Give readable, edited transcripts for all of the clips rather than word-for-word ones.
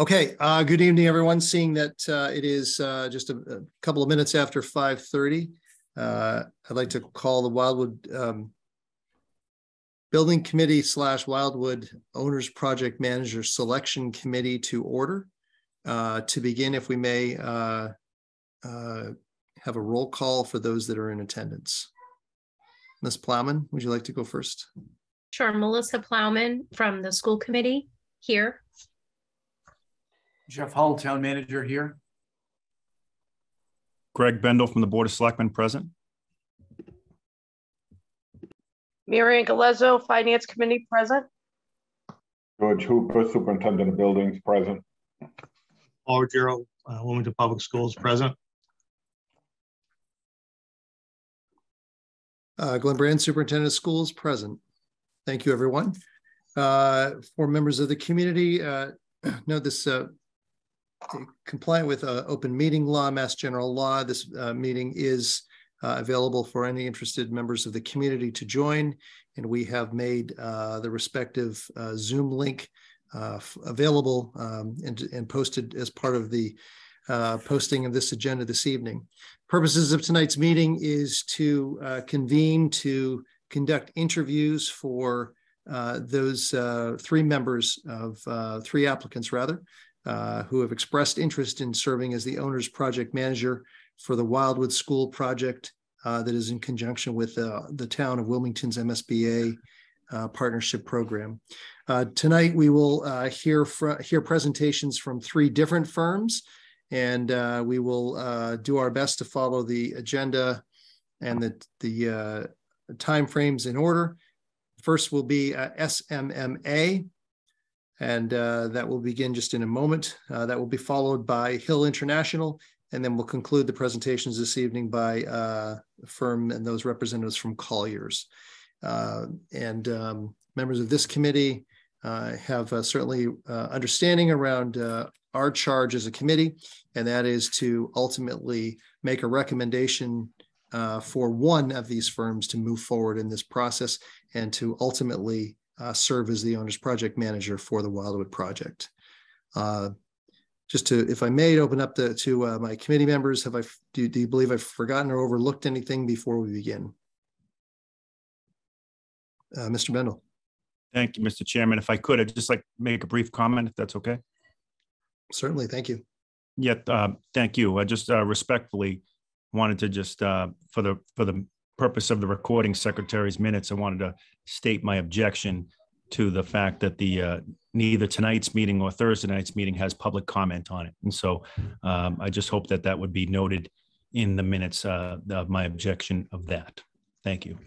Okay, good evening, everyone. Seeing that it is just a couple of minutes after 5:30, I'd like to call the Wildwood Building Committee / Wildwood Owners Project Manager Selection Committee to order. To begin, if we may have a roll call for those that are in attendance. Ms. Plowman, would you like to go first? Sure. Melissa Plowman from the school committee here. Jeff Hull, town manager here. Greg Bendel from the Board of Selectmen present. Mary Galezzo, finance committee present. George Hooper, superintendent of buildings present. Paul Ruggiero, Wilmington Public Schools present. Glenn Brand, superintendent of schools present. Thank you, everyone. For members of the community, note this compliant with open meeting law, Mass General Law. This meeting is available for any interested members of the community to join, and we have made the respective Zoom link available and posted as part of the posting of this agenda this evening. Purposes of tonight's meeting is to convene to conduct interviews for those three applicants rather, who have expressed interest in serving as the owner's project manager for the Wildwood School project that is in conjunction with the town of Wilmington's MSBA partnership program. Tonight we will hear presentations from three different firms, and we will do our best to follow the agenda and the timeframes in order. First will be SMMA, and that will begin just in a moment. That will be followed by Hill International, and then we'll conclude the presentations this evening by a firm and those representatives from Colliers. Members of this committee have certainly understanding around our charge as a committee, and that is to ultimately make a recommendation for one of these firms to move forward in this process and to ultimately serve as the owner's project manager for the Wildwood project. Just to, if I may, open up to my committee members. Do you believe I've forgotten or overlooked anything before we begin? Mr. Bendel. Thank you, Mr. Chairman. If I could, I'd just like to make a brief comment, if that's okay. Certainly, thank you. Yeah, thank you. I just respectfully wanted to just, for the purpose of the recording secretary's minutes, I wanted to state my objection to the fact that neither tonight's meeting or Thursday night's meeting has public comment on it. And so I just hope that that would be noted in the minutes of my objection of that. Thank you.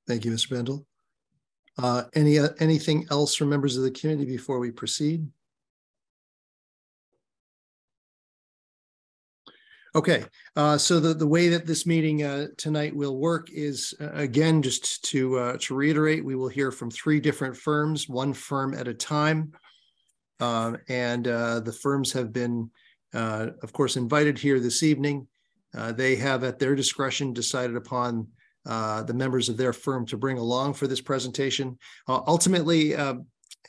Thank you, Mr. Bendel. Anything else from members of the committee before we proceed? Okay, so the way that this meeting tonight will work is, again, just to reiterate, we will hear from three different firms, one firm at a time. The firms have been, of course, invited here this evening. They have at their discretion decided upon the members of their firm to bring along for this presentation. Ultimately, at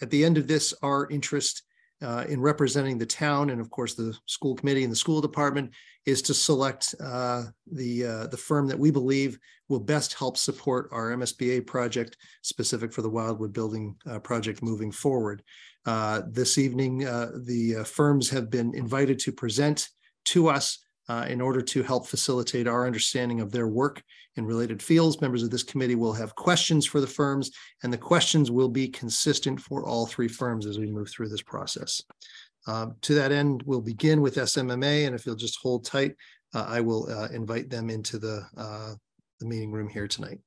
the end of this, our interest in representing the town and, of course, the school committee and the school department is to select the firm that we believe will best help support our MSBA project specific for the Wildwood building project moving forward. This evening, the firms have been invited to present to us in order to help facilitate our understanding of their work in related fields. Members of this committee will have questions for the firms, and the questions will be consistent for all three firms as we move through this process. To that end, we'll begin with SMMA, and if you'll just hold tight, I will invite them into the meeting room here tonight.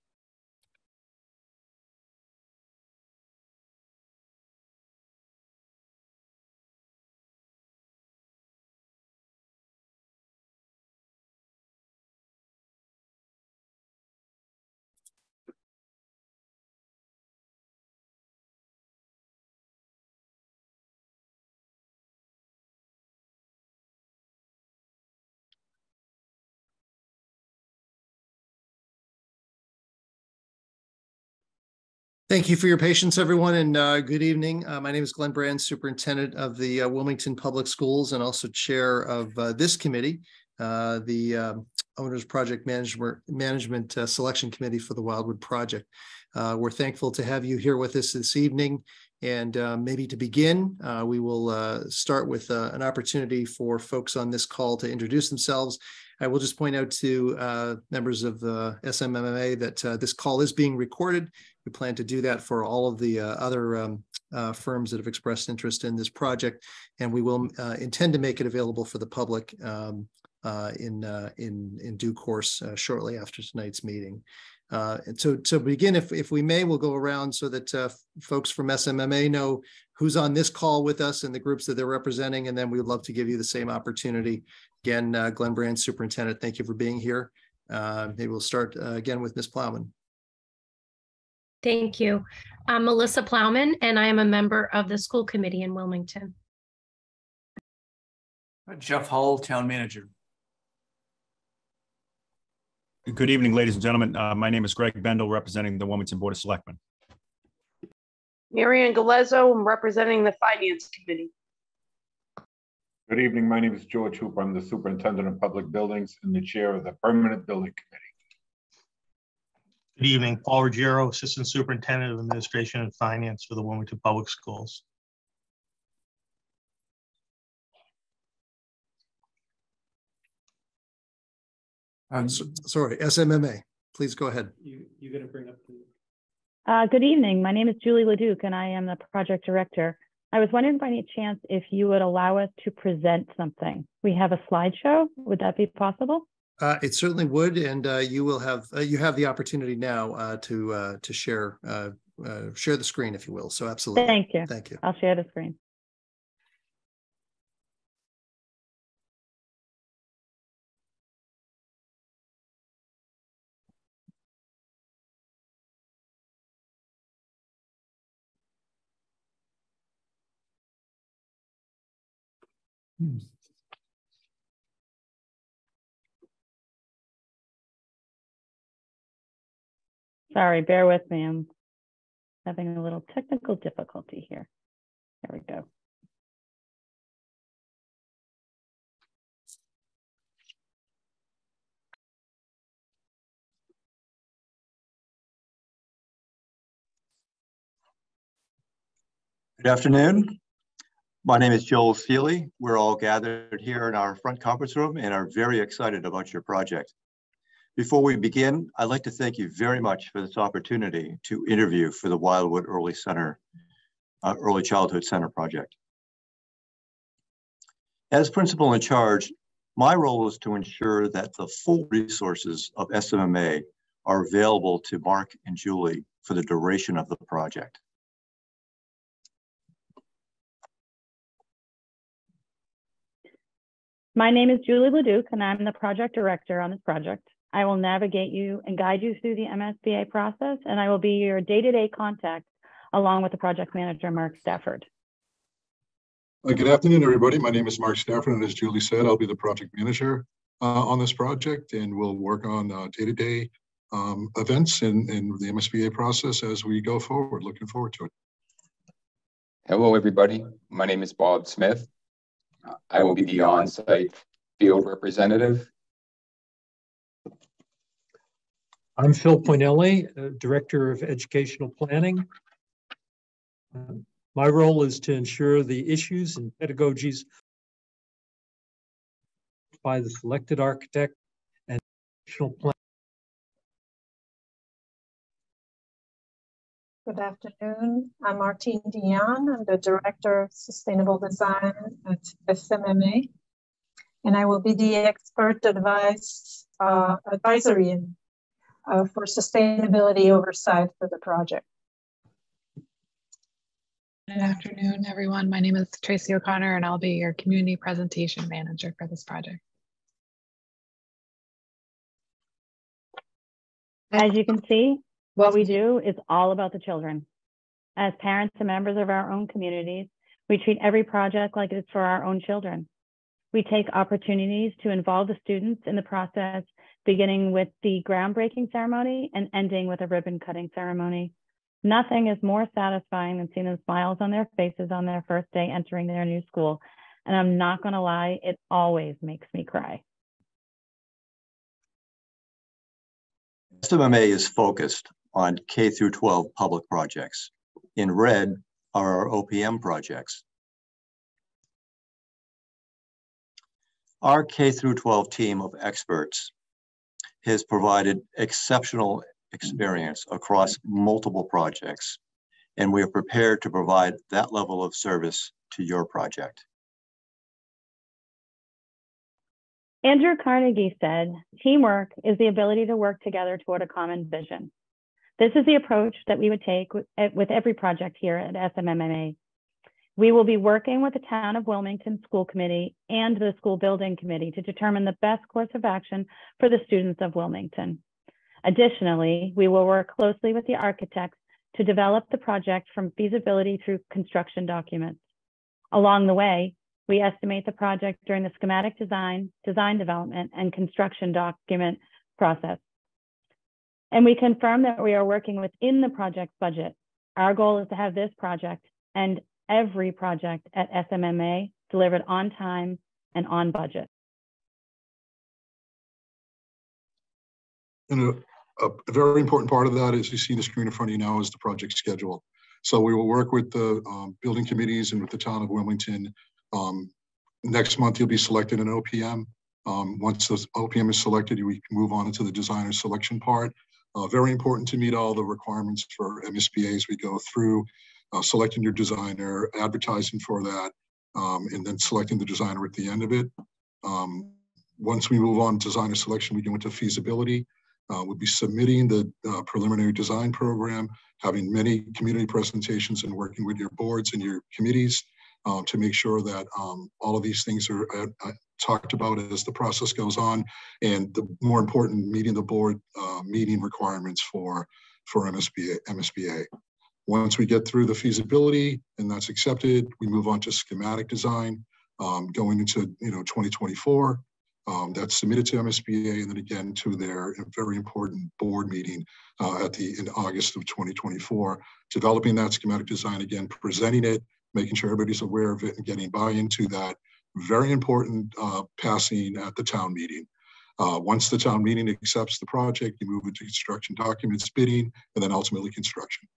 Thank you for your patience, everyone, and good evening. My name is Glenn Brand, Superintendent of the Wilmington Public Schools and also Chair of this committee, the Owners Project Management Selection Committee for the Wildwood Project. We're thankful to have you here with us this evening. And maybe to begin, we will start with an opportunity for folks on this call to introduce themselves. I will just point out to members of the SMMA that this call is being recorded. We plan to do that for all of the other firms that have expressed interest in this project, and we will intend to make it available for the public in due course shortly after tonight's meeting. And so to begin, if we may, we'll go around so that folks from SMMA know who's on this call with us and the groups that they're representing, and then we would love to give you the same opportunity. Again, Glenn Brand, Superintendent, thank you for being here. Maybe we'll start again with Ms. Plowman. Thank you. I'm Melissa Plowman, and I am a member of the school committee in Wilmington. Jeff Hull, Town Manager. Good evening, ladies and gentlemen. My name is Greg Bendel, representing the Wilmington Board of Selectmen. Marianne Galezzo, I'm representing the Finance Committee. Good evening. My name is George Hooper. I'm the Superintendent of Public Buildings and the Chair of the Permanent Building Committee. Good evening, Paul Ruggiero, Assistant Superintendent of Administration and Finance for the Wilmington Public Schools. Sorry, SMMA, please go ahead. You're going to bring up Good evening. My name is Julie Leduc, and I am the project director. I was wondering by any chance if you would allow us to present something. We have a slideshow. Would that be possible? It certainly would, and you will have you have the opportunity now to share the screen, if you will. So absolutely. Thank you. Thank you. I'll share the screen. Sorry, bear with me. I'm having a little technical difficulty here. There we go. Good afternoon. My name is Joel Seeley. We're all gathered here in our front conference room and are very excited about your project. Before we begin, I'd like to thank you very much for this opportunity to interview for the Wildwood Early Childhood Center project. As principal in charge, my role is to ensure that the full resources of SMMA are available to Mark and Julie for the duration of the project. My name is Julie Leduc, and I'm the project director on this project. I will navigate you and guide you through the MSBA process, and I will be your day-to-day contact along with the project manager, Mark Stafford. Good afternoon, everybody. My name is Mark Stafford, and as Julie said, I'll be the project manager on this project, and we'll work on day-to-day events in the MSBA process as we go forward. Looking forward to it. Hello, everybody. My name is Bob Smith. I will be the on-site field representative. I'm Phil Poinelli, Director of Educational Planning. My role is to ensure the issues and pedagogies by the selected architect and educational plan. Good afternoon. I'm Martine Dion. I'm the Director of Sustainable Design at SMMA, and I will be the expert advisory for sustainability oversight for the project. Good afternoon, everyone. My name is Tracy O'Connor, and I'll be your community presentation manager for this project. As you can see, what we do is all about the children. As parents and members of our own communities, we treat every project like it's for our own children. We take opportunities to involve the students in the process, beginning with the groundbreaking ceremony and ending with a ribbon cutting ceremony. Nothing is more satisfying than seeing the smiles on their faces on their first day entering their new school. And I'm not going to lie, it always makes me cry. SMMA is focused on K through 12 public projects. In red are our OPM projects. Our K through 12 team of experts has provided exceptional experience across multiple projects, and we are prepared to provide that level of service to your project. Andrew Carnegie said, teamwork is the ability to work together toward a common vision. This is the approach that we would take with every project here at SMMA. We will be working with the Town of Wilmington School Committee and the School Building Committee to determine the best course of action for the students of Wilmington. Additionally, we will work closely with the architects to develop the project from feasibility through construction documents. Along the way, we estimate the project during the schematic design development, and construction document process. And we confirm that we are working within the project budget. Our goal is to have this project and every project at SMMA delivered on time and on budget. And a very important part of that, as you see the screen in front of you now, is the project schedule. So we will work with the building committees and with the Town of Wilmington. Next month, you'll be selected an OPM. Once the OPM is selected, we can move on into the designer selection part. Very important to meet all the requirements for MSBA as we go through selecting your designer, advertising for that, and then selecting the designer at the end of it. Once we move on to designer selection, we go into feasibility. We'll be submitting the preliminary design program, having many community presentations, and working with your boards and your committees to make sure that all of these things are talked about as the process goes on, and the more important, meeting the board meeting requirements for MSBA. Once we get through the feasibility and that's accepted, we move on to schematic design going into 2024. That's submitted to MSBA, and then again to their very important board meeting in August of 2024. Developing that schematic design, again, presenting it, making sure everybody's aware of it, and getting buy-in to that. Very important passing at the town meeting. Once the town meeting accepts the project, you move into construction documents, bidding, and then ultimately construction.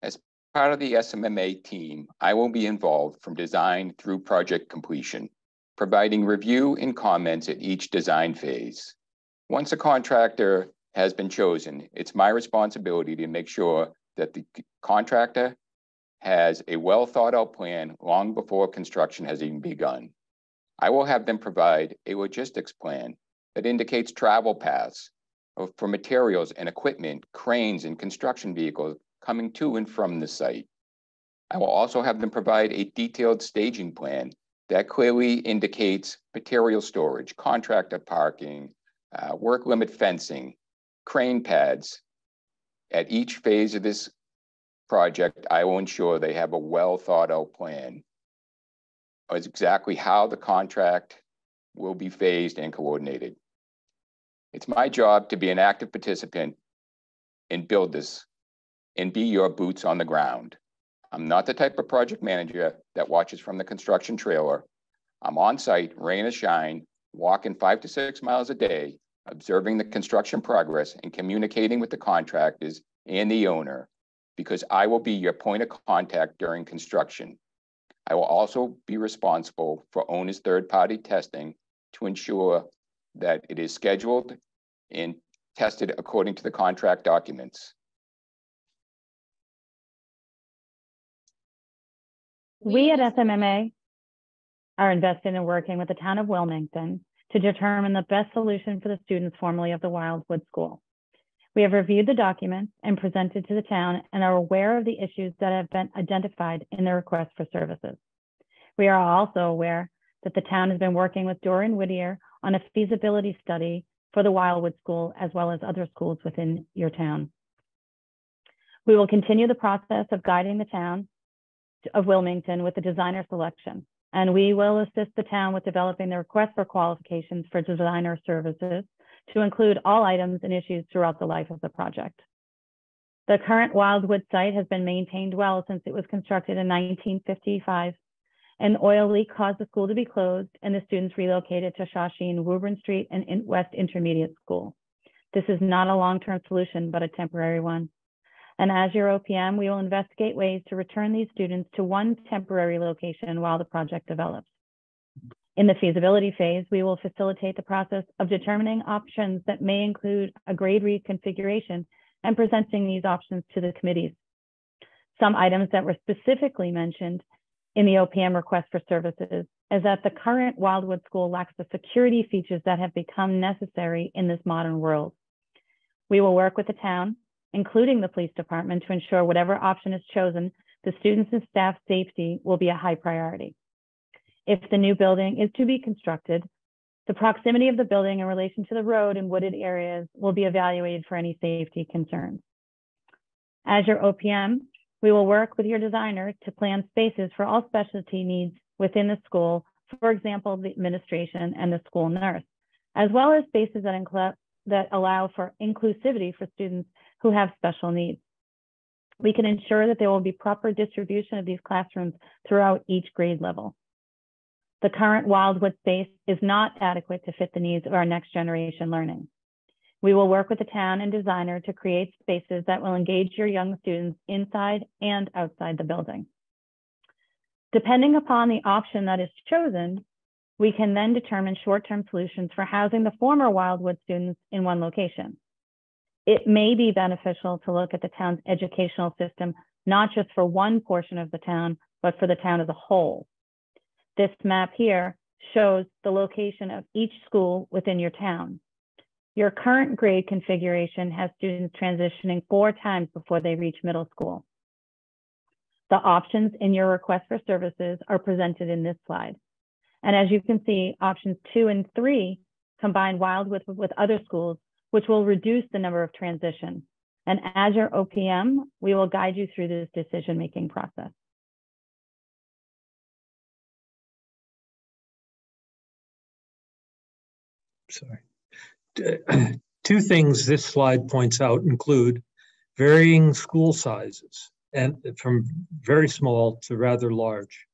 As part of the SMMA team, I will be involved from design through project completion, providing review and comments at each design phase. Once a contractor has been chosen, it's my responsibility to make sure that the contractor has a well thought out plan long before construction has even begun. I will have them provide a logistics plan that indicates travel paths for materials and equipment, cranes and construction vehicles coming to and from the site. I will also have them provide a detailed staging plan that clearly indicates material storage, contractor parking, work limit fencing, crane pads. At each phase of this project, I will ensure they have a well thought out plan of exactly how the contract will be phased and coordinated. It's my job to be an active participant and build this and be your boots on the ground. I'm not the type of project manager that watches from the construction trailer. I'm on site, rain or shine, walking 5 to 6 miles a day, observing the construction progress and communicating with the contractors and the owner, because I will be your point of contact during construction. I will also be responsible for owner's third-party testing to ensure that it is scheduled and tested according to the contract documents. We at SMMA are invested in working with the Town of Wilmington to determine the best solution for the students formerly of the Wildwood School. We have reviewed the documents and presented to the town and are aware of the issues that have been identified in the request for services. We are also aware that the town has been working with Dorian Whittier on a feasibility study for the Wildwood School, as well as other schools within your town. We will continue the process of guiding the town of Wilmington with the designer selection, and we will assist the town with developing the request for qualifications for designer services to include all items and issues throughout the life of the project. The current Wildwood site has been maintained well since it was constructed in 1955. An oil leak caused the school to be closed and the students relocated to Shawsheen, Woburn Street, and West Intermediate School. This is not a long-term solution, but a temporary one. And as your OPM, we will investigate ways to return these students to one temporary location while the project develops. In the feasibility phase, we will facilitate the process of determining options that may include a grade reconfiguration and presenting these options to the committees. Some items that were specifically mentioned in the OPM request for services is that the current Wildwood School lacks the security features that have become necessary in this modern world. We will work with the town, including the police department, to ensure whatever option is chosen, the students' and staff safety will be a high priority. If the new building is to be constructed, the proximity of the building in relation to the road and wooded areas will be evaluated for any safety concerns. As your OPM, we will work with your designer to plan spaces for all specialty needs within the school, for example, the administration and the school nurse, as well as spaces that allow for inclusivity for students who have special needs. We can ensure that there will be proper distribution of these classrooms throughout each grade level. The current Wildwood space is not adequate to fit the needs of our next generation learning. We will work with the town and designer to create spaces that will engage your young students inside and outside the building. Depending upon the option that is chosen, we can then determine short-term solutions for housing the former Wildwood students in one location. It may be beneficial to look at the town's educational system, not just for one portion of the town, but for the town as a whole. This map here shows the location of each school within your town. Your current grade configuration has students transitioning 4 times before they reach middle school. The options in your request for services are presented in this slide. And as you can see, options 2 and 3 combine Wildwood with other schools, which will reduce the number of transitions. And as your OPM, we will guide you through this decision-making process. Sorry. 2 things this slide points out include varying school sizes, and from very small to rather large.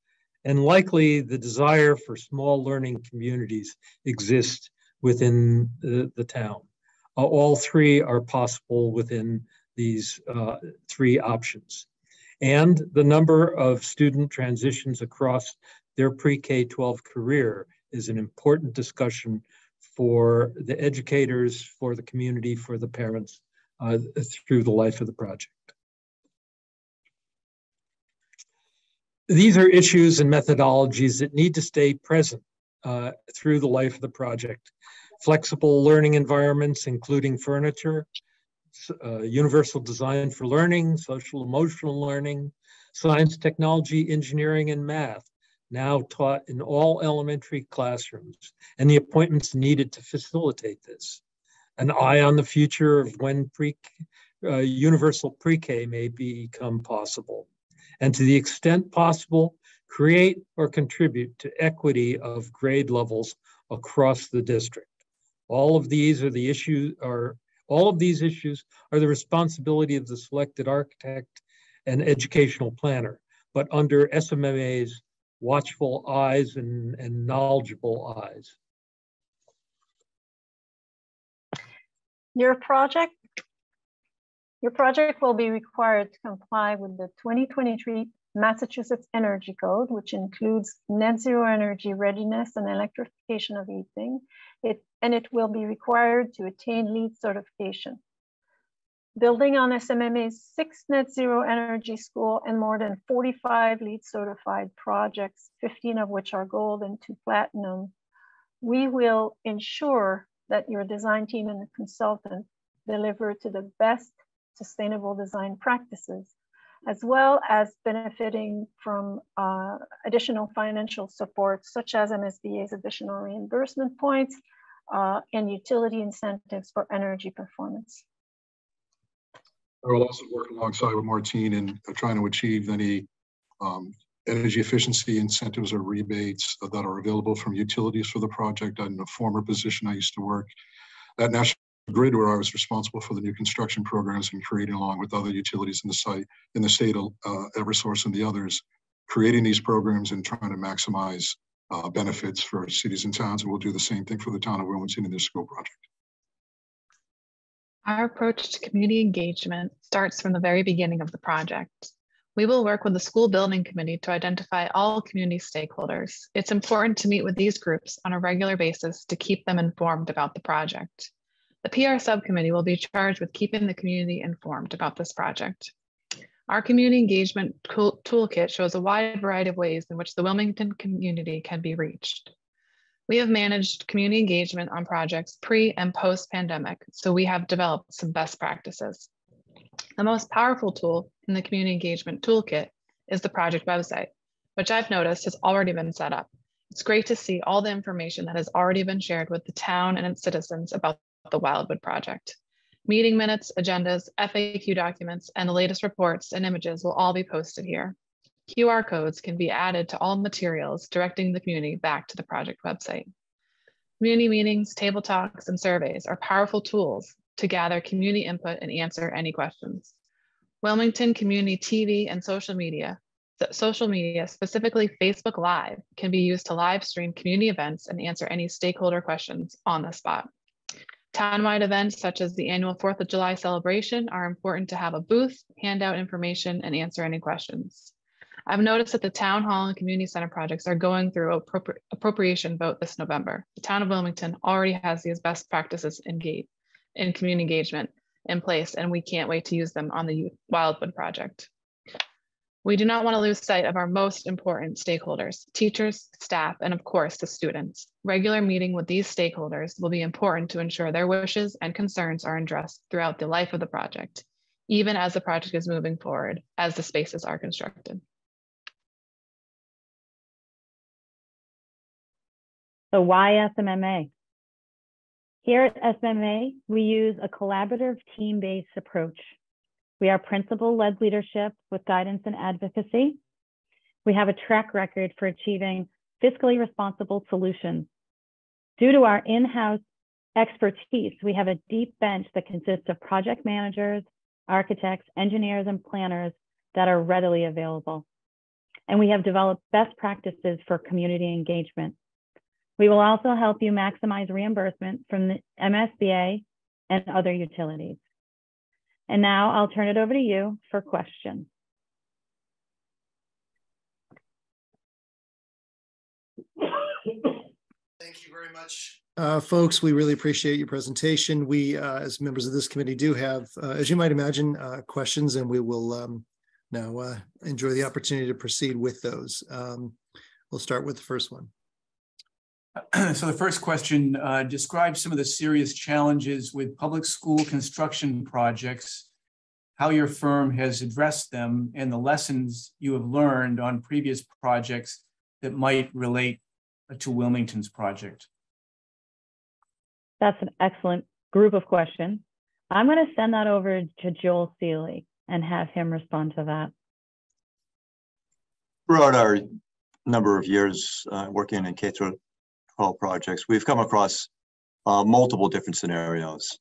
And likely the desire for small learning communities exists within the town. All 3 are possible within these 3 options. And the number of student transitions across their pre-K-12 career is an important discussion for the educators, for the community, for the parents through the life of the project. These are issues and methodologies that need to stay present through the life of the project. Flexible learning environments, including furniture, universal design for learning, social emotional learning, science, technology, engineering, and math, now taught in all elementary classrooms, and the appointments needed to facilitate this. An eye on the future of when universal pre-K may become possible. And to the extent possible, create or contribute to equity of grade levels across the district. All of these issues are the responsibility of the selected architect and educational planner, but under SMMA's watchful eyes and knowledgeable eyes. Your project will be required to comply with the 2023 Massachusetts Energy Code, which includes net zero energy readiness and electrification of heating. It will be required to attain LEED certification. Building on SMMA's 6 net zero energy school and more than 45 LEED certified projects, 15 of which are gold and 2 platinum, we will ensure that your design team and the consultant deliver to the best sustainable design practices, as well as benefiting from additional financial support, such as MSBA's additional reimbursement points and utility incentives for energy performance. I will also work alongside with Martine in trying to achieve any energy efficiency incentives or rebates that are available from utilities for the project. In a former position, I used to work at National Grid, where I was responsible for the new construction programs and creating, along with other utilities in the site, in the state, Eversource and the others, creating these programs and trying to maximize benefits for cities and towns. And we'll do the same thing for the town of Wilmington in this school project. Our approach to community engagement starts from the very beginning of the project. We will work with the school building committee to identify all community stakeholders. It's important to meet with these groups on a regular basis to keep them informed about the project. The PR subcommittee will be charged with keeping the community informed about this project. Our community engagement toolkit shows a wide variety of ways in which the Wilmington community can be reached. We have managed community engagement on projects pre and post pandemic, so we have developed some best practices. The most powerful tool in the community engagement toolkit is the project website, which I've noticed has already been set up. It's great to see all the information that has already been shared with the town and its citizens about the Wildwood project. Meeting minutes, agendas, FAQ documents, and the latest reports and images will all be posted here. QR codes can be added to all materials directing the community back to the project website. Community meetings, table talks, and surveys are powerful tools to gather community input and answer any questions. Wilmington Community TV and social media, specifically Facebook Live, can be used to live stream community events and answer any stakeholder questions on the spot. Townwide events such as the annual 4th of July celebration are important to have a booth, hand out information, and answer any questions. I've noticed that the town hall and community center projects are going through an appropriation vote this November. The town of Wilmington already has these best practices in community engagement in place, and we can't wait to use them on the Wildwood project. We do not want to lose sight of our most important stakeholders, teachers, staff, and of course, the students. Regular meeting with these stakeholders will be important to ensure their wishes and concerns are addressed throughout the life of the project, even as the project is moving forward, as the spaces are constructed. So why SMMA? Here at SMMA, we use a collaborative team-based approach. We are principal-led leadership with guidance and advocacy. We have a track record for achieving fiscally responsible solutions. Due to our in-house expertise, we have a deep bench that consists of project managers, architects, engineers, and planners that are readily available. And we have developed best practices for community engagement. We will also help you maximize reimbursement from the MSBA and other utilities. And now I'll turn it over to you for questions. Thank you very much, folks. We really appreciate your presentation. We, as members of this committee, do have, as you might imagine, questions, and we will now enjoy the opportunity to proceed with those. We'll start with the first one. So the first question, describes some of the serious challenges with public school construction projects, how your firm has addressed them, and the lessons you have learned on previous projects that might relate to Wilmington's project. That's an excellent group of questions. I'm going to send that over to Joel Seeley and have him respond to that. Throughout our number of years working in K-12 projects, we've come across multiple different scenarios.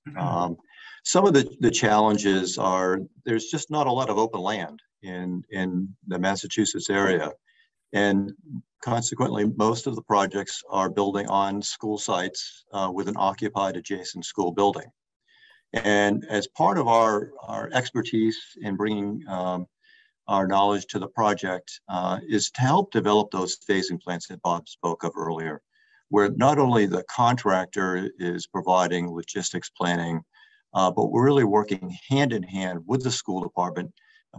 Some of the challenges are there's just not a lot of open land in the Massachusetts area. And consequently, most of the projects are building on school sites with an occupied adjacent school building. And as part of our expertise in bringing our knowledge to the project is to help develop those phasing plans that Bob spoke of earlier, where not only the contractor is providing logistics planning, but we're really working hand in hand with the school department,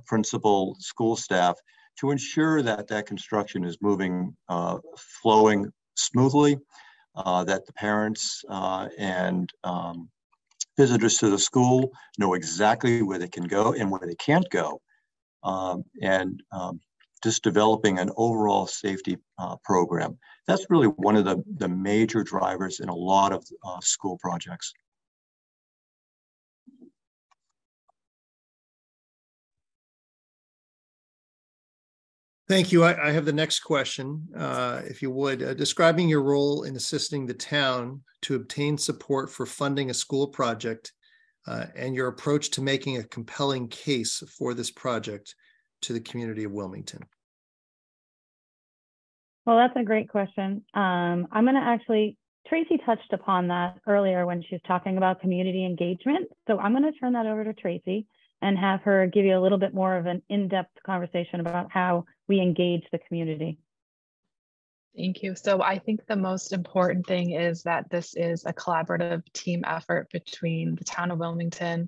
principal, school staff, to ensure that that construction is moving, flowing smoothly, that the parents and visitors to the school know exactly where they can go and where they can't go, and just developing an overall safety program. That's really one of the major drivers in a lot of school projects. Thank you. I have the next question, if you would. Describing your role in assisting the town to obtain support for funding a school project and your approach to making a compelling case for this project to the community of Wilmington. Well, that's a great question. I'm going to actually, Tracy touched upon that earlier when she was talking about community engagement. So I'm going to turn that over to Tracy and have her give you a little bit more of an in-depth conversation about how we engage the community. Thank you. So I think the most important thing is that this is a collaborative team effort between the town of Wilmington,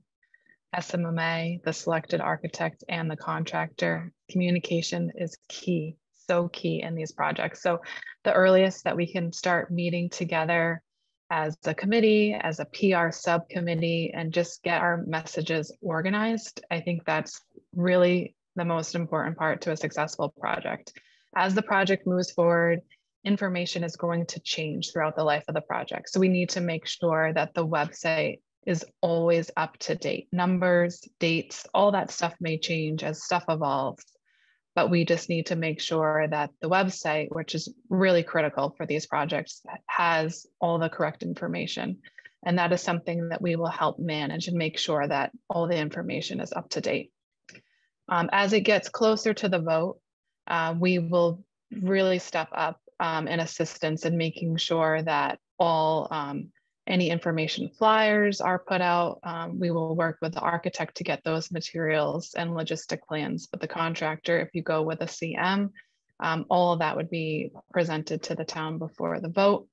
SMMA, the selected architect, and the contractor. Communication is key, so key in these projects. So the earliest that we can start meeting together as a committee, as a PR subcommittee, and just get our messages organized, I think that's really the most important part to a successful project. As the project moves forward, information is going to change throughout the life of the project. So we need to make sure that the website is always up to date. Numbers, dates, all that stuff may change as stuff evolves, but we just need to make sure that the website, which is really critical for these projects, has all the correct information. And that is something that we will help manage and make sure that all the information is up to date. As it gets closer to the vote, we will really step up in assistance in making sure that all any information flyers are put out. We will work with the architect to get those materials and logistic plans. But the contractor, if you go with a CM, all of that would be presented to the town before the vote.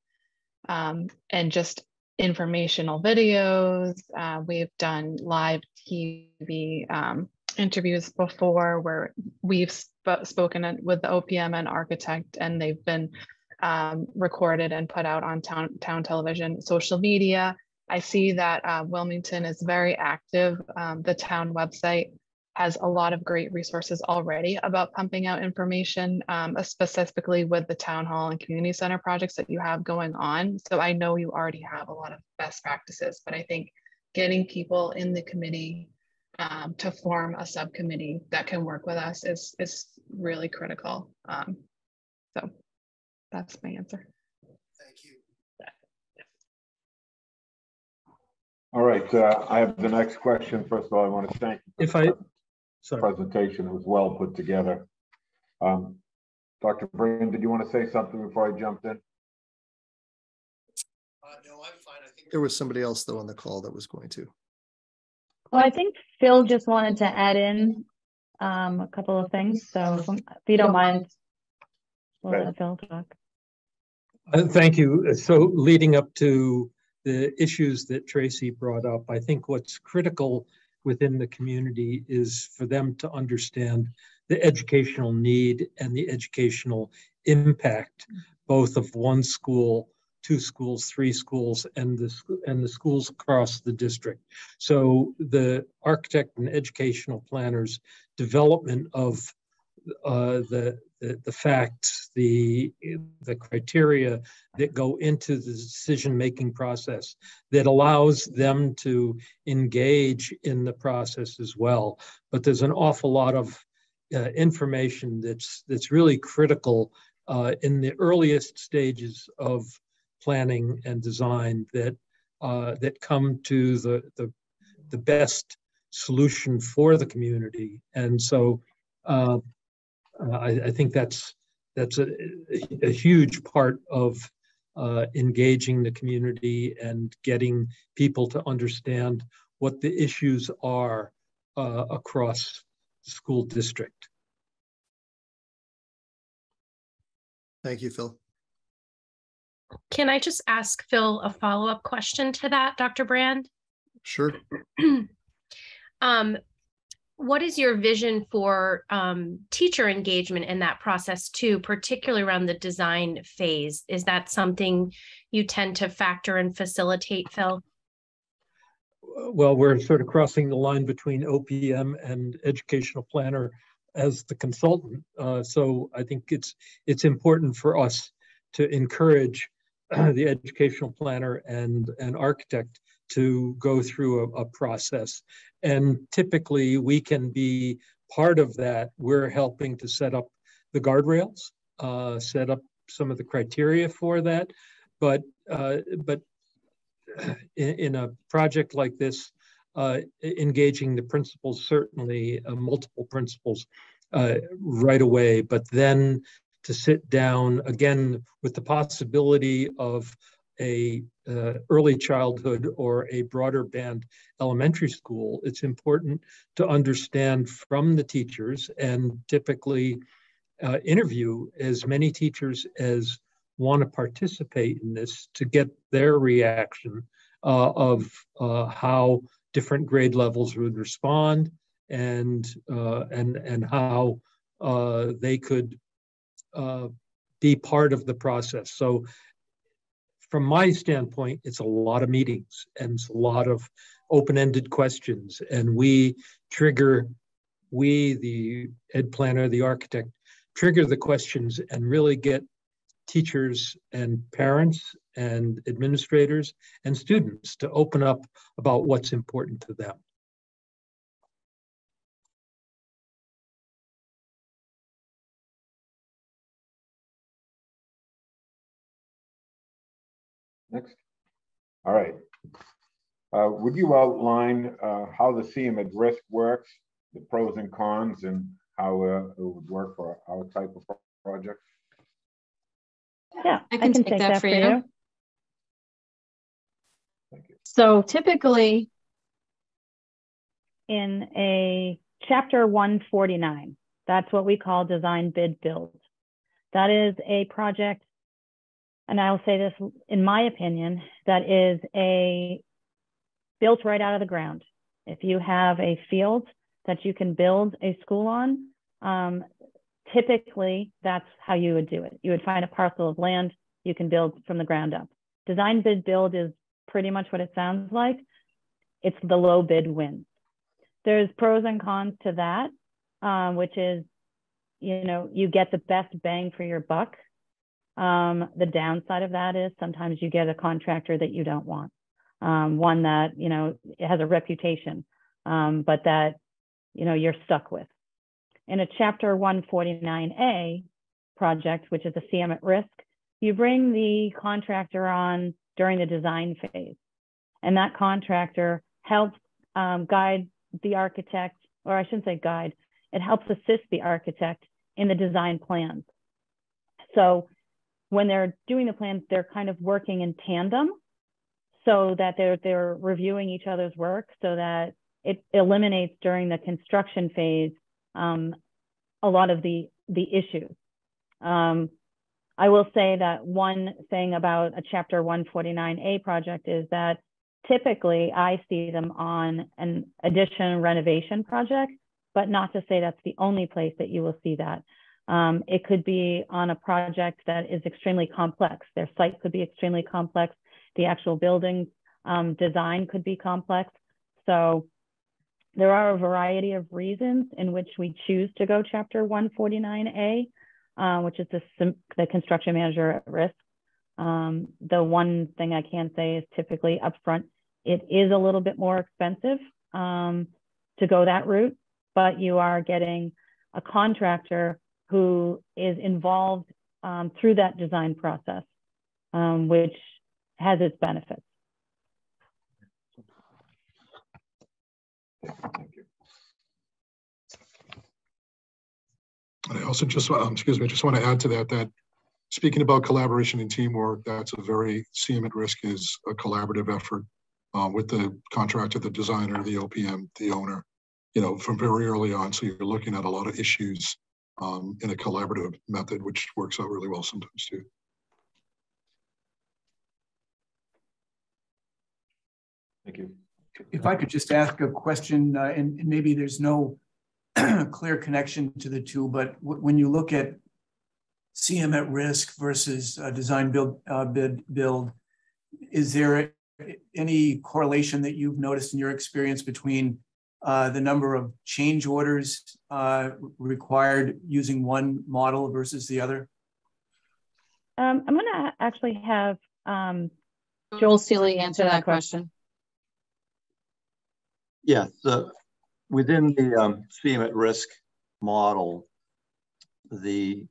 And just informational videos. We've done live TV interviews before where we've spoken with the OPM and architect, and they've been recorded and put out on town television, social media. I see that Wilmington is very active. The town website has a lot of great resources already about pumping out information, specifically with the town hall and community center projects that you have going on. So I know you already have a lot of best practices, but I think getting people in the committee to form a subcommittee that can work with us is really critical. So that's my answer. Thank you. All right, I have the next question. First of all, I want to thank you for the presentation. It was well put together. Dr. Brand, did you want to say something before I jumped in? No, I'm fine. I think there was somebody else though on the call that was going to. Well, I think Phil just wanted to add in a couple of things. So if you don't mind, we'll let Phil talk. Thank you. So leading up to the issues that Tracy brought up, I think what's critical within the community is for them to understand the educational need and the educational impact, both of one school, 2 schools, 3 schools, and the schools across the district. So the architect and educational planners development of the facts, the criteria that go into the decision-making process that allows them to engage in the process as well. But there's an awful lot of information that's really critical in the earliest stages of planning and design that come to the best solution for the community. And so I think that's a huge part of engaging the community and getting people to understand what the issues are across the school district. Thank you, Phil. Can I just ask Phil a follow-up question to that, Dr. Brand? Sure. What is your vision for teacher engagement in that process too, particularly around the design phase? Is that something you tend to factor and facilitate, Phil? Well, we're sort of crossing the line between OPM and educational planner as the consultant. So I think it's important for us to encourage the educational planner and an architect to go through a process. And typically we can be part of that. We're helping to set up the guardrails, set up some of the criteria for that. But in a project like this, engaging the principals, certainly multiple principals right away, but then to sit down again with the possibility of a early childhood or a broader band elementary school, it's important to understand from the teachers and typically interview as many teachers as want to participate in this to get their reaction of how different grade levels would respond and how they could be part of the process. So from my standpoint, it's a lot of meetings and it's a lot of open-ended questions. And we, the ed planner, the architect, trigger the questions and really get teachers and parents and administrators and students to open up about what's important to them. Next. All right. Would you outline how the CM at risk works, the pros and cons, and how it would work for our type of project? Yeah, I can take that for you. Thank you. So typically in a chapter 149, that's what we call design bid build. That is a project, and I'll say this in my opinion, that is built right out of the ground. If you have a field that you can build a school on, typically that's how you would do it. You would find a parcel of land you can build from the ground up. Design bid build is pretty much what it sounds like. It's the low bid wins. There's pros and cons to that, which is, you get the best bang for your buck. The downside of that is sometimes you get a contractor that you don't want, one that, it has a reputation, but that, you're stuck with. In a chapter 149A project, which is a CM at risk, you bring the contractor on during the design phase. And that contractor helps guide the architect, or I shouldn't say guide, it helps assist the architect in the design plans. So when they're doing the plans, they're kind of working in tandem so that they're reviewing each other's work so that it eliminates during the construction phase a lot of the issues. I will say that one thing about a chapter 149A project is that typically I see them on an addition renovation project, but not to say that's the only place that you will see that. It could be on a project that is extremely complex. Their site could be extremely complex. The actual building design could be complex. So there are a variety of reasons in which we choose to go chapter 149A, which is the construction manager at risk. The one thing I can say is typically upfront, it is a little bit more expensive to go that route, but you are getting a contractor who is involved through that design process, which has its benefits. Thank you. I also just want to add to that speaking about collaboration and teamwork, that's a very CM at risk is a collaborative effort with the contractor, the designer, the OPM, the owner, from very early on. So you're looking at a lot of issues in a collaborative method, which works out really well sometimes too. Thank you. If I could just ask a question, and maybe there's no clear connection to the two, but when you look at CM at risk versus design build, is there any correlation that you've noticed in your experience between the number of change orders required using one model versus the other? I'm going to actually have Joel Seeley answer that question. Yeah, within the CM at risk model, the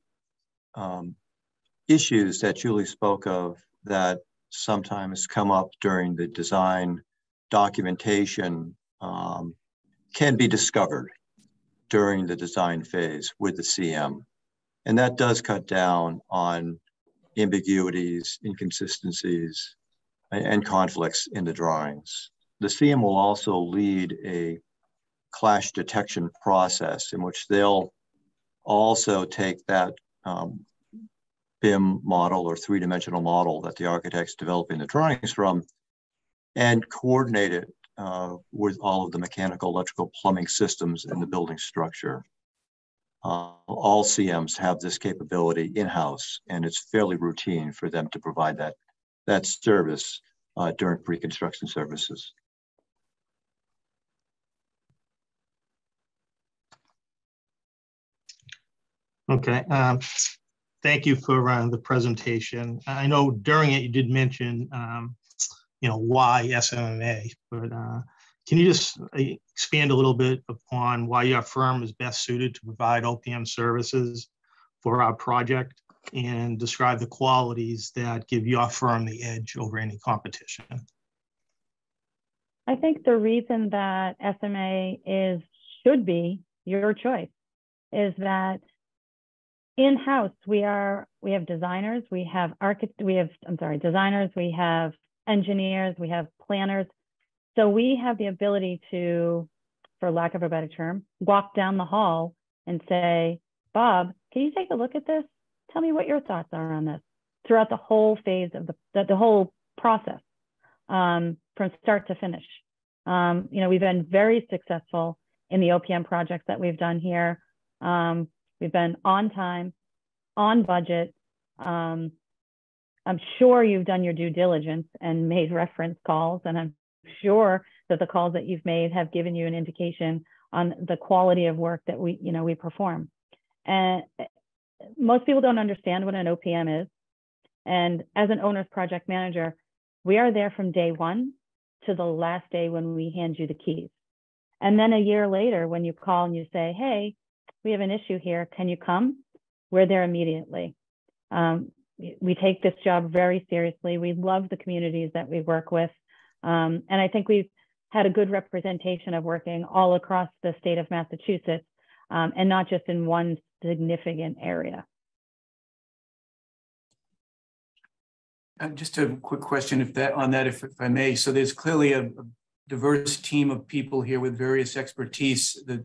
issues that Julie spoke of that sometimes come up during the design documentation can be discovered during the design phase with the CM. And that does cut down on ambiguities, inconsistencies, and conflicts in the drawings. The CM will also lead a clash detection process in which they'll also take that BIM model or three-dimensional model that the architect's developing the drawings from and coordinate it with all of the mechanical, electrical, plumbing systems in the building structure. All CMs have this capability in-house, and it's fairly routine for them to provide that service during pre-construction services. Okay, thank you for the presentation. I know during it you did mention, why SMA, but can you just expand a little bit upon why your firm is best suited to provide OPM services for our project and describe the qualities that give your firm the edge over any competition? I think the reason that SMA should be your choice is that in-house we have designers, we have designers, we have engineers, we have planners. So we have the ability to, for lack of a better term, walk down the hall and say, Bob, can you take a look at this? Tell me what your thoughts are on this throughout the whole phase of the whole process, from start to finish. We've been very successful in the OPM projects that we've done here. We've been on time, on budget. I'm sure you've done your due diligence and made reference calls, and I'm sure that the calls that you've made have given you an indication on the quality of work that we perform. And most people don't understand what an OPM is. And as an owner's project manager, we are there from day one to the last day when we hand you the keys. And then a year later, when you call and you say, hey, we have an issue here, can you come? We're there immediately. We take this job very seriously. We love the communities that we work with. And I think we've had a good representation of working all across the state of Massachusetts, and not just in one significant area. Just a quick question if I may. So there's clearly a diverse team of people here with various expertise. The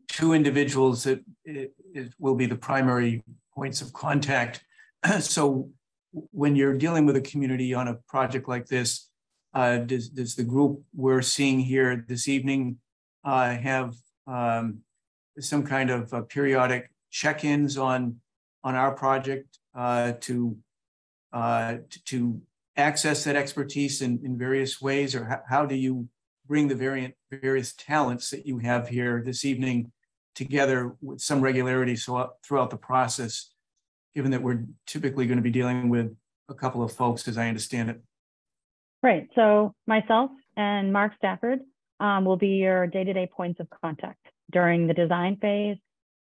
two individuals that will be the primary points of contact. So when you're dealing with a community on a project like this, does the group we're seeing here this evening have some kind of periodic check-ins on our project to access that expertise in various ways, or how do you bring the various talents that you have here this evening together with some regularity throughout the process, given that we're typically going to be dealing with a couple of folks, as I understand it? Right. So myself and Mark Stafford will be your day-to-day points of contact during the design phase,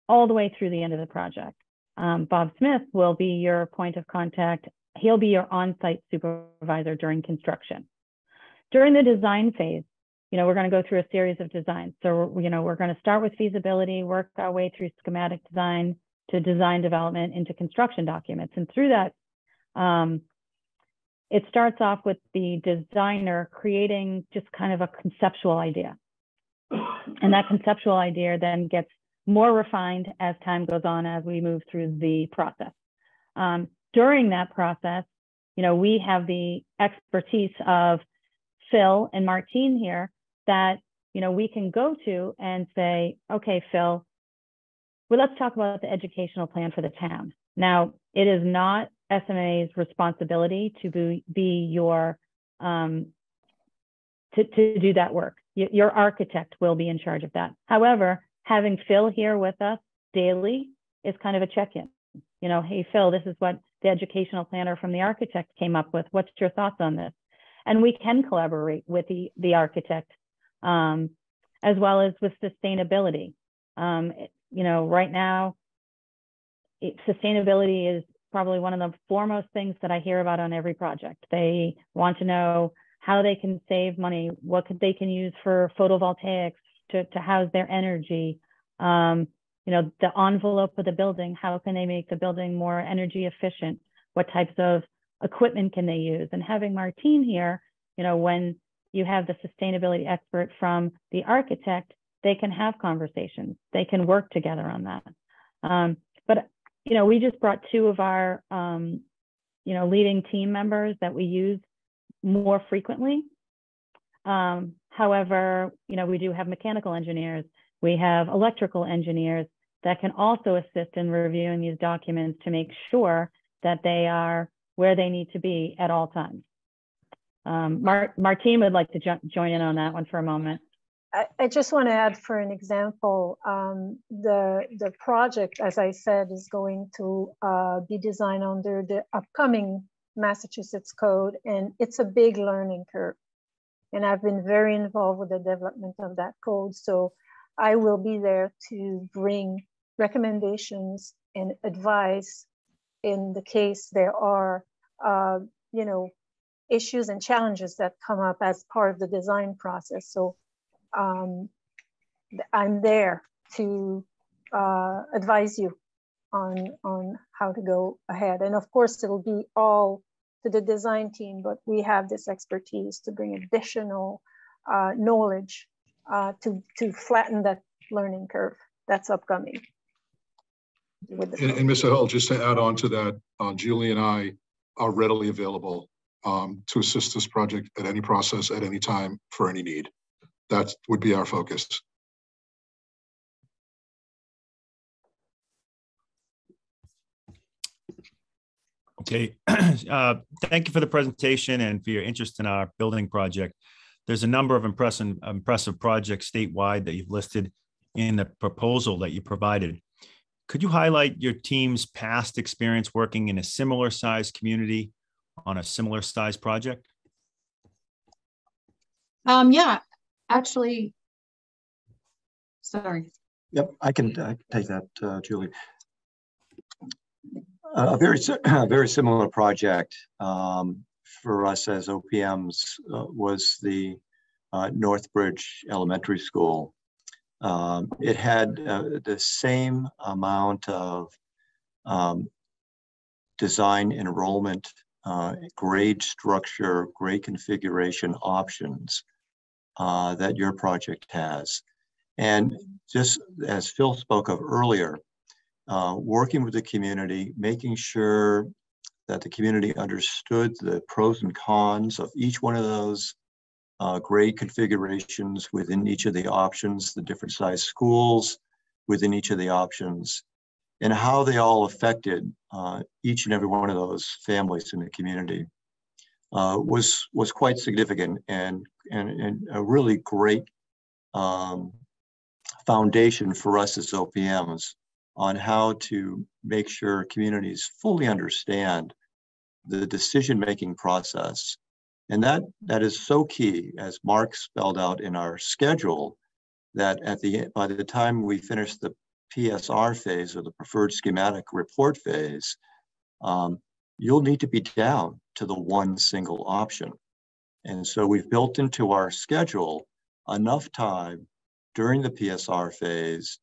all the way through the end of the project. Bob Smith will be your point of contact. He'll be your on-site supervisor during construction. During the design phase, we're going to go through a series of designs. So, we're going to start with feasibility, work our way through schematic design to design development into construction documents. And through that, it starts off with the designer creating just kind of a conceptual idea. And that conceptual idea then gets more refined as time goes on, as we move through the process. During that process, we have the expertise of Phil and Martine here that, we can go to and say, okay, Phil, well, let's talk about the educational plan for the town. Now, it is not SMA's responsibility to be your, to do that work. Your architect will be in charge of that. However, having Phil here with us daily is kind of a check-in. Hey, Phil, this is what the educational planner from the architect came up with. What's your thoughts on this? And we can collaborate with the architect, as well as with sustainability. Right now, sustainability is probably one of the foremost things that I hear about on every project. They want to know how they can save money, what they can use for photovoltaics to house their energy. You know, the envelope of the building, how can they make the building more energy efficient? What types of equipment can they use? And having Martine here, you know, when you have the sustainability expert from the architect, they can have conversations. They can work together on that. But, you know, we just brought two of our, you know, leading team members that we use more frequently. However, you know, we do have mechanical engineers. We have electrical engineers that can also assist in reviewing these documents to make sure that they are where they need to be at all times. Martine would like to join in on that one for a moment. I just want to add, for an example, the project, as I said, is going to be designed under the upcoming Massachusetts code, and it's a big learning curve. And I've been very involved with the development of that code. So I will be there to bring recommendations and advice in the case there are, you know, issues and challenges that come up as part of the design process. So I'm there to advise you on how to go ahead. And of course, it'll be all to the design team, but we have this expertise to bring additional knowledge to flatten that learning curve that's upcoming. And Mr. Hull, just to add on to that, Julie and I are readily available to assist this project at any process, at any time, for any need. That would be our focus. Okay, thank you for the presentation and for your interest in our building project. There's a number of impressive projects statewide that you've listed in the proposal that you provided. Could you highlight your team's past experience working in a similar size community on a similar size project? Yeah, actually, sorry. Yep, I can take that, Julie. A very similar project for us as OPMs was the Northbridge Elementary School. It had the same amount of design enrollment, grade structure, grade configuration options that your project has. And just as Phil spoke of earlier, working with the community, making sure that the community understood the pros and cons of each one of those grade configurations within each of the options, the different size schools within each of the options, and how they all affected each and every one of those families in the community was quite significant and a really great foundation for us as OPMs on how to make sure communities fully understand the decision-making process. And that is so key, as Mark spelled out in our schedule, that by the time we finish the PSR phase, or the preferred schematic report phase, you'll need to be down to the one single option. And so we've built into our schedule enough time during the PSR phase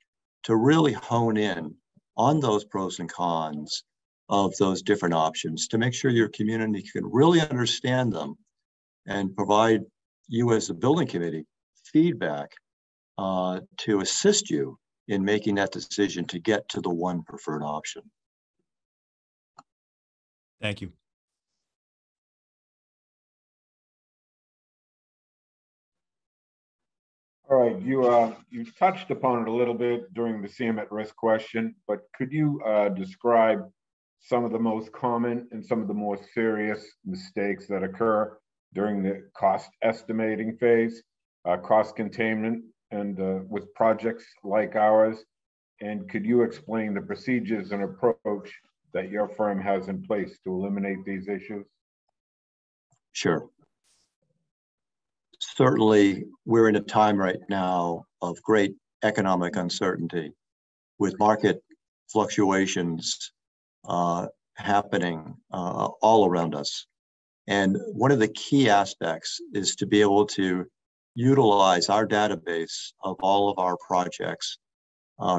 to really hone in on those pros and cons of those different options, to make sure your community can really understand them and provide you as a building committee feedback to assist you in making that decision to get to the one preferred option. Thank you. All right, you touched upon it a little bit during the CM at risk question, but could you describe some of the most common and some of the more serious mistakes that occur during the cost estimating phase, cost containment, and with projects like ours? And could you explain the procedures and approach that your firm has in place to eliminate these issues? Sure. Certainly, we're in a time right now of great economic uncertainty, with market fluctuations happening all around us. And one of the key aspects is to be able to utilize our database of all of our projects,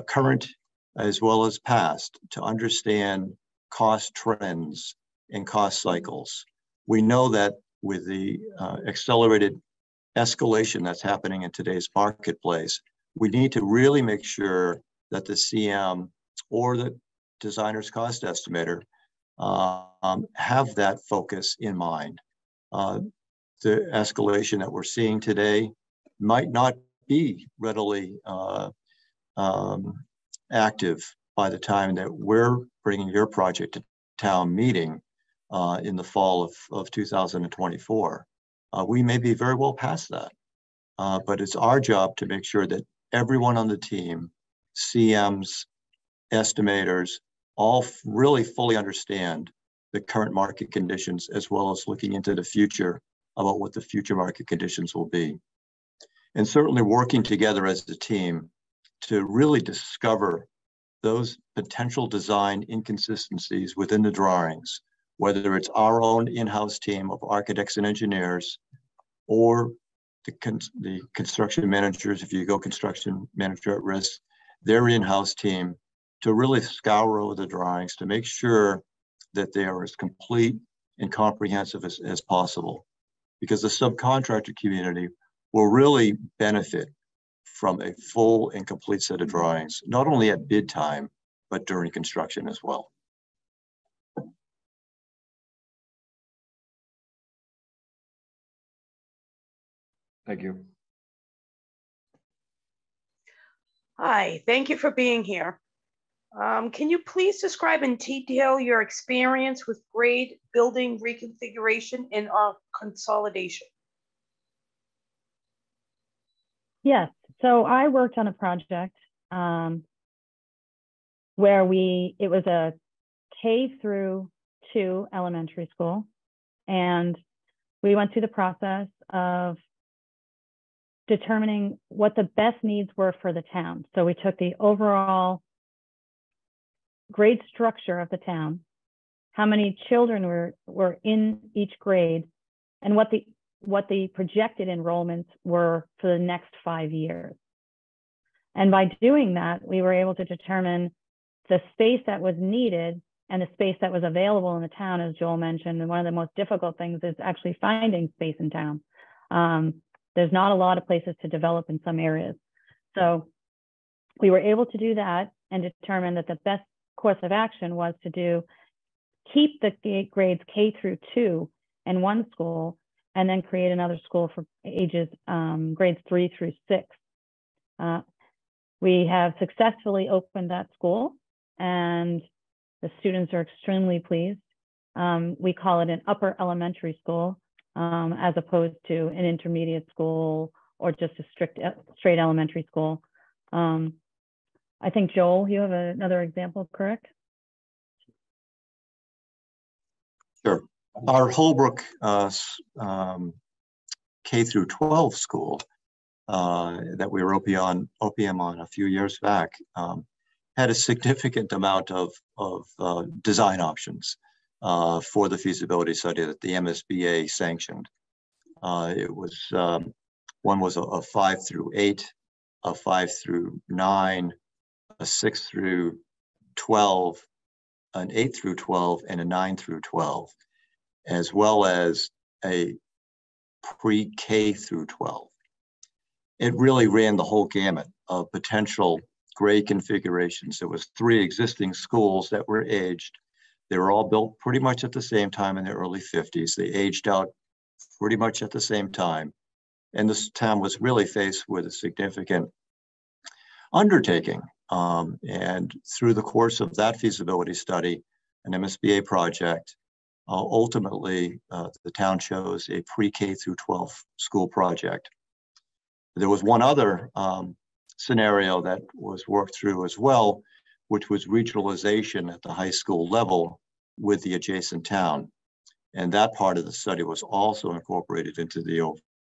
current as well as past, to understand cost trends and cost cycles. We know that with the accelerated escalation that's happening in today's marketplace, we need to really make sure that the CM or the designer's cost estimator have that focus in mind. The escalation that we're seeing today might not be readily active by the time that we're bringing your project to town meeting in the fall of 2024. We may be very well past that, but it's our job to make sure that everyone on the team, CMs, estimators, all really fully understand the current market conditions, as well as looking into the future about what the future market conditions will be. And certainly working together as a team to really discover those potential design inconsistencies within the drawings, whether it's our own in-house team of architects and engineers, or the construction managers, if you go construction manager at risk, their in-house team, to really scour over the drawings to make sure that they are as complete and comprehensive as possible. Because the subcontractor community will really benefit from a full and complete set of drawings, not only at bid time, but during construction as well. Thank you. Hi, thank you for being here. Can you please describe in detail your experience with grade building reconfiguration and consolidation? Yes, so I worked on a project where it was a K-2 elementary school, and we went through the process of determining what the best needs were for the town. So we took the overall grade structure of the town, how many children were in each grade, and what the projected enrollments were for the next 5 years. And by doing that, we were able to determine the space that was needed and the space that was available in the town, as Joel mentioned. And one of the most difficult things is actually finding space in town. There's not a lot of places to develop in some areas. So we were able to do that and determine that the best course of action was to keep the grades K-2 in one school, and then create another school for ages grades 3 through 6. We have successfully opened that school, and the students are extremely pleased. We call it an upper elementary school, as opposed to an intermediate school or just a straight elementary school. I think, Joel, you have another example, correct? Sure. Our Holbrook K-12 school that we were OPM on a few years back had a significant amount of design options for the feasibility study that the MSBA sanctioned. It was one was a 5 through 8, a 5 through 9, a 6 through 12, an 8 through 12, and a 9 through 12, as well as a pre-K through 12. It really ran the whole gamut of potential grade configurations. There was 3 existing schools that were aged. They were all built pretty much at the same time in the early 50s. They aged out pretty much at the same time. And this town was really faced with a significant undertaking. And through the course of that feasibility study, an MSBA project, ultimately the town chose a pre-K through 12 school project. There was one other scenario that was worked through as well, which was regionalization at the high school level with the adjacent town. And that part of the study was also incorporated into the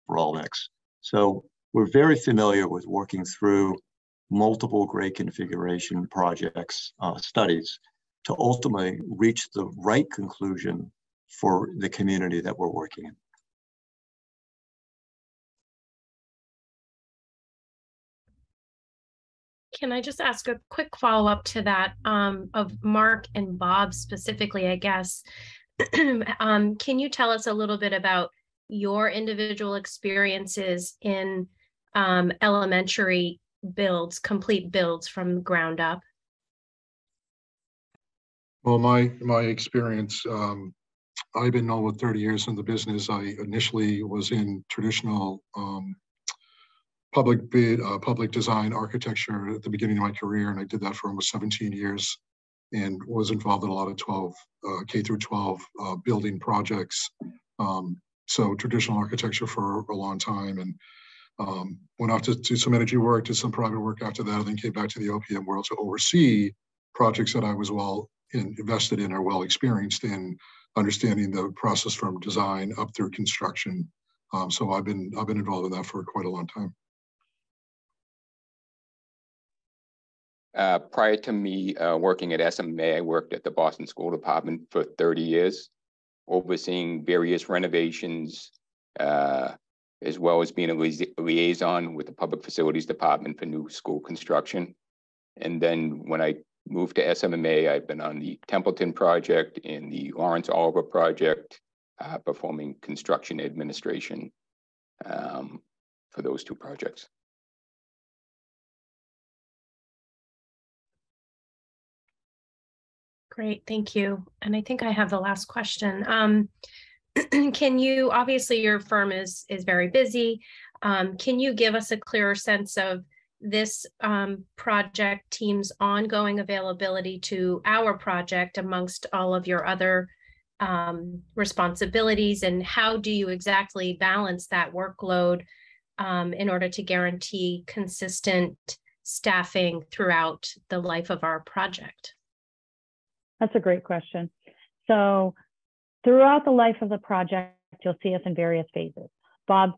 overall mix. So we're very familiar with working through multiple grade configuration projects, studies, to ultimately reach the right conclusion for the community that we're working in. Can I just ask a quick follow-up to that of Mark and Bob specifically, I guess? Can you tell us a little bit about your individual experiences in elementary builds, complete builds from the ground up? Well, my experience, I've been over 30 years in the business. I initially was in traditional public design architecture at the beginning of my career, and I did that for almost 17 years and was involved in a lot of K through 12 building projects. So traditional architecture for a long time, and went off to do some energy work, did some private work after that, and then came back to the OPM world to oversee projects that I was well invested in or well experienced in, understanding the process from design up through construction. So I've been involved in that for quite a long time. Prior to me working at SMA, I worked at the Boston School Department for 30 years, overseeing various renovations, as well as being a liaison with the Public Facilities Department for new school construction. And then when I moved to SMMA, I've been on the Templeton project and the Lawrence Oliver project, performing construction administration for those two projects. Great, thank you. And I think I have the last question. Can you, obviously your firm is very busy. Can you give us a clearer sense of this project team's ongoing availability to our project amongst all of your other responsibilities, and how do you exactly balance that workload in order to guarantee consistent staffing throughout the life of our project? That's a great question. So throughout the life of the project, you'll see us in various phases. Bob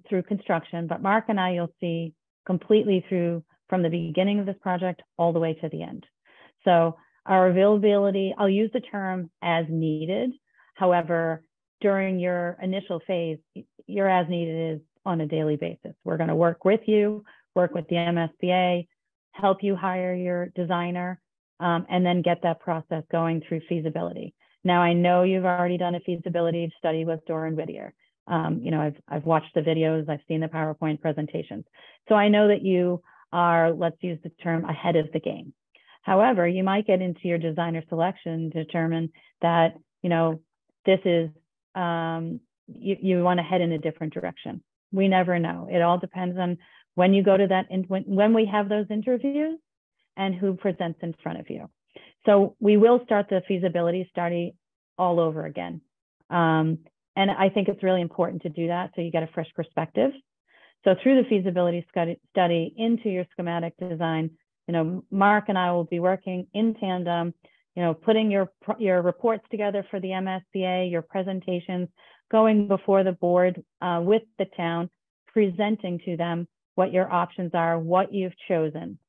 through construction, but Mark and I you'll see completely through from the beginning of this project all the way to the end. So our availability, I'll use the term as needed. However, during your initial phase, your as needed is on a daily basis. We're going to work with you, work with the MSBA, help you hire your designer, and then get that process going through feasibility. Now, I know you've already done a feasibility study with Doran Whittier. You know, I've watched the videos, I've seen the PowerPoint presentations. So I know that you are, let's use the term, ahead of the game. However, you might get into your designer selection, determine that, you know, this is, you want to head in a different direction. We never know. It all depends on when you go to that, and when we have those interviews and who presents in front of you. So we will start the feasibility study all over again. And I think it's really important to do that so you get a fresh perspective. So through the feasibility study into your schematic design, you know, Mark and I will be working in tandem, you know, putting your reports together for the MSBA, your presentations, going before the board with the town, presenting to them what your options are, what you've chosen,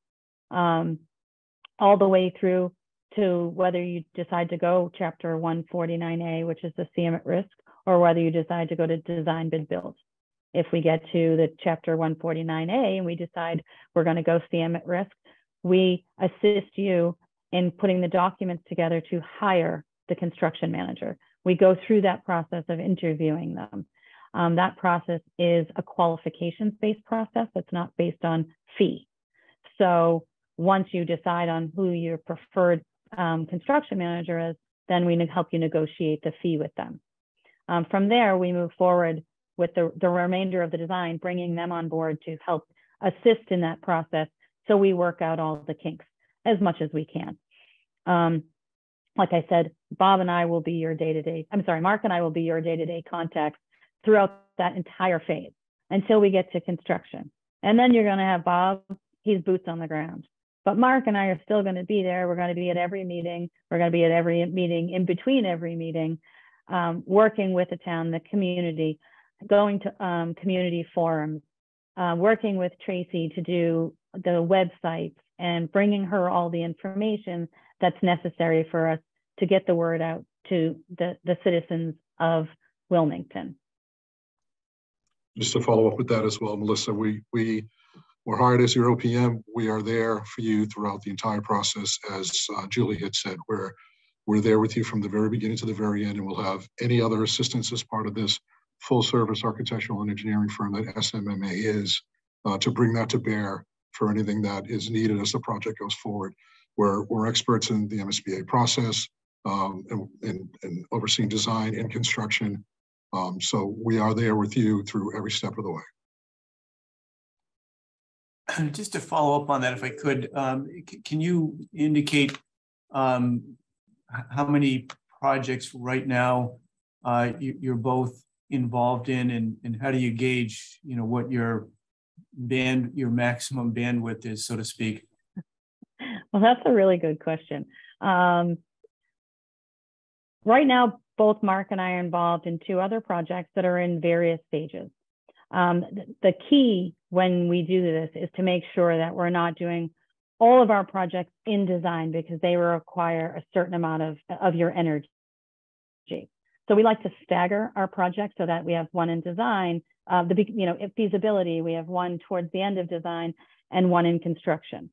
all the way through to whether you decide to go Chapter 149A, which is the CM at risk, or whether you decide to go to design bid build. If we get to the Chapter 149A and we decide we're going to go CM at risk, we assist you in putting the documents together to hire the construction manager. We go through that process of interviewing them. That process is a qualifications-based process. It's not based on fee. So once you decide on who your preferred construction manager is, then we help you negotiate the fee with them. From there, we move forward with the remainder of the design, bringing them on board to help assist in that process. So we work out all the kinks as much as we can. Like I said, Bob and I will be your Mark and I will be your day-to-day contacts throughout that entire phase until we get to construction. And then you're going to have Bob, he's boots on the ground. But Mark and I are still going to be there. We're going to be at every meeting. We're going to be at every meeting, in between every meeting, working with the town, the community, going to community forums, working with Tracy to do websites and bringing her all the information that's necessary for us to get the word out to the citizens of Wilmington. Just to follow up with that as well, Melissa, we're hired as your OPM. We are there for you throughout the entire process. As Julie had said, we're there with you from the very beginning to the very end, and we'll have any other assistance as part of this full service architectural and engineering firm that SMMA is to bring that to bear for anything that is needed as the project goes forward. We're experts in the MSBA process and overseeing design and construction. So we are there with you through every step of the way. Just to follow up on that, if I could, can you indicate how many projects right now you're both involved in, and how do you gauge, what your maximum bandwidth is, so to speak? Well, that's a really good question. Right now, both Mark and I are involved in 2 other projects that are in various stages. The key when we do this is to make sure that we're not doing all of our projects in design, because they require a certain amount of your energy. So we like to stagger our projects so that we have one in design, feasibility, we have one towards the end of design and one in construction.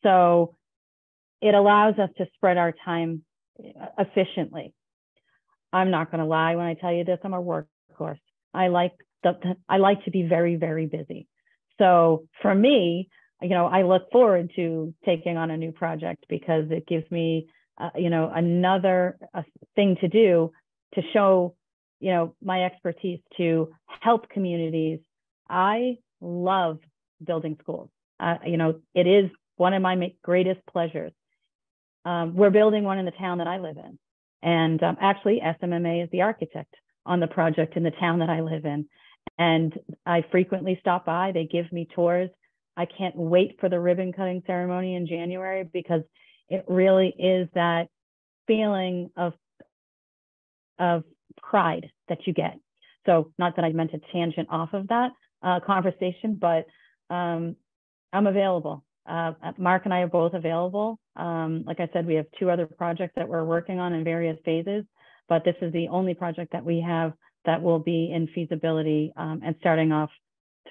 So it allows us to spread our time efficiently. I'm not going to lie when I tell you this, I'm a workhorse. I like to be very, very busy. So for me, I look forward to taking on a new project because it gives me, another thing to do to show, my expertise to help communities. I love building schools. It is one of my greatest pleasures. We're building one in the town that I live in. And actually, SMMA is the architect on the project in the town that I live in. And I frequently stop by. They give me tours. I can't wait for the ribbon cutting ceremony in January, because it really is that feeling of pride that you get. So not that I meant to tangent off of that conversation, but I'm available. Mark and I are both available. Like I said, we have 2 other projects that we're working on in various phases, but this is the only project that we have that will be in feasibility and starting off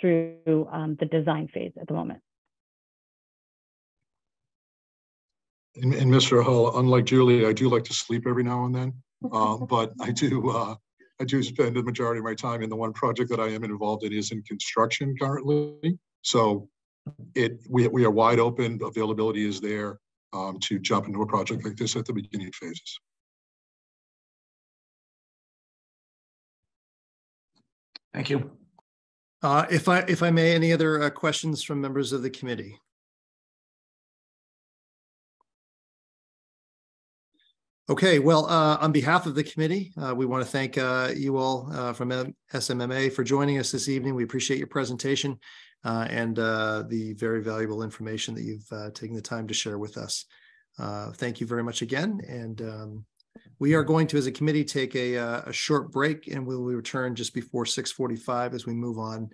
through the design phase at the moment. And Mr. Hull, unlike Julie, I do like to sleep every now and then, but I do spend the majority of my time in the one project that I am involved in is in construction currently. So we are wide open. Availability is there to jump into a project like this at the beginning phases. Thank you. If I may, any other questions from members of the committee? Okay, well, on behalf of the committee, we want to thank you all from SMMA for joining us this evening. We appreciate your presentation and the very valuable information that you've taken the time to share with us. Thank you very much again. And we are going to, as a committee, take a short break, and we will return just before 6:45 as we move on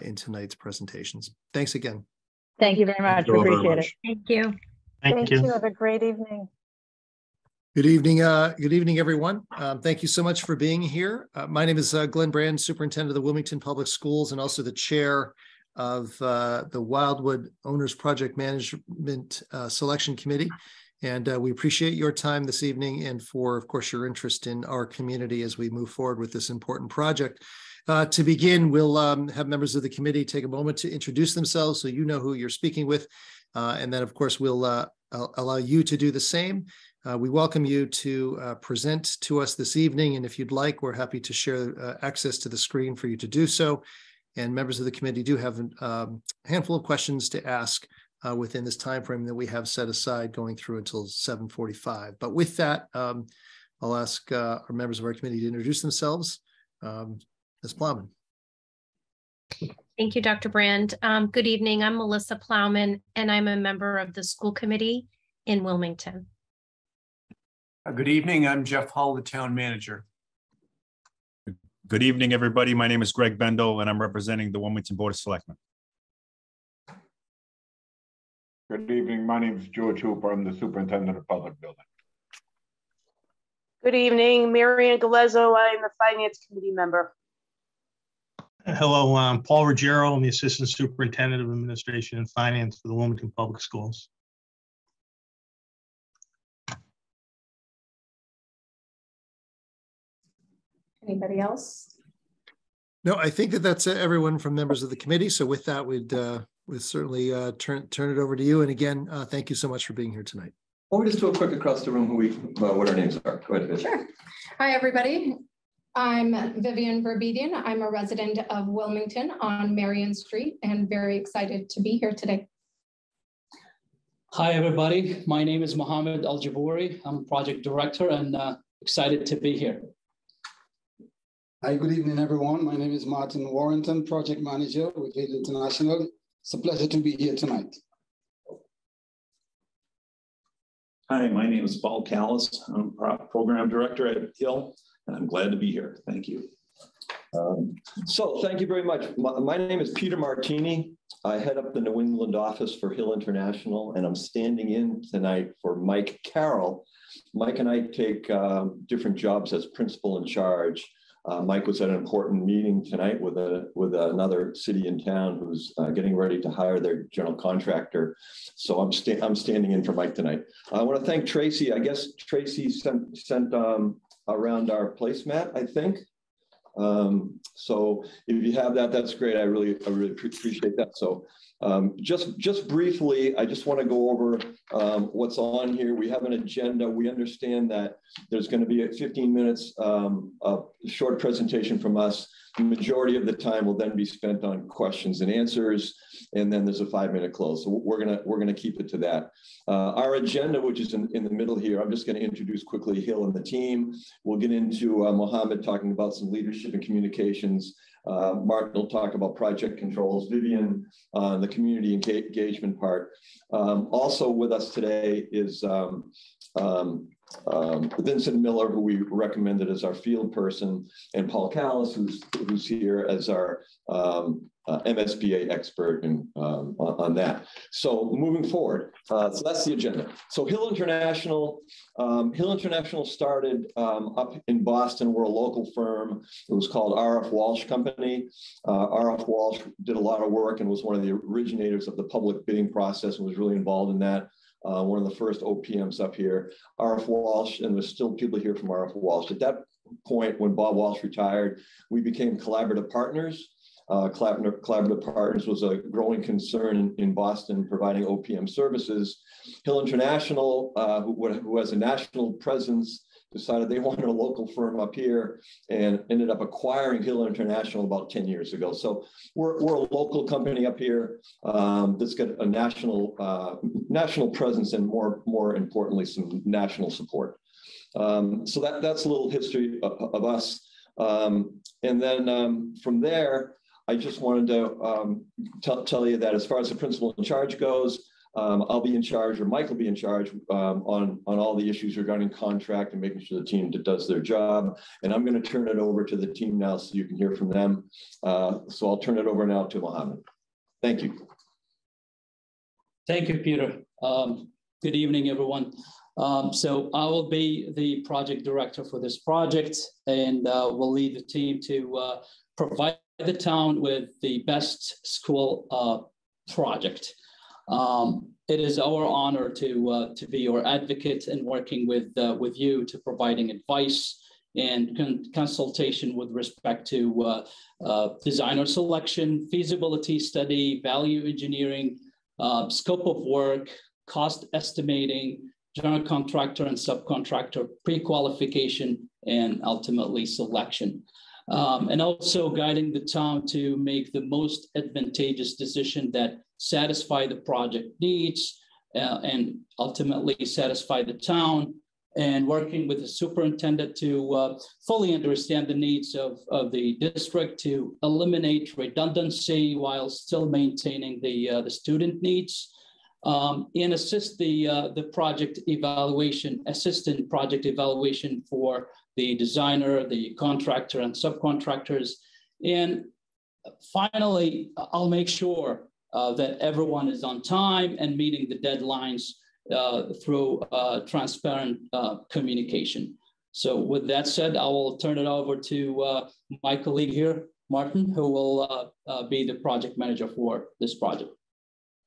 in tonight's presentations. Thanks again. Thank you very much. Appreciate it. Thank you. Thank you. Have a great evening. Good evening, everyone. Thank you so much for being here. My name is Glenn Brand, Superintendent of the Wilmington Public Schools, and also the chair of the Wildwood Owners Project Management Selection Committee. And we appreciate your time this evening and for, of course, your interest in our community as we move forward with this important project. To begin, we'll have members of the committee take a moment to introduce themselves so you know who you're speaking with. And then, of course, we'll allow you to do the same. We welcome you to present to us this evening. And if you'd like, we're happy to share access to the screen for you to do so. And members of the committee do have a handful of questions to ask within this time frame that we have set aside going through until 7:45. But with that, I'll ask our members of our committee to introduce themselves. Ms. Plowman. Thank you, Dr. Brand. Good evening. I'm Melissa Plowman, and I'm a member of the school committee in Wilmington. Good evening. I'm Jeff Hull, the town manager. Good evening, everybody. My name is Greg Bendel, and I'm representing the Wilmington Board of Selectmen. Good evening. My name is George Hooper. I'm the Superintendent of Public Building. Good evening, Marianne Galezo. I am the Finance Committee member. Hello, I'm Paul Ruggiero. I'm the Assistant Superintendent of Administration and Finance for the Wilmington Public Schools. Anybody else? No, I think that's everyone from members of the committee. So with that, we'd certainly turn it over to you. And again, thank you so much for being here tonight. Or just do a quick across the room what our names are. Go ahead, Viv. Sure. Hi, everybody. I'm Vivian Verbedian. I'm a resident of Wilmington on Marion Street and very excited to be here today. Hi, everybody. My name is Mohammed Al-Jabouri. I'm project director and excited to be here. Hi, good evening, everyone. My name is Martin Warrington, project manager with Hill International. It's a pleasure to be here tonight. Hi, my name is Paul Callis. I'm program director at Hill, and I'm glad to be here. Thank you. So thank you very much. My name is Peter Martini. I head up the New England office for Hill International, and I'm standing in tonight for Mike Carroll. Mike and I take different jobs as principal in charge. Mike was at an important meeting tonight with another city in town who's getting ready to hire their general contractor. So I'm standing in for Mike tonight. I want to thank Tracy. I guess Tracy sent around our placemat, I think. So if you have that, that's great. I really appreciate that. So just briefly, I just want to go over what's on here. We have an agenda. We understand that there's going to be 15 minutes of short presentation from us. The majority of the time will then be spent on questions and answers, and then there's a 5-minute close. So we're gonna keep it to that. Our agenda, which is in the middle here, I'm just going to introduce quickly Hill and the team. We'll get into Mohammed talking about some leadership and communications. Martin will talk about project controls. Vivian on the community engagement part. Also with us today is Vincent Miller, who we recommended as our field person, and Paul Callis, who's here as our MSBA expert on that. So moving forward, so that's the agenda. So Hill International started up in Boston. We're a local firm. It was called R.F. Walsh Company. R.F. Walsh did a lot of work and was one of the originators of the public bidding process and was really involved in that. One of the first OPMs up here, R.F. Walsh, and there's still people here from R.F. Walsh. At that point, when Bob Walsh retired, we became collaborative partners. Collaborative Partners was a growing concern in Boston, providing OPM services. Hill International, who has a national presence, decided they wanted a local firm up here and ended up acquiring Hill International about 10 years ago. So we're a local company up here that's got a national presence and more importantly, some national support. So that's a little history of us. And then from there, I just wanted to tell you that as far as the principal in charge goes, I'll be in charge, or Mike will be in charge on all the issues regarding contract and making sure the team does their job. And I'm going to turn it over to the team now so you can hear from them. So I'll turn it over now to Mohammed. Thank you. Thank you, Peter. Good evening, everyone. So I will be the project director for this project, and will lead the team to provide the town with the best school project. It is our honor to be your advocate and working with you to providing advice and consultation with respect to designer selection, feasibility study, value engineering, scope of work, cost estimating, general contractor and subcontractor pre-qualification, and ultimately selection. And also guiding the town to make the most advantageous decision that satisfy the project needs and ultimately satisfy the town, and working with the superintendent to fully understand the needs of the district to eliminate redundancy while still maintaining the student needs, and assist the project evaluation, assistant project evaluation for the designer, the contractor, and subcontractors. And finally, I'll make sure that everyone is on time and meeting the deadlines through transparent communication. So with that said, I will turn it over to my colleague here, Martin, who will be the project manager for this project.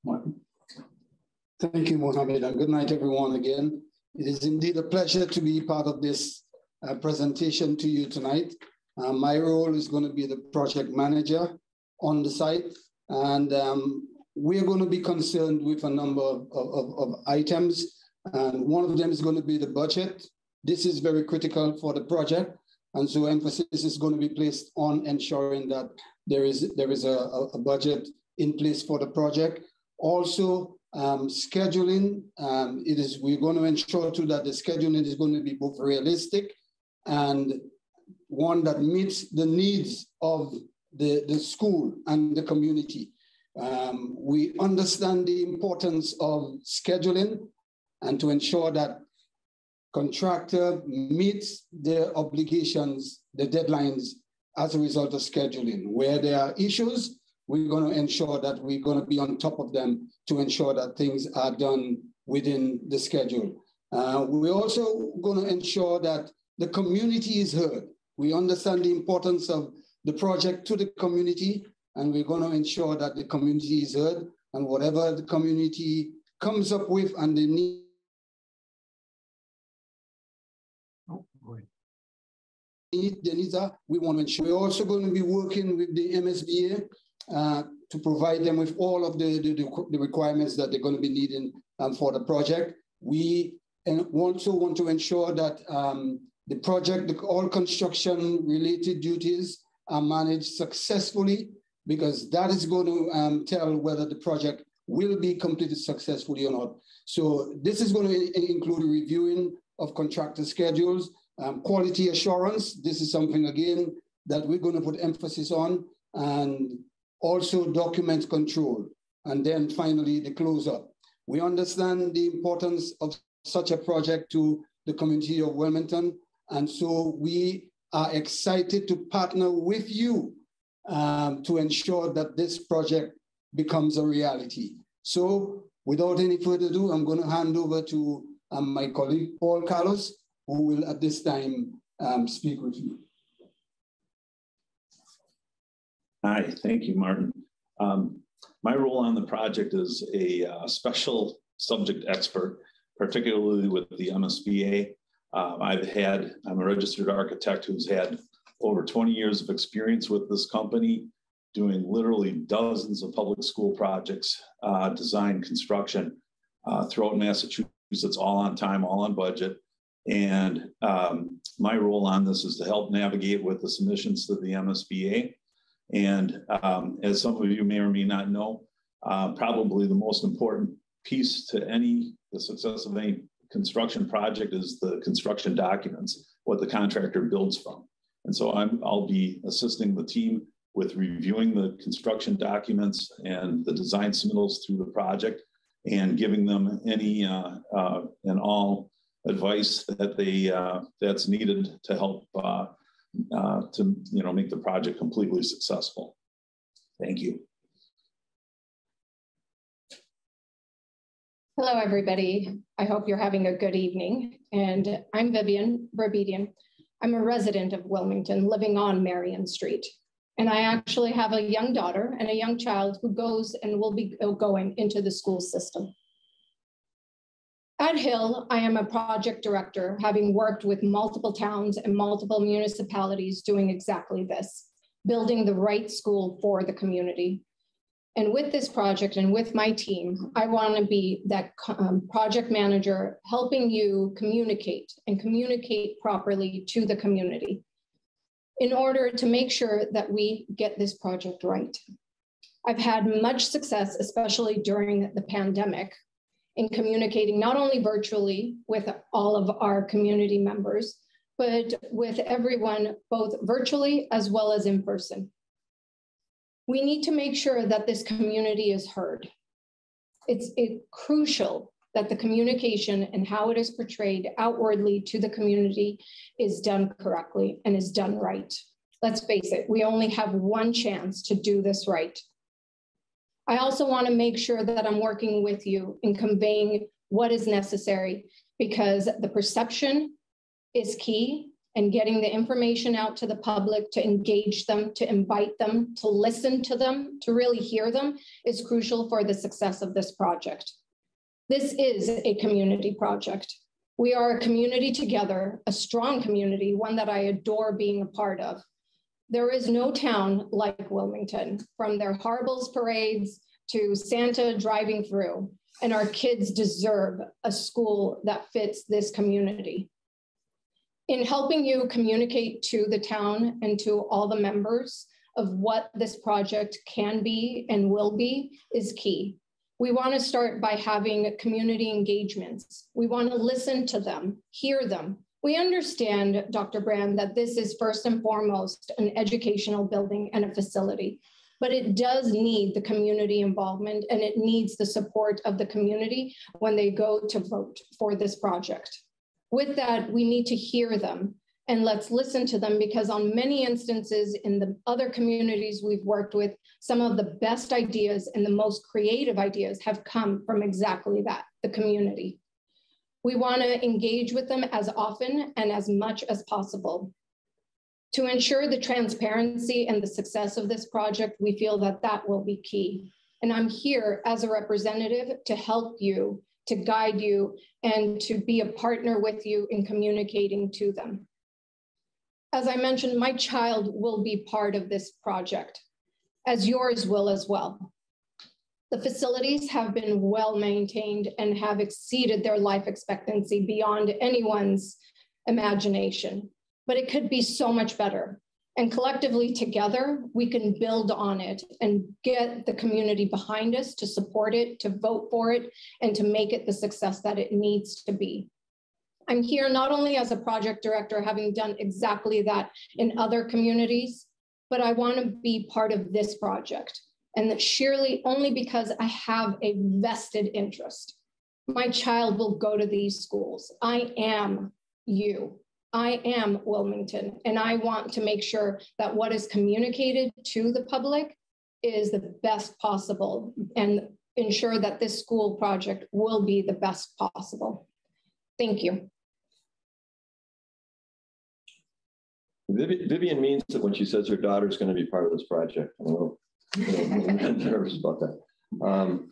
Martin. Thank you, Mohammed, and good night, everyone, again. It is indeed a pleasure to be part of this presentation to you tonight. My role is going to be the project manager on the site, and we're going to be concerned with a number of items, and one of them is going to be the budget. This is very critical for the project, and so emphasis is going to be placed on ensuring that there is a budget in place for the project. Also, scheduling, we're going to ensure too that the scheduling is going to be both realistic and one that meets the needs of the school and the community. We understand the importance of scheduling and to ensure that contractor meets their obligations, the deadlines as a result of scheduling. Where there are issues, we're going to ensure that we're going to be on top of them to ensure that things are done within the schedule. We're also going to ensure that the community is heard. We understand the importance of the project to the community, and we're going to ensure that the community is heard, and whatever the community comes up with and the need. The needs are, we want to ensure. We're also going to be working with the MSBA to provide them with all of the requirements that they're going to be needing for the project. We also want to ensure that the project, all construction related duties are managed successfully, because that is going to tell whether the project will be completed successfully or not. So this is going to include reviewing of contractor schedules, quality assurance. This is something, again, that we're going to put emphasis on, and also document control. And then finally, the close-up. We understand the importance of such a project to the community of Wilmington. And so we are excited to partner with you to ensure that this project becomes a reality. So without any further ado, I'm going to hand over to my colleague, Paul Carlos, who will at this time speak with you. Hi, thank you, Martin. My role on the project is a special subject expert, particularly with the MSBA. I'm a registered architect who's had over 20 years of experience with this company, doing literally dozens of public school projects, design, construction throughout Massachusetts, all on time, all on budget. And my role on this is to help navigate with the submissions to the MSBA. And as some of you may or may not know, probably the most important piece to the success of any construction project is the construction documents, what the contractor builds from. And so I'll be assisting the team with reviewing the construction documents and the design submittals through the project, and giving them any and all advice that that's needed to help to make the project completely successful. Thank you. Hello, everybody. I hope you're having a good evening. And I'm Vivian Verbedian. I'm a resident of Wilmington, living on Marion Street. And I actually have a young daughter and a young child who goes and will be going into the school system. At Hill, I am a project director, having worked with multiple towns and multiple municipalities doing exactly this, building the right school for the community. And with this project and with my team, I want to be that project manager, helping you communicate and communicate properly to the community in order to make sure that we get this project right. I've had much success, especially during the pandemic, in communicating not only virtually with all of our community members, but with everyone, both virtually as well as in person. We need to make sure that this community is heard. It's crucial that the communication and how it is portrayed outwardly to the community is done correctly and is done right. Let's face it, we only have one chance to do this right. I also want to make sure that I'm working with you in conveying what is necessary, because the perception is key, and getting the information out to the public, to engage them, to invite them, to listen to them, to really hear them is crucial for the success of this project. This is a community project. We are a community together, a strong community, one that I adore being a part of. There is no town like Wilmington, from their Harbles parades to Santa driving through, and our kids deserve a school that fits this community. In helping you communicate to the town and to all the members of what this project can be and will be is key. We want to start by having community engagements. We want to listen to them, hear them. We understand, Dr. Brand, that this is first and foremost an educational building and a facility, but it does need the community involvement, and it needs the support of the community when they go to vote for this project. With that, we need to hear them, and let's listen to them, because on many instances in the other communities we've worked with, some of the best ideas and the most creative ideas have come from exactly that, the community. We want to engage with them as often and as much as possible. To ensure the transparency and the success of this project, we feel that that will be key. And I'm here as a representative to help you, to guide you, and to be a partner with you in communicating to them. As I mentioned, my child will be part of this project, as yours will as well. The facilities have been well maintained and have exceeded their life expectancy beyond anyone's imagination, but it could be so much better. And collectively together, we can build on it and get the community behind us to support it, to vote for it, and to make it the success that it needs to be. I'm here not only as a project director, having done exactly that in other communities, but I want to be part of this project. And that surely only because I have a vested interest. My child will go to these schools. I am you. I am Wilmington, and I want to make sure that what is communicated to the public is the best possible, and ensure that this school project will be the best possible. Thank you. Vivian means it when she says her daughter is going to be part of this project. I don't know. I'm nervous about that.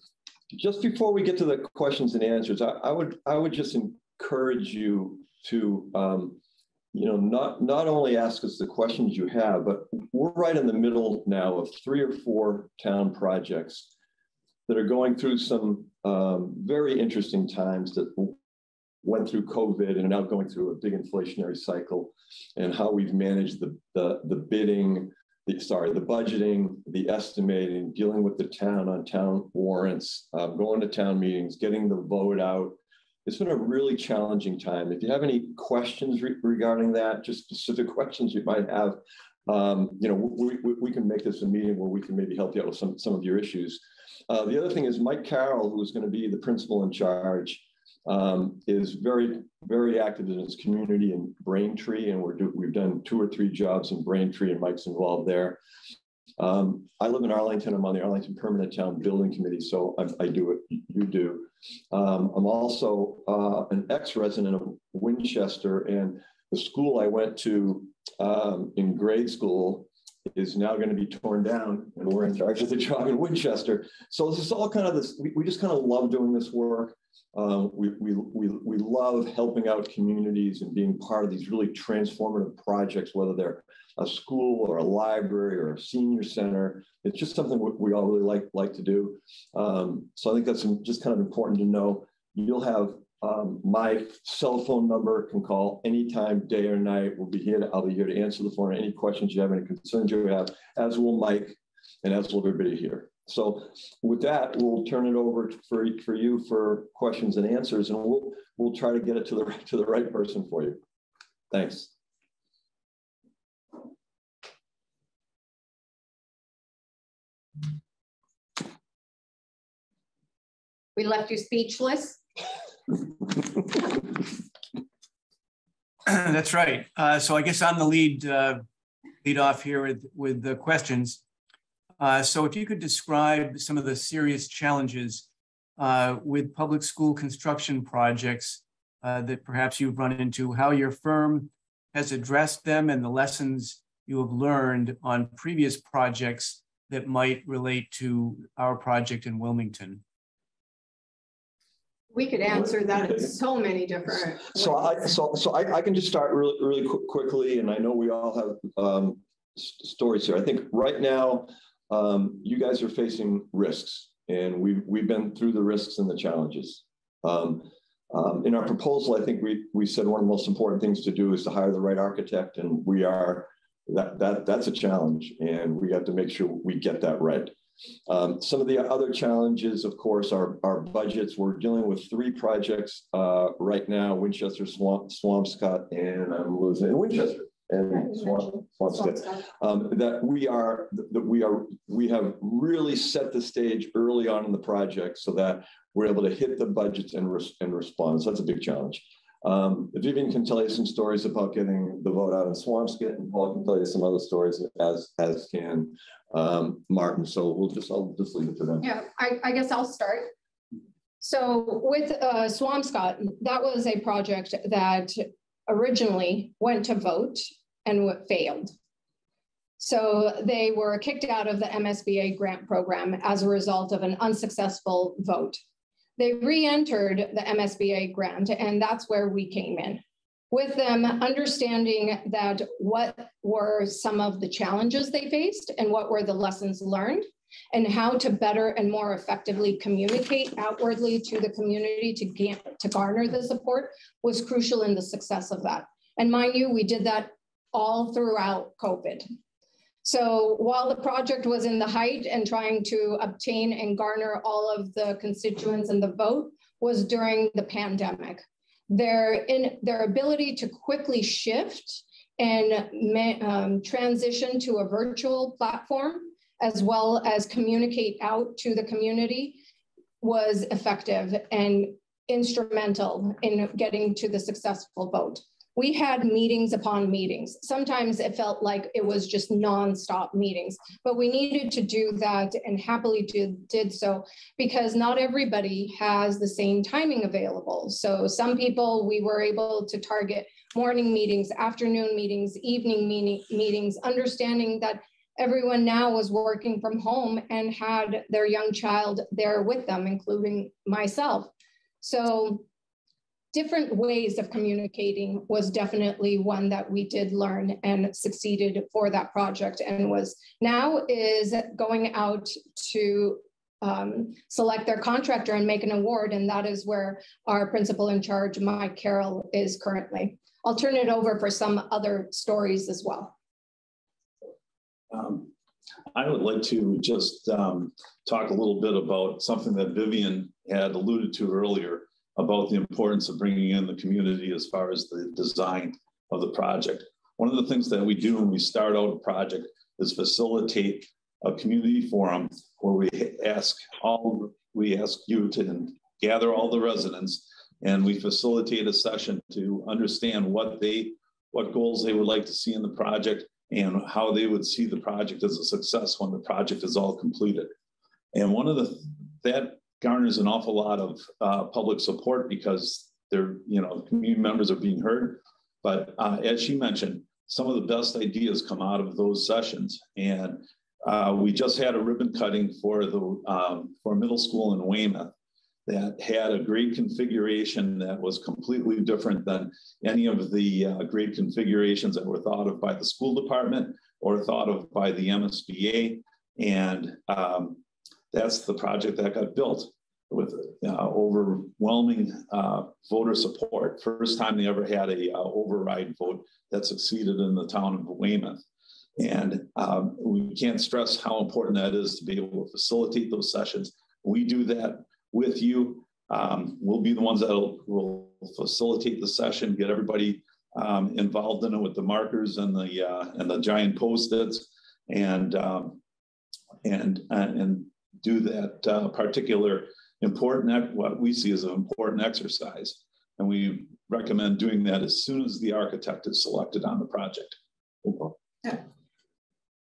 Just before we get to the questions and answers, I would just encourage you to not only ask us the questions you have, but we're right in the middle now of 3 or 4 town projects that are going through some very interesting times that went through COVID and are now going through a big inflationary cycle, and how we've managed the bidding, the budgeting, the estimating, dealing with the town on town warrants, going to town meetings, getting the vote out. It's been a really challenging time. If you have any questions regarding that, just specific questions you might have, we can make this a meeting where we can maybe help you out with some of your issues. The other thing is Mike Carroll, who is going to be the principal in charge, is very, very active in his community in Braintree, and we've done 2 or 3 jobs in Braintree, and Mike's involved there. I live in Arlington. I'm on the Arlington Permanent Town Building Committee, so I do what you do. I'm also an ex-resident of Winchester, and the school I went to in grade school is now going to be torn down, and we're in charge of the job in Winchester. So this is all kind of this, we just kind of love doing this work. We love helping out communities and being part of these really transformative projects, whether they're a school or a library or a senior center. It's just something we all really like to do. So I think that's just kind of important to know. You'll have my cell phone number, can call anytime, day or night. I'll be here to answer the phone, any questions you have, any concerns you have, as will Mike, and as will everybody here. So with that, we'll turn it over for you for questions and answers, and we'll try to get it to the right person for you. Thanks. We left you speechless. That's right. So I guess I'm the lead off here with the questions. So if you could describe some of the serious challenges with public school construction projects that perhaps you've run into, how your firm has addressed them, and the lessons you have learned on previous projects that might relate to our project in Wilmington. We could answer that in so many different ways. So I can just start really quickly, and I know we all have stories here. I think right now you guys are facing risks, and we've been through the risks and the challenges. In our proposal, I think we said one of the most important things to do is to hire the right architect, and that's a challenge, and we have to make sure we get that right. Some of the other challenges, of course, are budgets. We're dealing with 3 projects right now: Winchester, Swampscott, and I'm losing Winchester and Swampscott. We have really set the stage early on in the project so that we're able to hit the budgets and respond. So that's a big challenge. Vivian can tell you some stories about getting the vote out in Swampscott, and Paul can tell you some other stories, as can Martin. So I'll just leave it to them. Yeah, I guess I'll start. So with Swampscott, that was a project that originally went to vote and failed. So they were kicked out of the MSBA grant program as a result of an unsuccessful vote. They re-entered the MSBA grant, and that's where we came in. With them understanding that what were some of the challenges they faced and what were the lessons learned, and how to better and more effectively communicate outwardly to the community to garner the support was crucial in the success of that. And mind you, we did that all throughout COVID. So while the project was in the height and trying to obtain and garner all of the constituents and the vote was during the pandemic. Their ability to quickly shift and transition to a virtual platform, as well as communicate out to the community, was effective and instrumental in getting to the successful vote. We had meetings upon meetings. Sometimes it felt like it was just nonstop meetings, but we needed to do that and happily did so because not everybody has the same timing available. So some people, we were able to target morning meetings, afternoon meetings, evening meetings, understanding that everyone now was working from home and had their young child there with them, including myself. So different ways of communicating was definitely one that we did learn and succeeded for that project, and now is going out to select their contractor and make an award. And that is where our principal in charge, Mike Carroll, is currently. I'll turn it over for some other stories as well. I would like to just talk a little bit about something that Vivian had alluded to earlier, about the importance of bringing in the community as far as the design of the project. One of the things that we do when we start out a project is facilitate a community forum where we ask you to gather all the residents, and we facilitate a session to understand what goals they would like to see in the project and how they would see the project as a success when the project is all completed. And that garners an awful lot of public support because community members are being heard. But as she mentioned, some of the best ideas come out of those sessions. And we just had a ribbon cutting for middle school in Weymouth that had a grade configuration that was completely different than any of the grade configurations that were thought of by the school department or thought of by the MSBA. And that's the project that got built with overwhelming voter support. First time they ever had a override vote that succeeded in the town of Weymouth. And we can't stress how important that is to be able to facilitate those sessions. We do that with you. We'll be the ones that will facilitate the session, get everybody involved in it with the markers and the giant Post-its, and do that particular what we see as an important exercise. And we recommend doing that as soon as the architect is selected on the project. Yeah.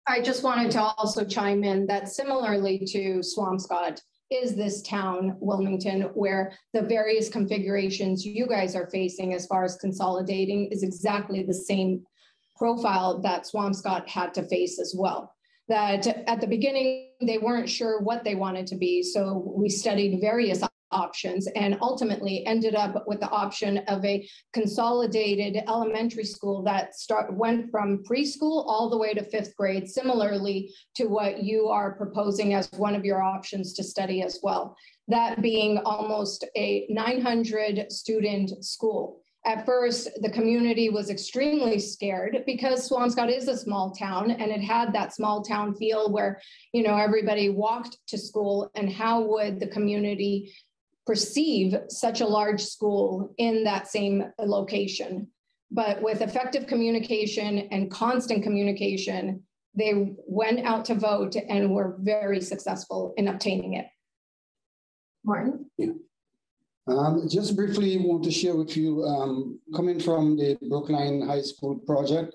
I just wanted to also chime in that similarly to Swampscott is this town, Wilmington, where the various configurations you guys are facing as far as consolidating is exactly the same profile that Swampscott had to face as well. That at the beginning, they weren't sure what they wanted to be. So we studied various options and ultimately ended up with the option of a consolidated elementary school that went from preschool all the way to 5th grade, similarly to what you are proposing as one of your options to study as well. That being almost a 900 student school. At first, the community was extremely scared because Swampscott is a small town and it had that small town feel where, you know, everybody walked to school, and how would the community perceive such a large school in that same location? But with effective communication and constant communication, they went out to vote and were very successful in obtaining it. Martin? Yeah. Just briefly want to share with you, coming from the Brookline High School project,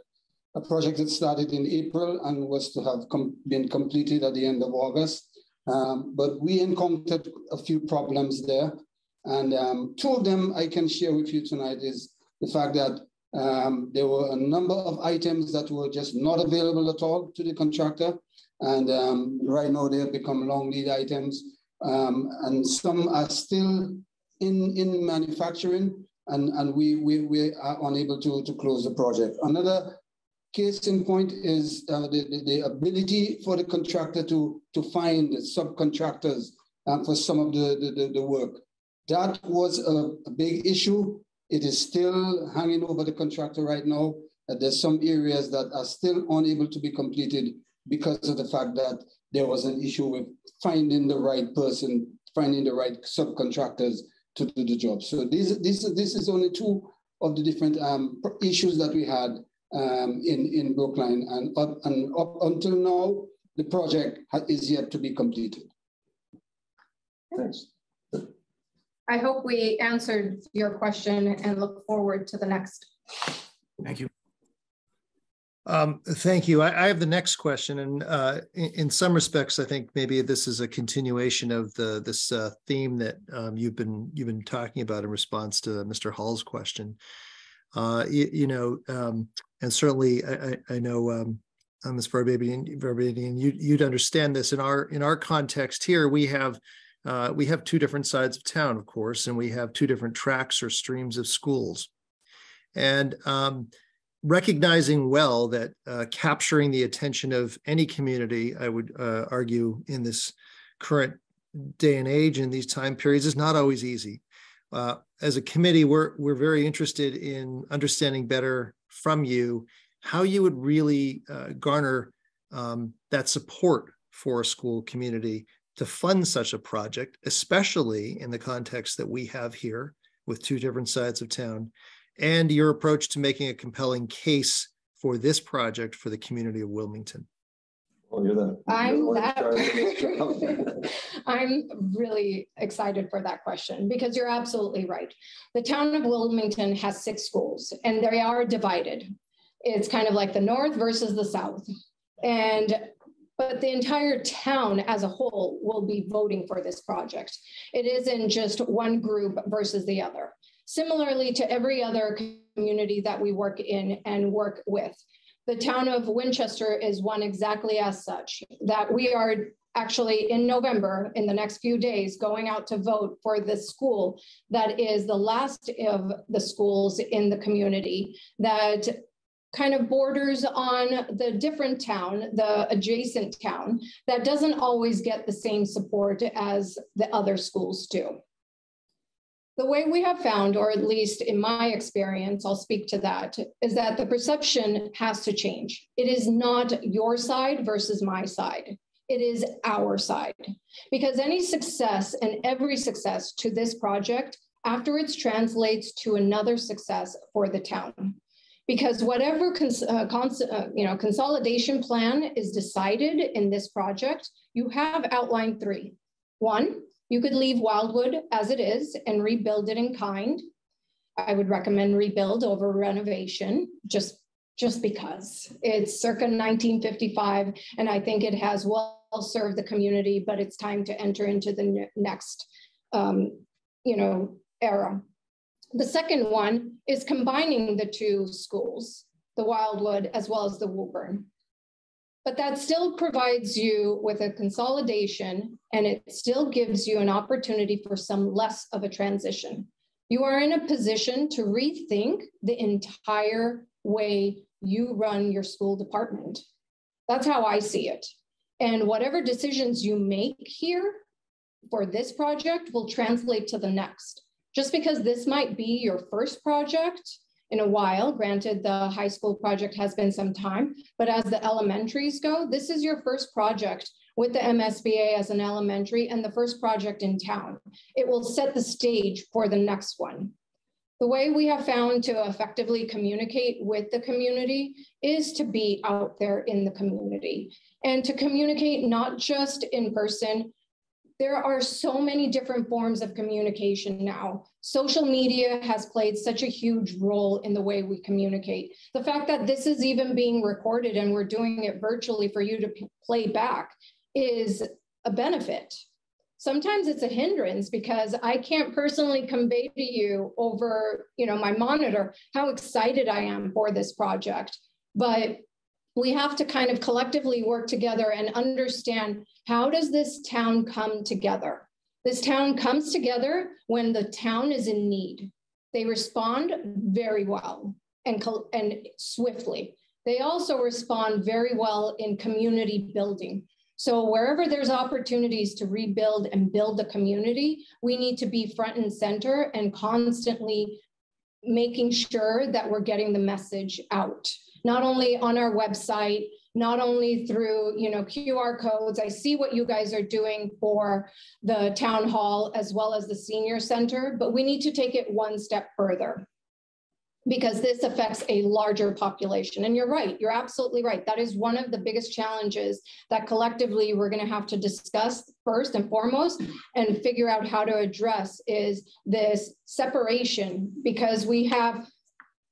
a project that started in April and was to have been completed at the end of August. But we encountered a few problems there. And 2 of them I can share with you tonight is the fact that there were a number of items that were just not available at all to the contractor. And right now they have become long lead items. And some are still in manufacturing, and we are unable to close the project. Another case in point is the ability for the contractor to find subcontractors for some of the work. That was a big issue. It is still hanging over the contractor right now. There's some areas that are still unable to be completed because of the fact that there was an issue with finding the right person, finding the right subcontractors to do the job. So this is only 2 of the different issues that we had in Brookline, and up until now, the project is yet to be completed. Thanks. I hope we answered your question and look forward to the next. Thank you. Thank you. I have the next question, and in some respects, I think maybe this is a continuation of this theme that you've been talking about in response to Mr. Hall's question. And certainly, I know Ms. Verbadian, you'd understand this. In our context here, we have 2 different sides of town, of course, and we have 2 different tracks or streams of schools, and recognizing well that capturing the attention of any community, I would argue, in this current day and age, in these time periods, is not always easy. As a committee, we're very interested in understanding better from you how you would really garner that support for a school community to fund such a project, especially in the context that we have here with 2 different sides of town, and your approach to making a compelling case for this project for the community of Wilmington. Well, I'm really excited for that question, because you're absolutely right. The town of Wilmington has 6 schools, and they are divided. It's kind of like the North versus the South. But the entire town as a whole will be voting for this project. It isn't just one group versus the other. Similarly to every other community that we work in and work with, the town of Winchester is one exactly as such, that we are actually in November, in the next few days, going out to vote for the school that is the last of the schools in the community that kind of borders on the different town, the adjacent town, that doesn't always get the same support as the other schools do. The way we have found, or at least in my experience, I'll speak to that, is that the perception has to change. It is not your side versus my side. It is our side. Because any success and every success to this project afterwards translates to another success for the town. Because whatever consolidation plan is decided in this project, you have outlined 3. 1, you could leave Wildwood as it is and rebuild it in kind. I would recommend rebuild over renovation, just just because. It's circa 1955, and I think it has well served the community, but it's time to enter into the next era. The second one is combining the two schools, the Wildwood as well as the Woburn. But that still provides you with a consolidation, and it still gives you an opportunity for some less of a transition. You are in a position to rethink the entire way you run your school department. That's how I see it. And whatever decisions you make here for this project will translate to the next. Just because this might be your first project in a while, granted the high school project has been some time, but as the elementaries go, this is your first project with the MSBA as an elementary and the first project in town. It will set the stage for the next one. The way we have found to effectively communicate with the community is to be out there in the community and to communicate not just in person. There are so many different forms of communication now. Social media has played such a huge role in the way we communicate. The fact that this is even being recorded and we're doing it virtually for you to play back is a benefit. Sometimes it's a hindrance because I can't personally convey to you over, my monitor how excited I am for this project. But we have to kind of collectively work together and understand, how does this town come together? This town comes together when the town is in need. They respond very well and swiftly. They also respond very well in community building. So wherever there's opportunities to rebuild and build the community, we need to be front and center and constantly making sure that we're getting the message out. Not only on our website, not only through QR codes. I see what you guys are doing for the town hall as well as the senior center, but we need to take it one step further because this affects a larger population. And you're right, you're absolutely right. That is one of the biggest challenges that collectively we're gonna have to discuss first and foremost and figure out how to address is this separation, because we have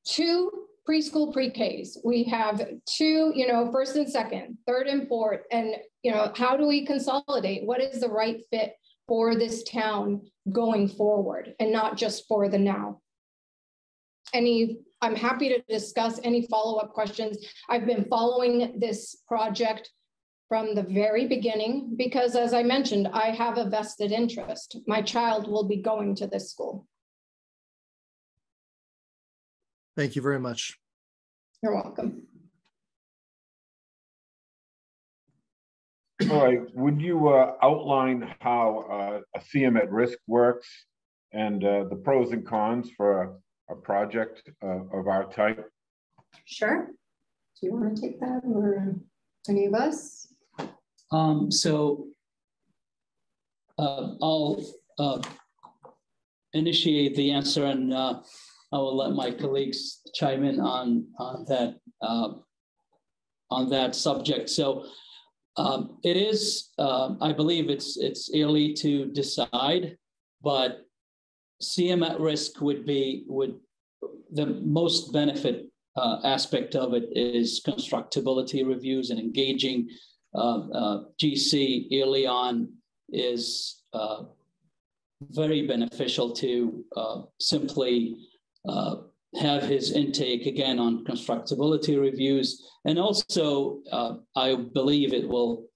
two preschool pre-Ks. We have two, first and second, third and fourth, and how do we consolidate? What is the right fit for this town going forward and not just for the now? I'm happy to discuss any follow-up questions. I've been following this project from the very beginning because, as I mentioned, I have a vested interest. My child will be going to this school. Thank you very much. You're welcome. All right, would you outline how a CM at risk works and the pros and cons for a project of our type? Sure. Do you want to take that, or any of us? I'll initiate the answer, and I will let my colleagues chime in on that subject. So it is, I believe it's early to decide, but CM at risk would the most benefit aspect of it is constructability reviews, and engaging GC early on is very beneficial to simply have his intake again on constructability reviews. And also, I believe it will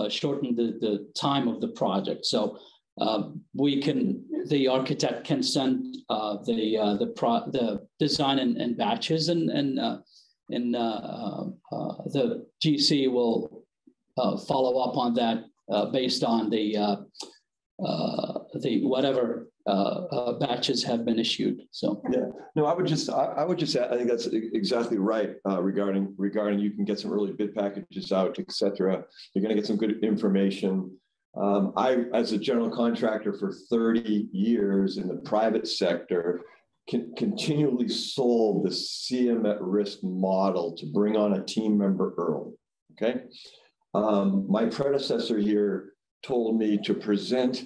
shorten the time of the project. So the architect can send the design in batches, and the GC will follow up on that based on the whatever batches have been issued. So yeah, no, I would just add, I think that's exactly right regarding you can get some early bid packages out, etc. You're going to get some good information. I, as a general contractor for 30 years in the private sector, continually sold the CM at risk model to bring on a team member early. Okay, my predecessor here told me to present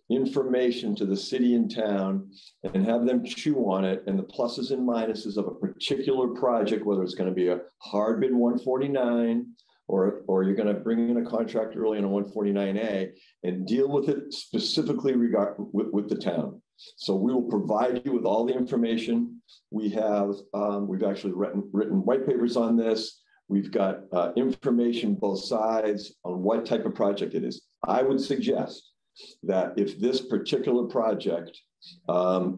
information to the city and town and have them chew on it and the pluses and minuses of a particular project, whether it's going to be a hard bid 149 or you're going to bring in a contract early on a 149A and deal with it specifically with the town. So we will provide you with all the information. We have, we've actually written white papers on this. We've got information both sides on what type of project it is. I would suggest that if this particular project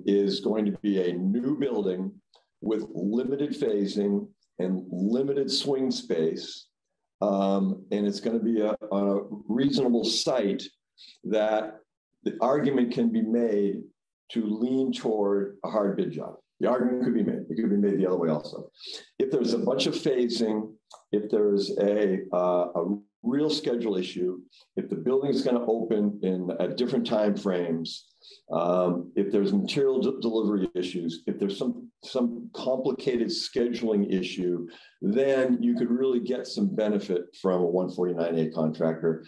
is going to be a new building with limited phasing and limited swing space, and it's going to be on a reasonable site, that the argument can be made to lean toward a hard bid job. The argument could be made. It could be made the other way also. If there's a bunch of phasing, if there's a real schedule issue, if the building is going to open at different time frames, if there's material delivery issues, if there's some complicated scheduling issue, then you could really get some benefit from a 149A contractor.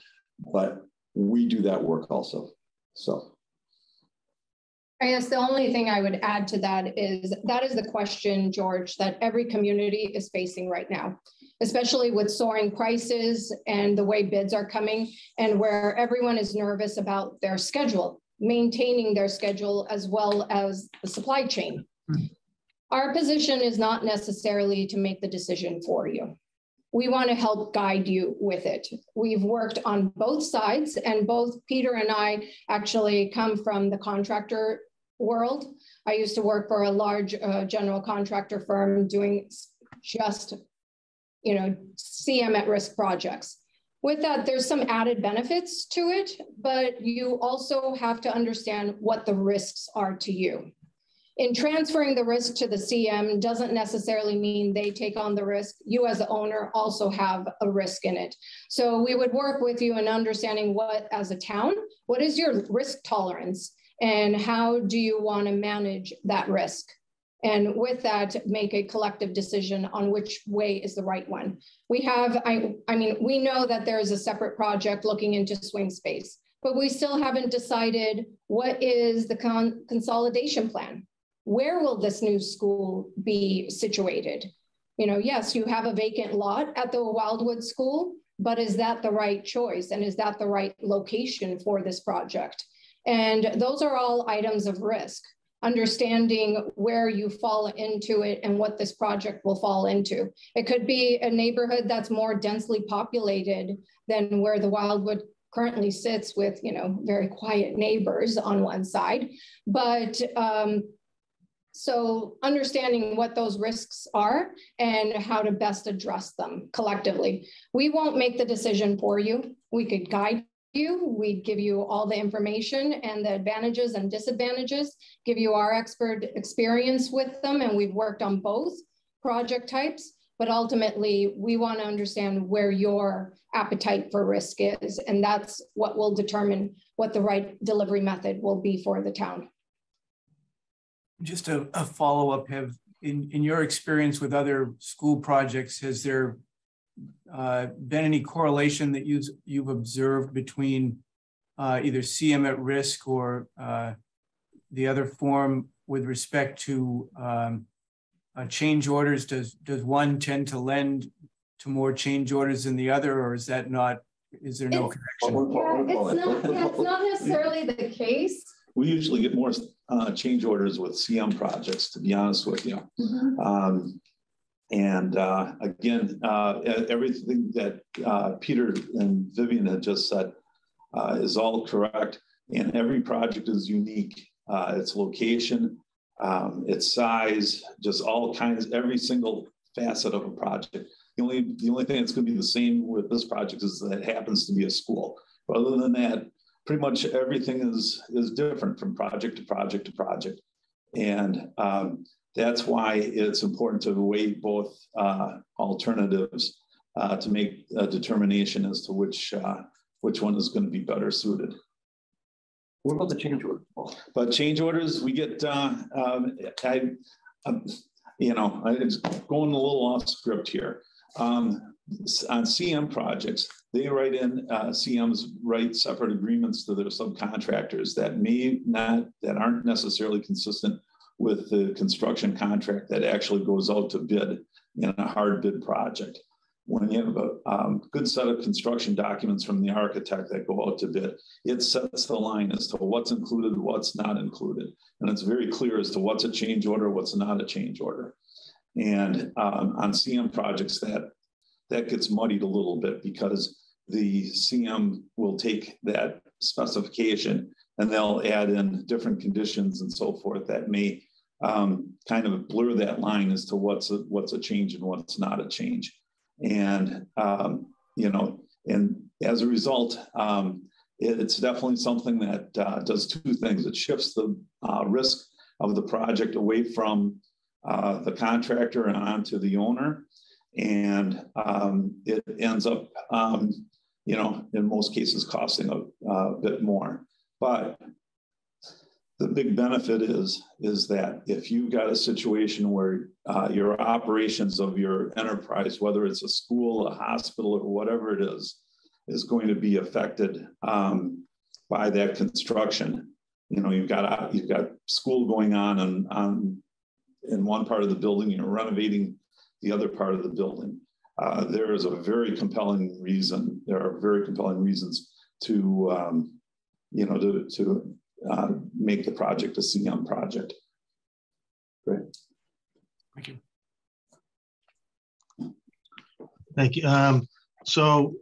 But we do that work also. So. I guess the only thing I would add to that is the question, George, that every community is facing right now, especially with soaring prices and the way bids are coming, and where everyone is nervous about their schedule, maintaining their schedule as well as the supply chain. Our position is not necessarily to make the decision for you. We want to help guide you with it. We've worked on both sides, and both Peter and I actually come from the contractor world. I used to work for a large general contractor firm doing just, CM at risk projects. With that, there's some added benefits to it, but you also have to understand what the risks are to you. In transferring the risk to the CM doesn't necessarily mean they take on the risk. You as the owner also have a risk in it. So we would work with you in understanding what, as a town, what is your risk tolerance? And how do you want to manage that risk? And with that, make a collective decision on which way is the right one. We have, we know that there is a separate project looking into swing space, but we still haven't decided what is the consolidation plan. Where will this new school be situated? Yes, you have a vacant lot at the Wildwood School, but is that the right choice? And is that the right location for this project? And those are all items of risk, understanding where you fall into it and what this project will fall into. It could be a neighborhood that's more densely populated than where the Wildwood currently sits with, very quiet neighbors on one side. But so understanding what those risks are and how to best address them collectively. We won't make the decision for you. We could guide you. We'd give you all the information and the advantages and disadvantages, give you our expert experience with them. And we've worked on both project types, but ultimately we want to understand where your appetite for risk is. And that's what will determine what the right delivery method will be for the town. Just a follow-up, in your experience with other school projects, has there been any correlation that you've observed between either CM at risk or the other form with respect to change orders? Does one tend to lend to more change orders than the other, or is that not? Is there no connection? Yeah, it's not necessarily the case. We usually get more change orders with CM projects, to be honest with you. Mm-hmm. And again, everything that Peter and Vivian had just said is all correct. And every project is unique. Its location, its size, just all kinds, every single facet of a project. The only thing that's going to be the same with this project is that it happens to be a school. But other than that, pretty much everything is different from project to project to project. And that's why it's important to weigh both alternatives to make a determination as to which one is going to be better suited. What about the change order? But change orders, we get, I'm going a little off script here. On CM projects, they write in, CMs write separate agreements to their subcontractors that aren't necessarily consistent with the construction contract that actually goes out to bid in a hard bid project. When you have a good set of construction documents from the architect that go out to bid, it sets the line as to what's included, what's not included. And it's very clear as to what's a change order, what's not a change order. And on CM projects, that gets muddied a little bit because the CM will take that specification and they'll add in different conditions and so forth that may kind of blur that line as to what's a change and what's not a change. And, and as a result, it's definitely something that does two things. It shifts the risk of the project away from the contractor and onto the owner. And it ends up, in most cases costing a bit more. But the big benefit is that if you've got a situation where your operations of your enterprise, whether it's a school, a hospital, or whatever it is going to be affected by that construction. You've got school going on in one part of the building, you're renovating the other part of the building. There is a very compelling reason. There are very compelling reasons to make the project a CM project. Great. Thank you. Thank you. So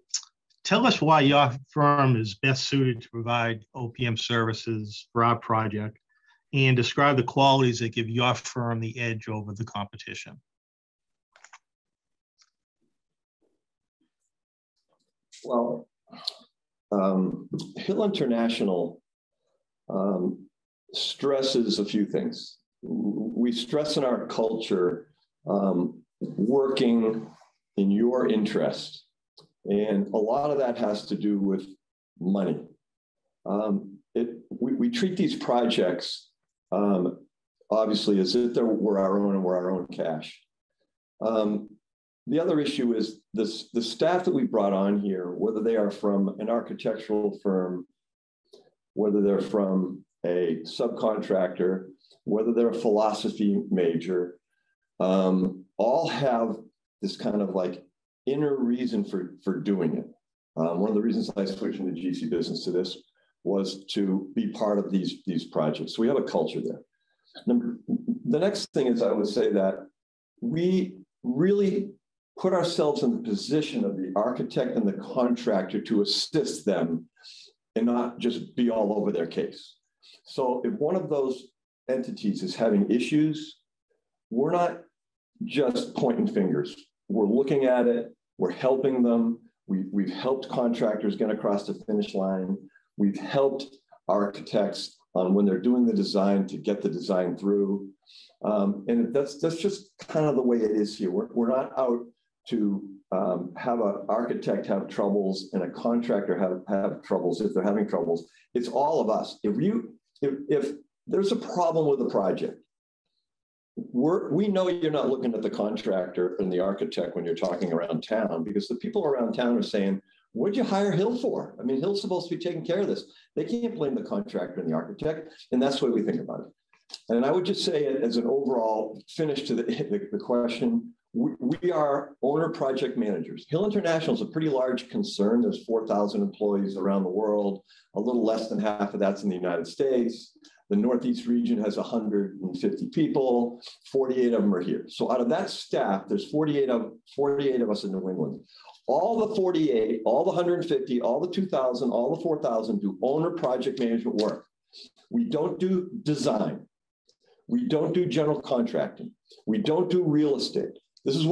tell us why your firm is best suited to provide OPM services for our project, and describe the qualities that give your firm the edge over the competition. Well, Hill International stresses a few things. We stress in our culture working in your interest. And a lot of that has to do with money. We treat these projects obviously as if we're our own and we're our own cash. The other issue is the staff that we brought on here, whether they are from an architectural firm, whether they're from a subcontractor, whether they're a philosophy major, all have this kind of like inner reason for doing it. One of the reasons I switched into GC business to this was to be part of these projects. So we have a culture there. The next thing is I would say that we really put ourselves in the position of the architect and the contractor to assist them and not just be all over their case. So if one of those entities is having issues, we're not just pointing fingers. We're looking at it, we're helping them. We've helped contractors get across the finish line. We've helped architects on when they're doing the design to get the design through. And that's just kind of the way it is here. We're not out to have an architect have troubles and a contractor have troubles if they're having troubles. It's all of us. If there's a problem with a project, we know you're not looking at the contractor and the architect when you're talking around town, because the people around town are saying, what'd you hire Hill for? I mean, Hill's supposed to be taking care of this. They can't blame the contractor and the architect. And that's the way we think about it. And I would just say it as an overall finish to the question, we are owner project managers. Hill International is a pretty large concern. There's 4,000 employees around the world. A little less than half of that's in the United States. The Northeast region has 150 people, 48 of them are here. So out of that staff, there's 48 of us in New England. All the 48, all the 150, all the 2,000, all the 4,000 do owner project management work. We don't do design. We don't do general contracting. We don't do real estate. This is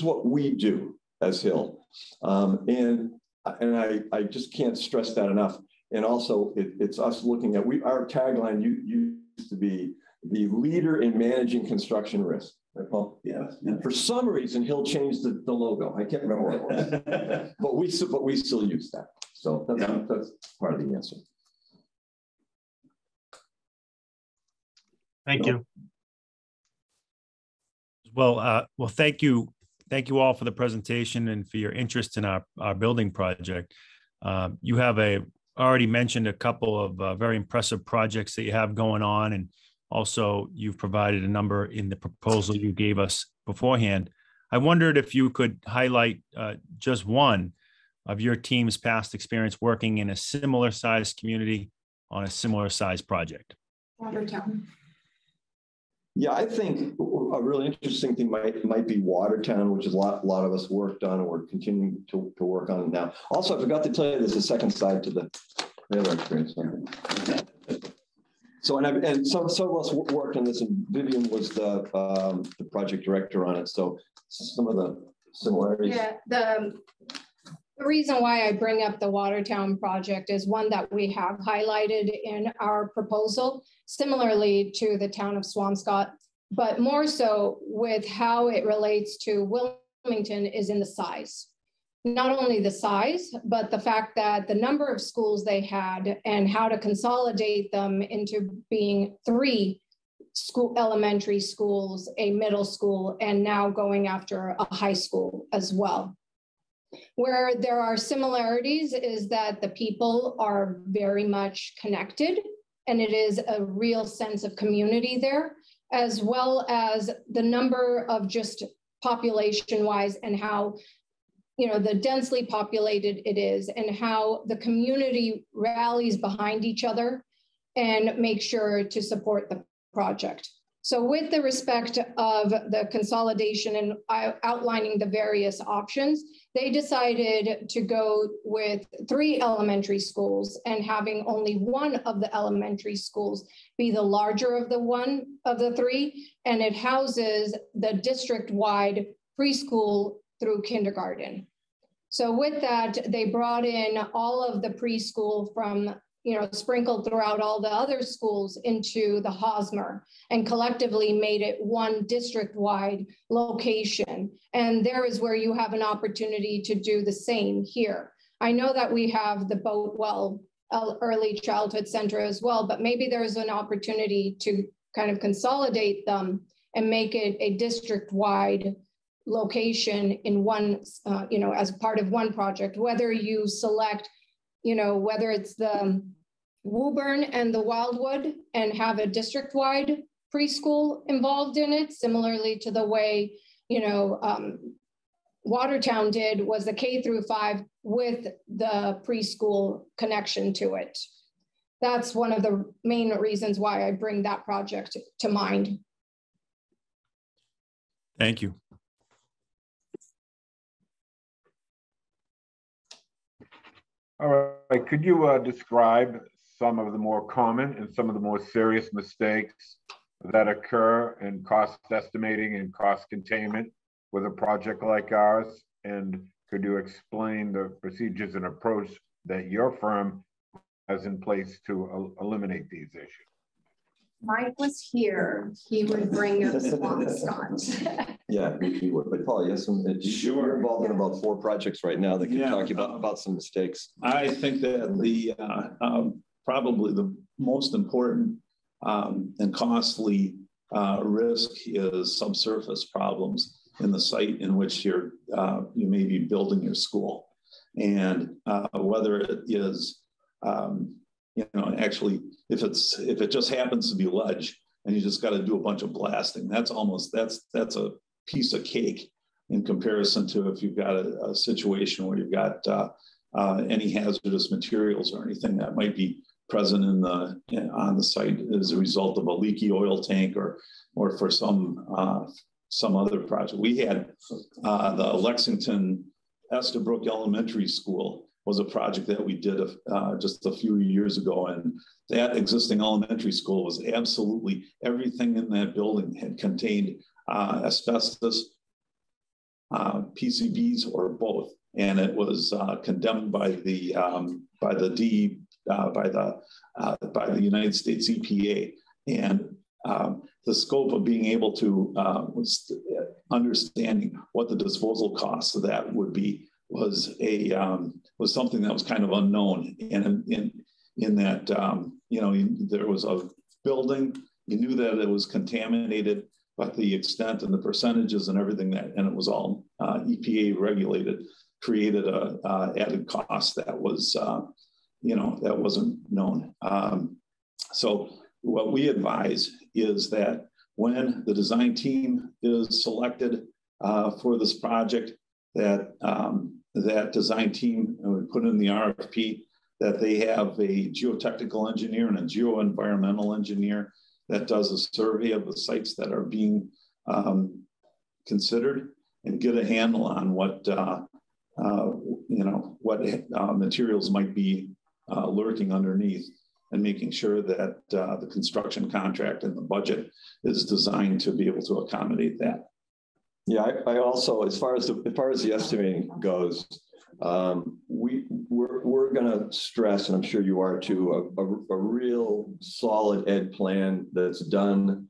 what we do as Hill. And I just can't stress that enough. And also, it's us looking at, our tagline used to be the leader in managing construction risk. Right, Paul? Yeah. And for some reason, Hill changed the logo. I can't remember what it was, but we still use that. So that's part of the answer. Thank you. Well, thank you thank you all for the presentation and for your interest in our building project. You have already mentioned a couple of very impressive projects that you have going on, and also you've provided a number in the proposal you gave us beforehand. I wondered if you could highlight just one of your team's past experience working in a similar sized community on a similar sized project. Watertown. Yeah, I think a really interesting thing might be Watertown, which is a lot of us worked on, and we're continuing to work on it now. Also, I forgot to tell you, there's a second side to the other experience. So, and some of us worked on this, and Vivian was the project director on it. So, some of the similarities. Yeah, the reason why I bring up the Watertown project is one that we have highlighted in our proposal, similarly to the town of Swampscott, but more so with how it relates to Wilmington is in the size. Not only the size, but the fact that the number of schools they had and how to consolidate them into being 3 elementary schools, a middle school, and now going after a high school as well. Where there are similarities is that the people are very much connected, and it is a real sense of community there, as well as the number of just population-wise and how, the densely populated it is, and how the community rallies behind each other and make sure to support the project. So with the respect of the consolidation and outlining the various options, they decided to go with 3 elementary schools and having only one of the elementary schools be the larger of the 3, and it houses the district-wide preschool through kindergarten. So with that, they brought in all of the preschool from sprinkled throughout all the other schools into the Hosmer, and collectively made it one district-wide location. And there is where you have an opportunity to do the same here. I know that we have the Boatwell Early Childhood Center as well, but maybe there's an opportunity to kind of consolidate them and make it a district-wide location in one, as part of one project, whether you select whether it's the Woburn and the Wildwood and have a district-wide preschool involved in it, similarly to the way, Watertown did, was the K-5 with the preschool connection to it. That's one of the main reasons why I bring that project to mind. Thank you. All right, could you describe some of the more common and some of the more serious mistakes that occur in cost estimating and cost containment with a project like ours? And could you explain the procedures and approach that your firm has in place to eliminate these issues? Mike was here, he would bring up Swampscott. Yeah, he would. But Paul, yes, you're involved in about 4 projects right now that can talk about some mistakes. I think that the probably the most important and costly risk is subsurface problems in the site in which you may be building your school, and whether it is actually, if it just happens to be ledge and you just got to do a bunch of blasting, that's a piece of cake in comparison to if you've got a situation where you've got any hazardous materials or anything that might be present on the site as a result of a leaky oil tank or for some other project. We had the Lexington Estabrook Elementary School was a project that we did just a few years ago, and that existing elementary school was absolutely everything in that building had contained asbestos, PCBs, or both, and it was condemned by the United States EPA, and the scope of being able to understanding what the disposal costs of that would be was something that was kind of unknown, and in that there was a building, you knew that it was contaminated, but the extent and the percentages and everything and it was all EPA regulated, created a added cost that was, that wasn't known. So what we advise is that when the design team is selected for this project, that that design team, and we put in the RFP, that they have a geotechnical engineer and a geoenvironmental engineer that does a survey of the sites that are being considered, and get a handle on what materials might be lurking underneath, and making sure that the construction contract and the budget is designed to be able to accommodate that. Yeah, I also, as far as the estimating goes, we're going to stress, and I'm sure you are too, a real solid ed plan that's done,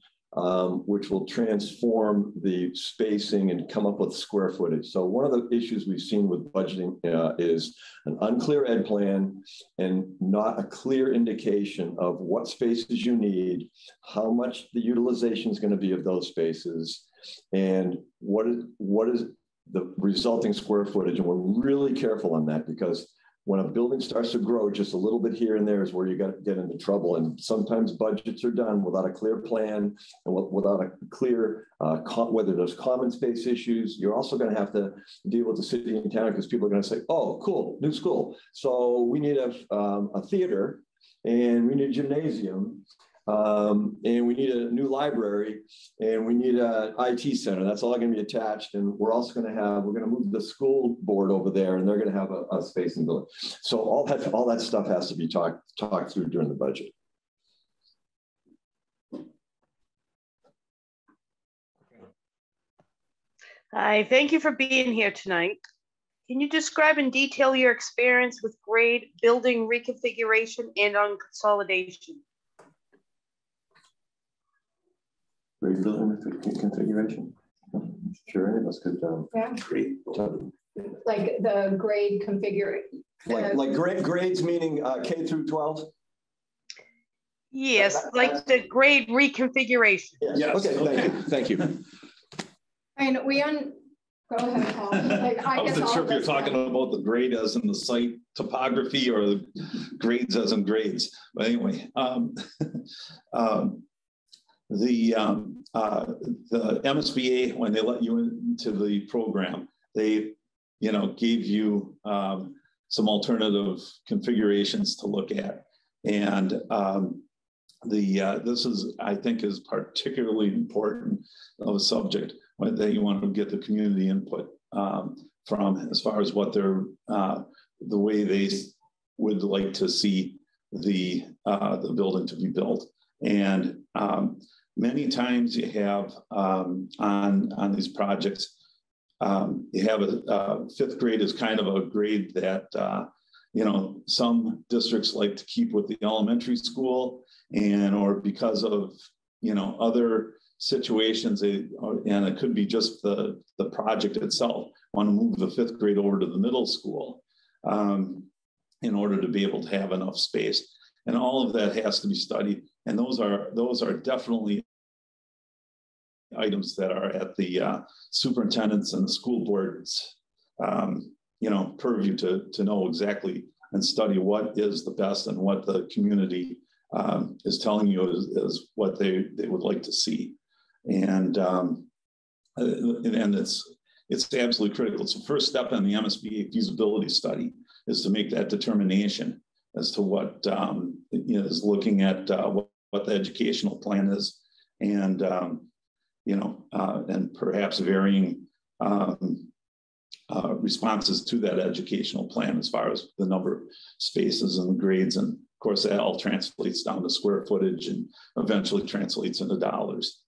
which will transform the spacing and come up with square footage. So one of the issues we've seen with budgeting is an unclear ed plan and not a clear indication of what spaces you need, how much the utilization is going to be of those spaces, and what is the resulting square footage. And we're really careful on that, because when a building starts to grow just a little bit here and there is where you got to get into trouble. And sometimes budgets are done without a clear plan and without a clear, whether there's common space issues. You're also going to have to deal with the city and town, because people are going to say, oh, cool, new school. So we need a theater, and we need a gymnasium, and we need a new library, and we need an IT center. That's all going to be attached. And we're also going to we're going to move the school board over there, and they're going to have a space in the building. So all that stuff has to be talked through during the budget. Hi, thank you for being here tonight. Can you describe in detail your experience with grade building reconfiguration and on consolidation? Grade building configuration. Sure, any of us could. Yeah. Great. Like the grade configuration. Like grades meaning K through 12. Yes, like the grade reconfiguration. Yes. Okay. Thank you. I mean, go ahead, Paul. I wasn't sure if you're talking about the grade as in the site topography or the grades as in grades. But anyway, the MSBA, when they let you into the program, they gave you some alternative configurations to look at, and this is, I think, is particularly important of a subject that you want to get the community input from, as far as what they're the way they would like to see the building to be built. And many times you have on these projects, you have a fifth grade is kind of a grade that some districts like to keep with the elementary school, or because of other situations, and it could be just the project itself, want to move the fifth grade over to the middle school in order to be able to have enough space. And all of that has to be studied. And those are definitely items that are at the superintendents and the school boards, purview to know exactly and study what is the best and what the community is telling you is what they would like to see. And it's absolutely critical. It's the first step in the MSBA feasibility study, is to make that determination as to what is looking at what the educational plan is, and and perhaps varying responses to that educational plan as far as the number of spaces and the grades. And of course, that all translates down to square footage and eventually translates into dollars.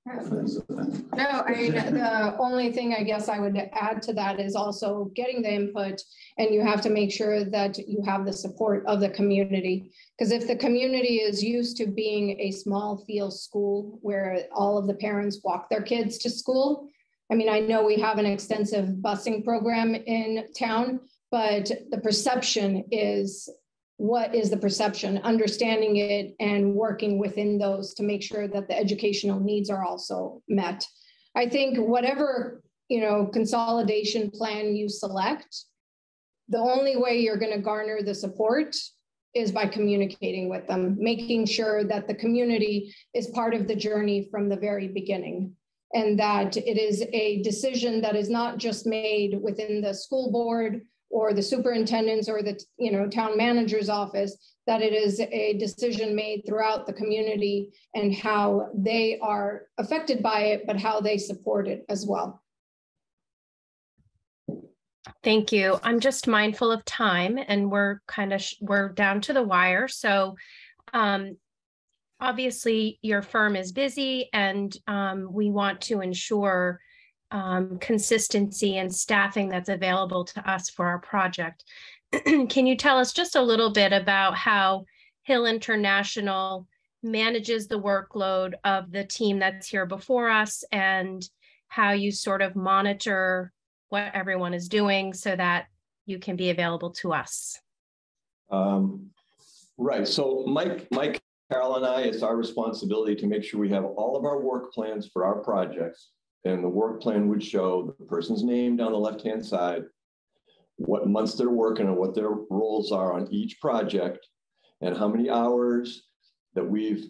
No, I mean, the only thing I guess I would add to that is also getting the input, and you have to make sure that you have the support of the community. Because if the community is used to being a small field school where all of the parents walk their kids to school, I mean, I know we have an extensive busing program in town, but the perception is, what is the perception? Understanding it and working within those to make sure that the educational needs are also met. I think whatever, consolidation plan you select, the only way you're going to garner the support is by communicating with them, making sure that the community is part of the journey from the very beginning, and that it is a decision that is not just made within the school board or the superintendent's or the town manager's office, that it is a decision made throughout the community and how they are affected by it, but how they support it as well. Thank you. I'm just mindful of time, and we're down to the wire. So obviously your firm is busy, and we want to ensure consistency and staffing that's available to us for our project. Can you tell us just a little bit about how Hill International manages the workload of the team that's here before us, and how you sort of monitor what everyone is doing so that you can be available to us? Right. So Mike, Carol, and I, it's our responsibility to make sure we have all of our work plans for our projects. And the work plan would show the person's name down the left-hand side, what months they're working and what their roles are on each project, and how many hours that we've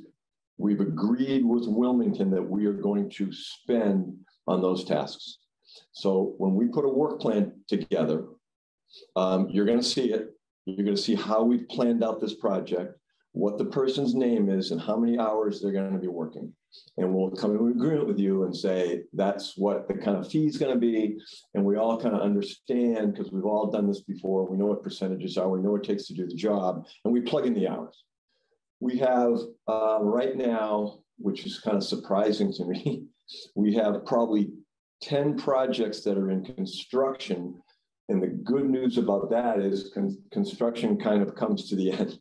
agreed with Wilmington that we are going to spend on those tasks. So when we put a work plan together, you're going to see it. You're going to see how we've planned out this project, what the person's name is, and how many hours they're going to be working. And we'll come to an agreement with you and say, that's what the kind of fee is going to be. And we all kind of understand, because we've all done this before. We know what percentages are. We know what it takes to do the job. And we plug in the hours. We have right now, which is kind of surprising to me, we have probably 10 projects that are in construction. And the good news about that is construction kind of comes to the end.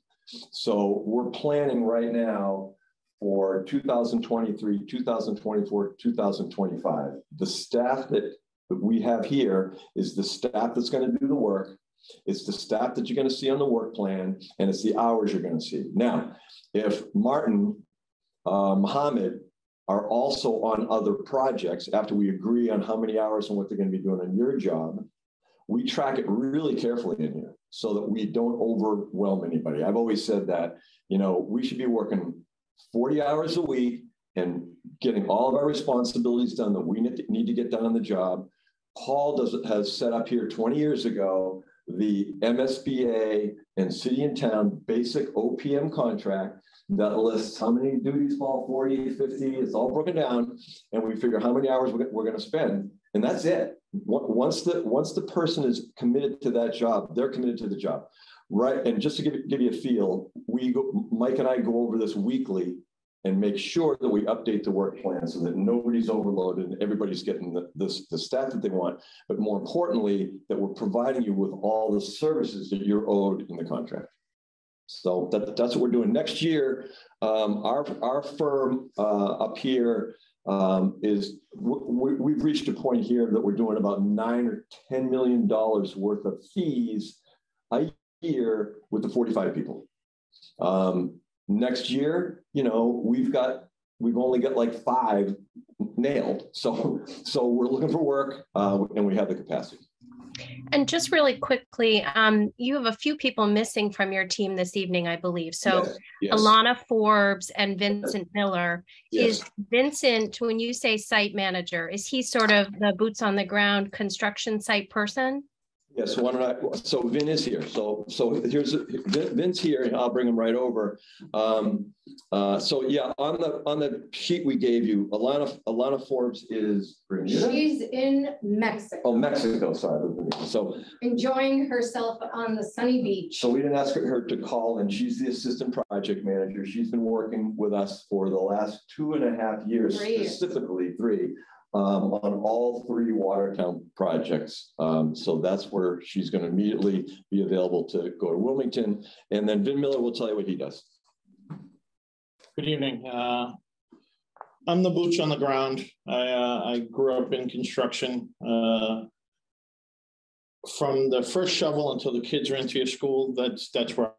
So we're planning right now for 2023, 2024, 2025. The staff that we have here is the staff that's going to do the work. It's the staff that you're going to see on the work plan, and it's the hours you're going to see. Now, if Martin, Mohammed are also on other projects after we agree on how many hours and what they're going to be doing on your job, we track it really carefully in here so that we don't overwhelm anybody. I've always said that, we should be working 40 hours a week and getting all of our responsibilities done that we need to get done on the job. Paul has set up here 20 years ago the MSBA and city and town basic OPM contract that lists how many duties fall, 40, 50, it's all broken down, and we figure how many hours we're going to spend, and that's it. Once the person is committed to that job, they're committed to the job, right? And just to give you a feel, Mike and I go over this weekly and make sure that we update the work plan so that nobody's overloaded and everybody's getting the staff that they want, but more importantly, that we're providing you with all the services that you're owed in the contract. So that's what we're doing. Next year, our firm up here we've reached a point here that we're doing about $9 or $10 million worth of fees a year with the 45 people. Next year, we've only got like 5 nailed. So we're looking for work and we have the capacity. And just really quickly, you have a few people missing from your team this evening, I believe. So yes. Alana Forbes and Vincent Miller. Yes. Is Vincent, when you say site manager, is he sort of the boots on the ground construction site person? Yes, so Vin is here. So here's Vin's here, and I'll bring him right over. So yeah, on the sheet we gave you, Alana Forbes is Bermuda? She's in Mexico. Oh, Mexico, sorry. So enjoying herself on the sunny beach. So we didn't ask her to call, and she's the assistant project manager. She's been working with us for the last 2.5 years, specifically 3. On all 3 Watertown projects. So that's where she's going to immediately be available to go to Wilmington. And then Vin Miller will tell you what he does. Good evening. I'm the boots on the ground. I grew up in construction. From the first shovel until the kids are into your school, that's where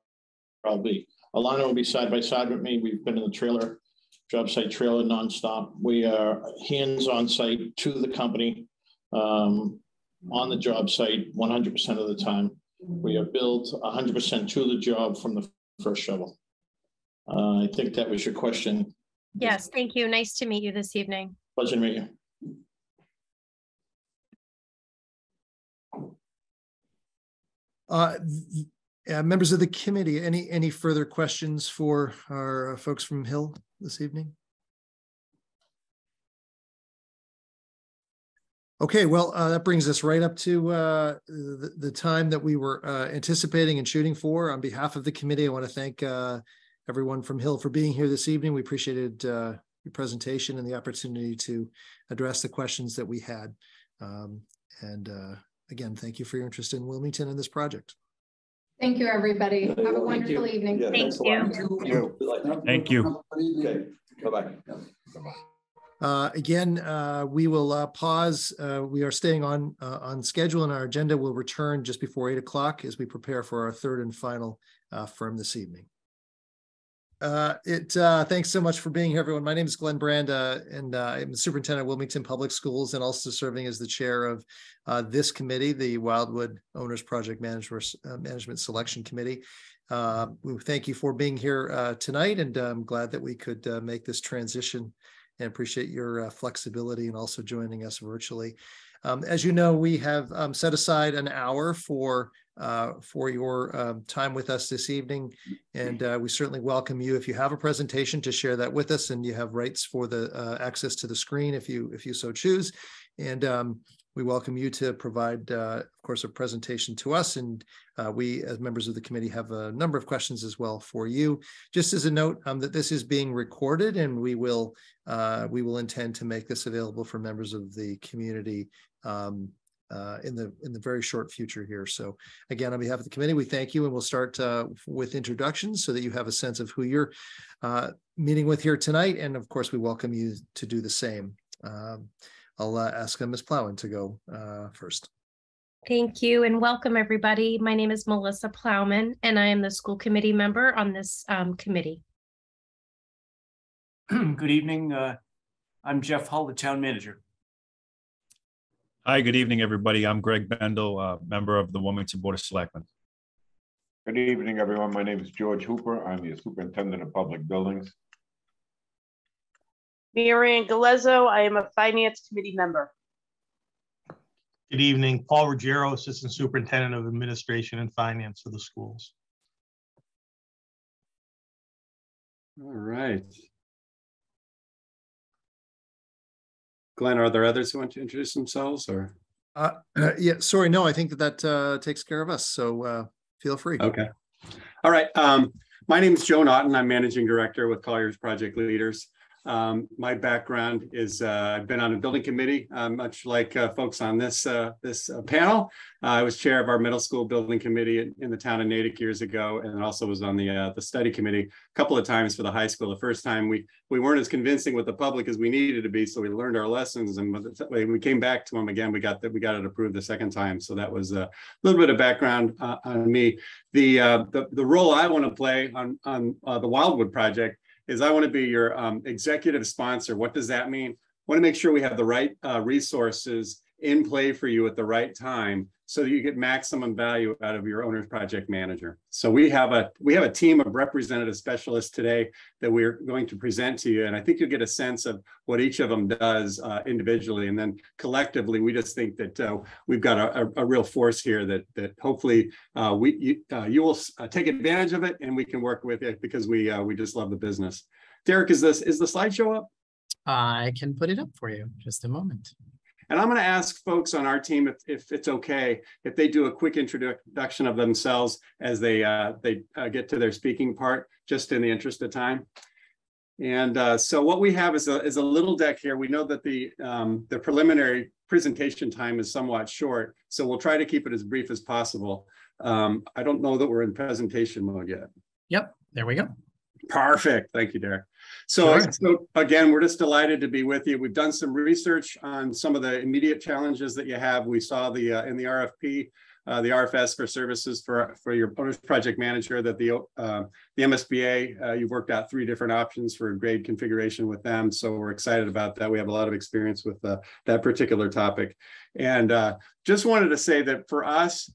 I'll be. Alana will be side by side with me. We've been in the trailer job site trailer nonstop. We are hands-on site to the company, on the job site 100% of the time. We are billed 100% to the job from the first shovel. I think that was your question. Yes, thank you. Nice to meet you this evening. Pleasure to meet you. Members of the committee, any further questions for our folks from Hill this evening? Okay, well, that brings us right up to the time that we were anticipating and shooting for. On behalf of the committee, I want to thank everyone from Hill for being here this evening. We appreciated your presentation and the opportunity to address the questions that we had. Again, thank you for your interest in Wilmington and this project. Thank you, everybody. Have a wonderful evening. Yeah, thank you. Thank you. Okay, bye-bye. Again, we will pause. We are staying on schedule, and our agenda will return just before 8 o'clock as we prepare for our third and final firm this evening. Thanks so much for being here, everyone. My name is Glenn Brand, and I'm the superintendent of Wilmington Public Schools and also serving as the chair of this committee, the Wildwood Owners Project Management Selection Committee. We thank you for being here tonight, and I'm glad that we could make this transition and appreciate your flexibility and also joining us virtually. As you know, we have set aside an hour for your time with us this evening, and we certainly welcome you if you have a presentation to share that with us, and you have rights for the access to the screen if you so choose. And we welcome you to provide, of course, a presentation to us, and we as members of the committee have a number of questions as well for you. Just as a note that this is being recorded, and we will intend to make this available for members of the community in the very short future here. So again, on behalf of the committee, we thank you, and we'll start with introductions so that you have a sense of who you're meeting with here tonight. And of course, we welcome you to do the same. I'll ask Ms. Plowman to go first. Thank you, and welcome everybody. My name is Melissa Plowman, and I am the school committee member on this committee. Good evening. I'm Jeff Hull, the town manager. Hi, good evening, everybody. I'm Greg Bendel, member of the Wilmington Board of Selectmen. Good evening, everyone. My name is George Hooper. I'm the superintendent of public buildings. Marianne Galezzo, I am a finance committee member. Good evening, Paul Ruggiero, assistant superintendent of administration and finance for the schools. All right. Glenn, are there others who want to introduce themselves, or? Yeah, sorry, no, I think that takes care of us. So feel free. Okay. All right. My name is Joe Naughton. I'm managing director with Collier's Project Leaders. My background is I've been on a building committee, much like folks on this panel. I was chair of our middle school building committee in the town of Natick years ago, and also was on the study committee a couple of times for the high school. The first time we weren't as convincing with the public as we needed to be, so we learned our lessons, and when we came back to them again, we got it approved the second time. So that was a little bit of background on me. The role I want to play on the Wildwood project is I want to be your executive sponsor. What does that mean? I want to make sure we have the right resources in play for you at the right time so that you get maximum value out of your owner's project manager. So we have a team of representative specialists today that we're going to present to you. And I think you'll get a sense of what each of them does individually. And then collectively, we just think that we've got a real force here that hopefully you will take advantage of it, and we can work with it because we just love the business. Derek, is the slideshow up? I can put it up for you. Just a moment. And I'm going to ask folks on our team if it's okay if they do a quick introduction of themselves as they get to their speaking part, just in the interest of time. And so what we have is a little deck here. We know that the preliminary presentation time is somewhat short, so we'll try to keep it as brief as possible. I don't know that we're in presentation mode yet. Yep, there we go. Perfect. Thank you, Derek. So again, we're just delighted to be with you. We've done some research on some of the immediate challenges that you have. We saw in the RFP the RFS for services for your owner's project manager, that the MSBA, you've worked out 3 different options for grade configuration with them. So we're excited about that. We have a lot of experience with that particular topic. And just wanted to say that for us,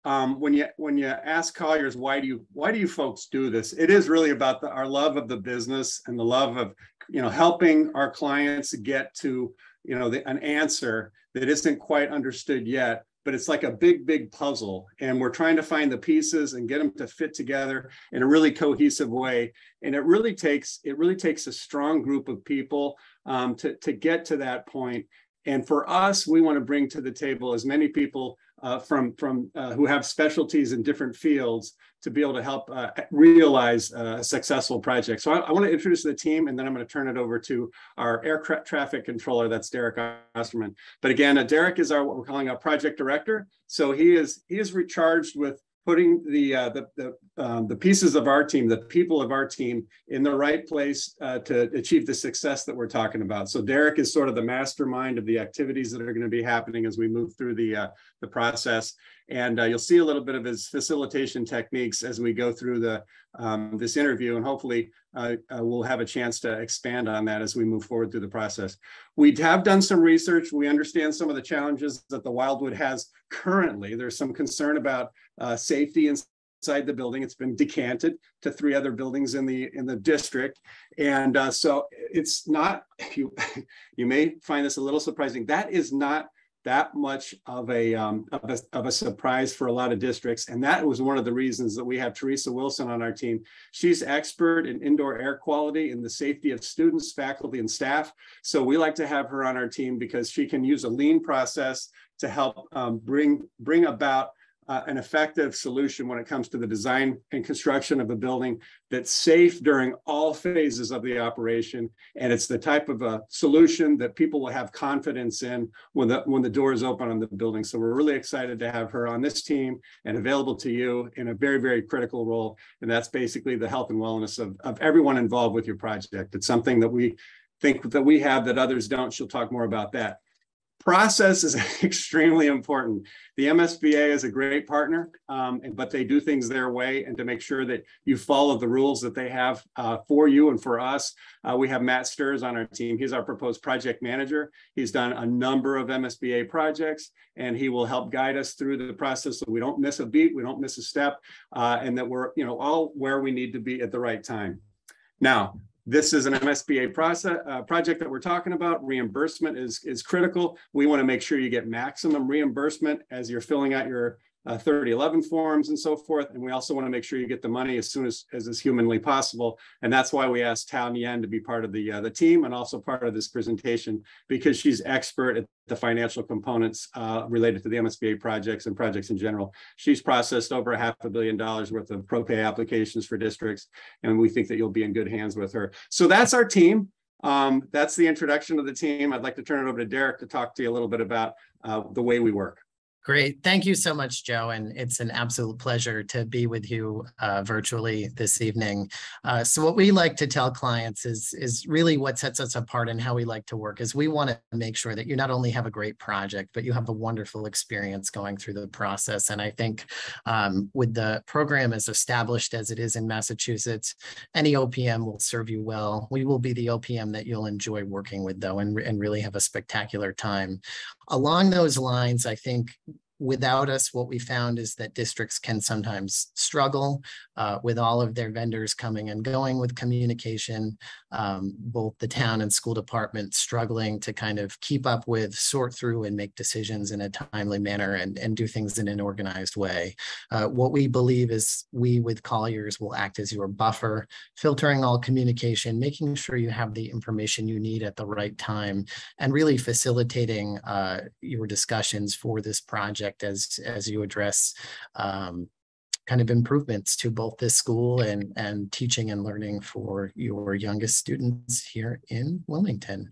when you ask Colliers, why do you folks do this? It is really about our love of the business and the love of, helping our clients get to, an answer that isn't quite understood yet, but it's like a big puzzle. And we're trying to find the pieces and get them to fit together in a really cohesive way. And it really takes a strong group of people to get to that point. And for us, we want to bring to the table as many people from who have specialties in different fields to be able to help realize a successful project. So I want to introduce the team, and then I'm going to turn it over to our air traffic controller. That's Derek Osterman. But again, Derek is what we're calling our project director. So he is recharged with putting the pieces of our team, the people of our team, in the right place to achieve the success that we're talking about. So Derek is sort of the mastermind of the activities that are going to be happening as we move through the process. And you'll see a little bit of his facilitation techniques as we go through this interview, and hopefully we'll have a chance to expand on that as we move forward through the process. We have done some research. We understand some of the challenges that the Wildwood has currently. There's some concern about safety inside the building. It's been decanted to 3 other buildings in the district. And so it's not, you may find this a little surprising, that is not that much of a surprise for a lot of districts. And that was one of the reasons that we have Teresa Wilson on our team. She's expert in indoor air quality and the safety of students, faculty, and staff. So we like to have her on our team because she can use a lean process to help bring about an effective solution when it comes to the design and construction of a building that's safe during all phases of the operation. And it's the type of a solution that people will have confidence in when the doors open on the building. So we're really excited to have her on this team and available to you in a very, very critical role. And that's basically the health and wellness of everyone involved with your project. It's something that we think that we have that others don't. She'll talk more about that. Process is extremely important. The MSBA is a great partner, but they do things their way, and to make sure that you follow the rules that they have for you and for us. We have Matt Sturz on our team. He's our proposed project manager. He's done a number of MSBA projects, and he will help guide us through the process so we don't miss a beat, we don't miss a step, and that we're all where we need to be at the right time. Now, this is an MSBA project that we're talking about. Reimbursement is critical. We want to make sure you get maximum reimbursement as you're filling out your 3011 forms and so forth. And we also want to make sure you get the money as soon as is humanly possible. And that's why we asked Tao Nguyen to be part of the team and also part of this presentation, because she's expert at the financial components related to the MSBA projects and projects in general. She's processed over $500 million worth of ProPay applications for districts, and we think that you'll be in good hands with her. So that's our team. That's the introduction of the team. I'd like to turn it over to Derek to talk to you a little bit about the way we work. Great. Thank you so much, Joe. And it's an absolute pleasure to be with you virtually this evening. So what we like to tell clients is really what sets us apart and how we like to work is we want to make sure that you not only have a great project, but you have a wonderful experience going through the process. And I think with the program as established as it is in Massachusetts, any OPM will serve you well. We will be the OPM that you'll enjoy working with, though, and really have a spectacular time. Along those lines, I think without us, what we found is that districts can sometimes struggle with all of their vendors coming and going with communication, both the town and school department struggling to kind of keep up with, sort through, and make decisions in a timely manner and do things in an organized way. What we believe is we with Colliers will act as your buffer, filtering all communication, making sure you have the information you need at the right time, and really facilitating your discussions for this project as you address kind of improvements to both this school and teaching and learning for your youngest students here in Wilmington.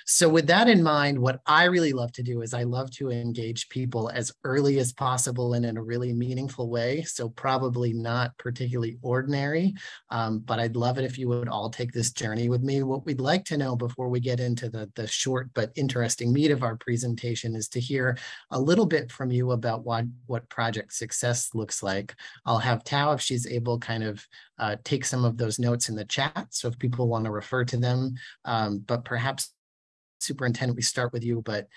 So with that in mind, what I really love to do is I love to engage people as early as possible and in a really meaningful way. So probably not particularly ordinary, but I'd love it if you would all take this journey with me. What we'd like to know before we get into the short but interesting meat of our presentation is to hear a little bit from you about what project success looks like. I'll have Tao, if she's able, kind of take some of those notes in the chat. So if people want to refer to them, but perhaps Superintendent, we start with you, but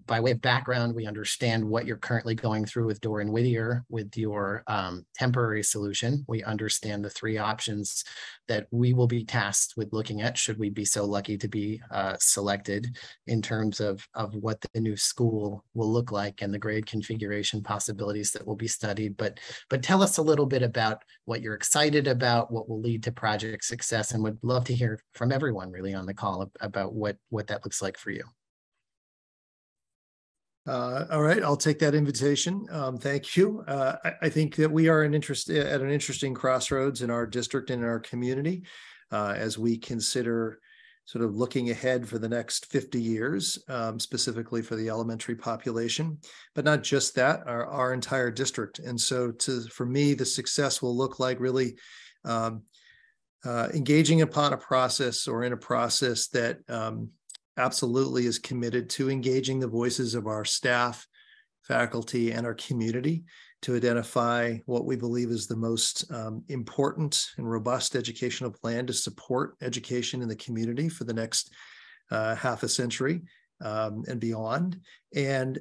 by way of background, we understand what you're currently going through with Dorian Whittier with your temporary solution. We understand the 3 options that we will be tasked with looking at should we be so lucky to be selected in terms of what the new school will look like and the grade configuration possibilities that will be studied. But tell us a little bit about what you're excited about, what will lead to project success, and would love to hear from everyone really on the call about what that looks like for you. All right, I'll take that invitation. Thank you. I think that we are at an interesting crossroads in our district and in our community as we consider sort of looking ahead for the next 50 years, specifically for the elementary population, but not just that, our entire district. And so for me, the success will look like really engaging upon a process or in a process that absolutely is committed to engaging the voices of our staff, faculty, and our community to identify what we believe is the most important and robust educational plan to support education in the community for the next half a century and beyond, and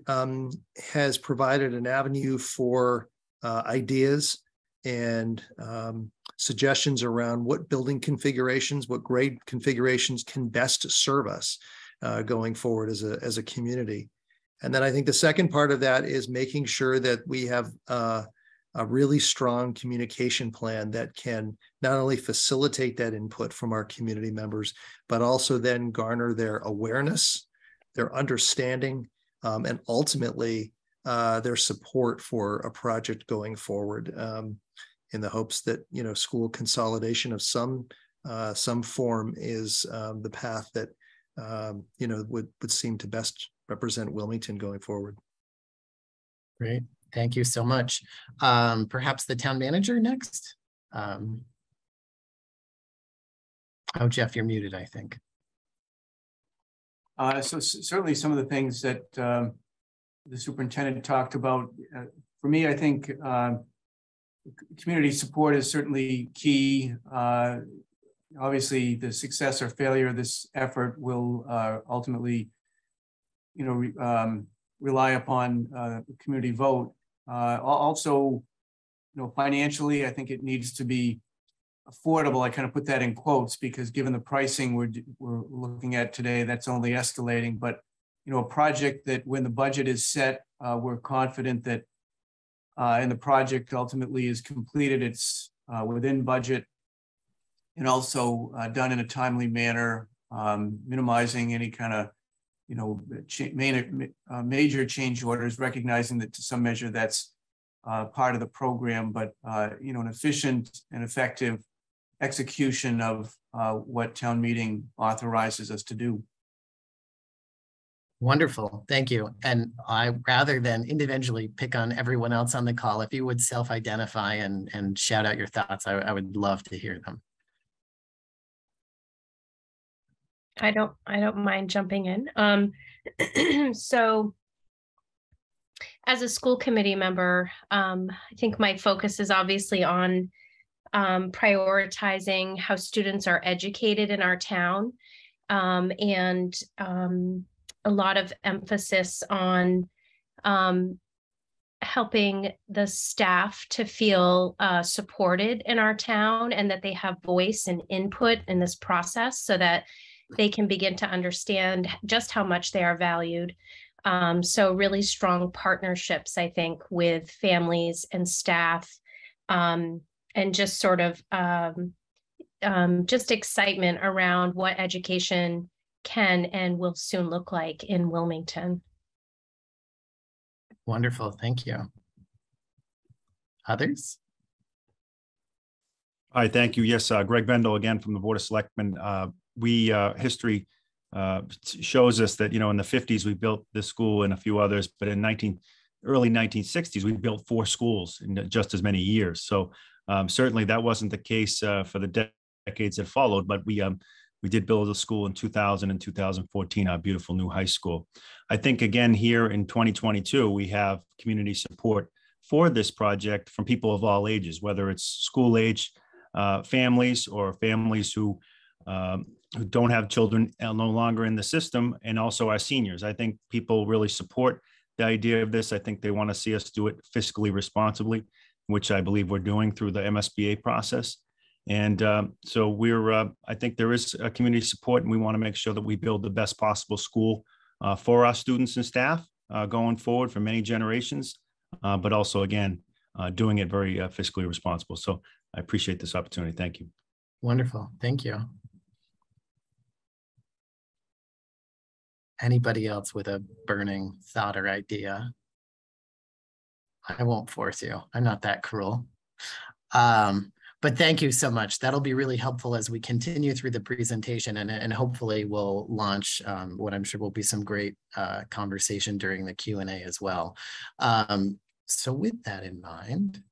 has provided an avenue for ideas and suggestions around what building configurations, what grade configurations can best serve us going forward as a community. And then I think the second part of that is making sure that we have a really strong communication plan that can not only facilitate that input from our community members, but also then garner their awareness, their understanding, and ultimately their support for a project going forward, in the hopes that, you know, school consolidation of some form is the path that you know, would seem to best represent Wilmington going forward. Great, thank you so much. Perhaps the town manager next. Oh, Jeff, you're muted, I think. So certainly some of the things that the superintendent talked about, for me, I think community support is certainly key. Obviously, the success or failure of this effort will ultimately, you know, rely upon the community vote. Also, you know, financially, I think it needs to be affordable. I kind of put that in quotes because given the pricing we're looking at today, that's only escalating. But, you know, a project that when the budget is set, we're confident that and the project ultimately is completed, it's within budget and also done in a timely manner, minimizing any kind of, you know, major change orders, recognizing that to some measure that's part of the program, but, you know, an efficient and effective execution of what town meeting authorizes us to do. Wonderful, thank you. And rather than individually pick on everyone else on the call, if you would self-identify and shout out your thoughts, I would love to hear them. I don't mind jumping in. So as a school committee member, I think my focus is obviously on prioritizing how students are educated in our town, and a lot of emphasis on helping the staff to feel supported in our town and that they have voice and input in this process so that they can begin to understand just how much they are valued. So really strong partnerships, I think, with families and staff, and just sort of just excitement around what education can and will soon look like in Wilmington. Wonderful, thank you. Others? Hi, thank you. Yes, Greg Vendel again from the Board of Selectmen. History shows us that, in the 50s, we built this school and a few others, but in early 1960s, we built 4 schools in just as many years. So certainly that wasn't the case for the decades that followed, but we did build a school in 2000 and 2014, our beautiful new high school. I think, again, here in 2022, we have community support for this project from people of all ages, whether it's school age families or families who don't have children no longer in the system, and also our seniors. I think people really support the idea of this. I think they want to see us do it fiscally responsibly, which I believe we're doing through the MSBA process. And so I think there is a community support, and we want to make sure that we build the best possible school for our students and staff going forward for many generations, but also, again, doing it very fiscally responsible. So I appreciate this opportunity. Thank you. Wonderful. Thank you. Anybody else with a burning thought or idea? I won't force you. I'm not that cruel. But thank you so much. That'll be really helpful as we continue through the presentation, and hopefully we'll launch what I'm sure will be some great conversation during the Q&A as well. So with that in mind,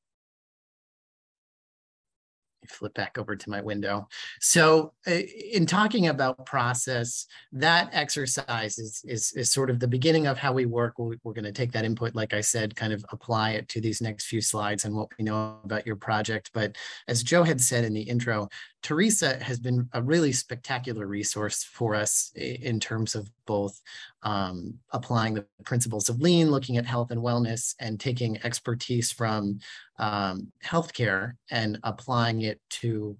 flip back over to my window. So in talking about process, that exercise is sort of the beginning of how we work. We're going to take that input, like I said, kind of apply it to these next few slides and what we know about your project. But as Joe had said in the intro, Teresa has been a really spectacular resource for us in terms of both applying the principles of lean, looking at health and wellness, and taking expertise from healthcare and applying it to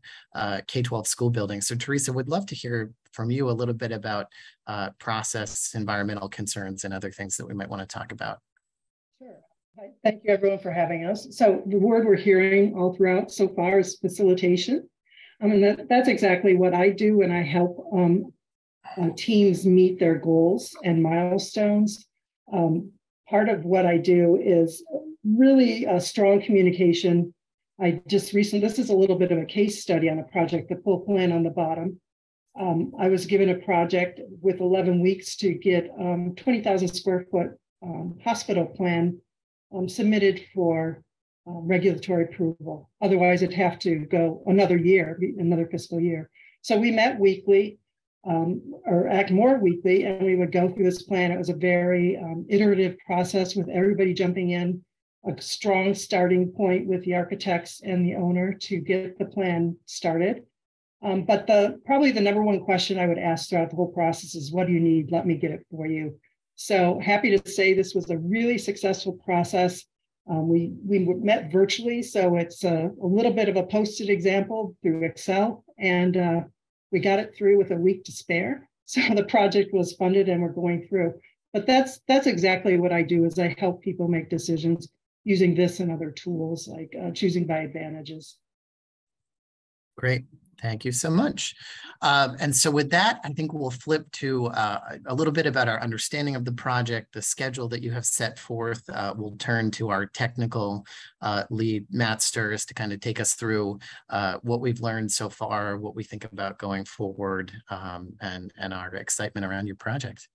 K-12 school buildings. So Teresa, would love to hear from you a little bit about process, environmental concerns, and other things that we might want to talk about. Sure. Thank you everyone for having us. So the word we're hearing all throughout so far is facilitation. I mean, that's exactly what I do when I help teams meet their goals and milestones. Part of what I do is really strong communication. This is a little bit of a case study on a project, the full plan on the bottom. I was given a project with 11 weeks to get 20,000 square foot hospital plan submitted for regulatory approval. Otherwise, it'd have to go another fiscal year. So we met weekly, or act more weekly, and we would go through this plan. It was a very iterative process with everybody jumping in, a strong starting point with the architects and the owner to get the plan started. But probably the number one question I would ask throughout the whole process is, what do you need? Let me get it for you. So happy to say this was a really successful process. We met virtually, so it's a little bit of a posted example through Excel, and we got it through with a week to spare. So the project was funded and we're going through. But that's exactly what I do, is I help people make decisions using this and other tools like choosing by advantages. Great. Thank you so much. And so with that, I think we'll flip to a little bit about our understanding of the project, the schedule that you have set forth. We'll turn to our technical lead, Matt Sturz, to kind of take us through what we've learned so far, what we think about going forward, and our excitement around your project.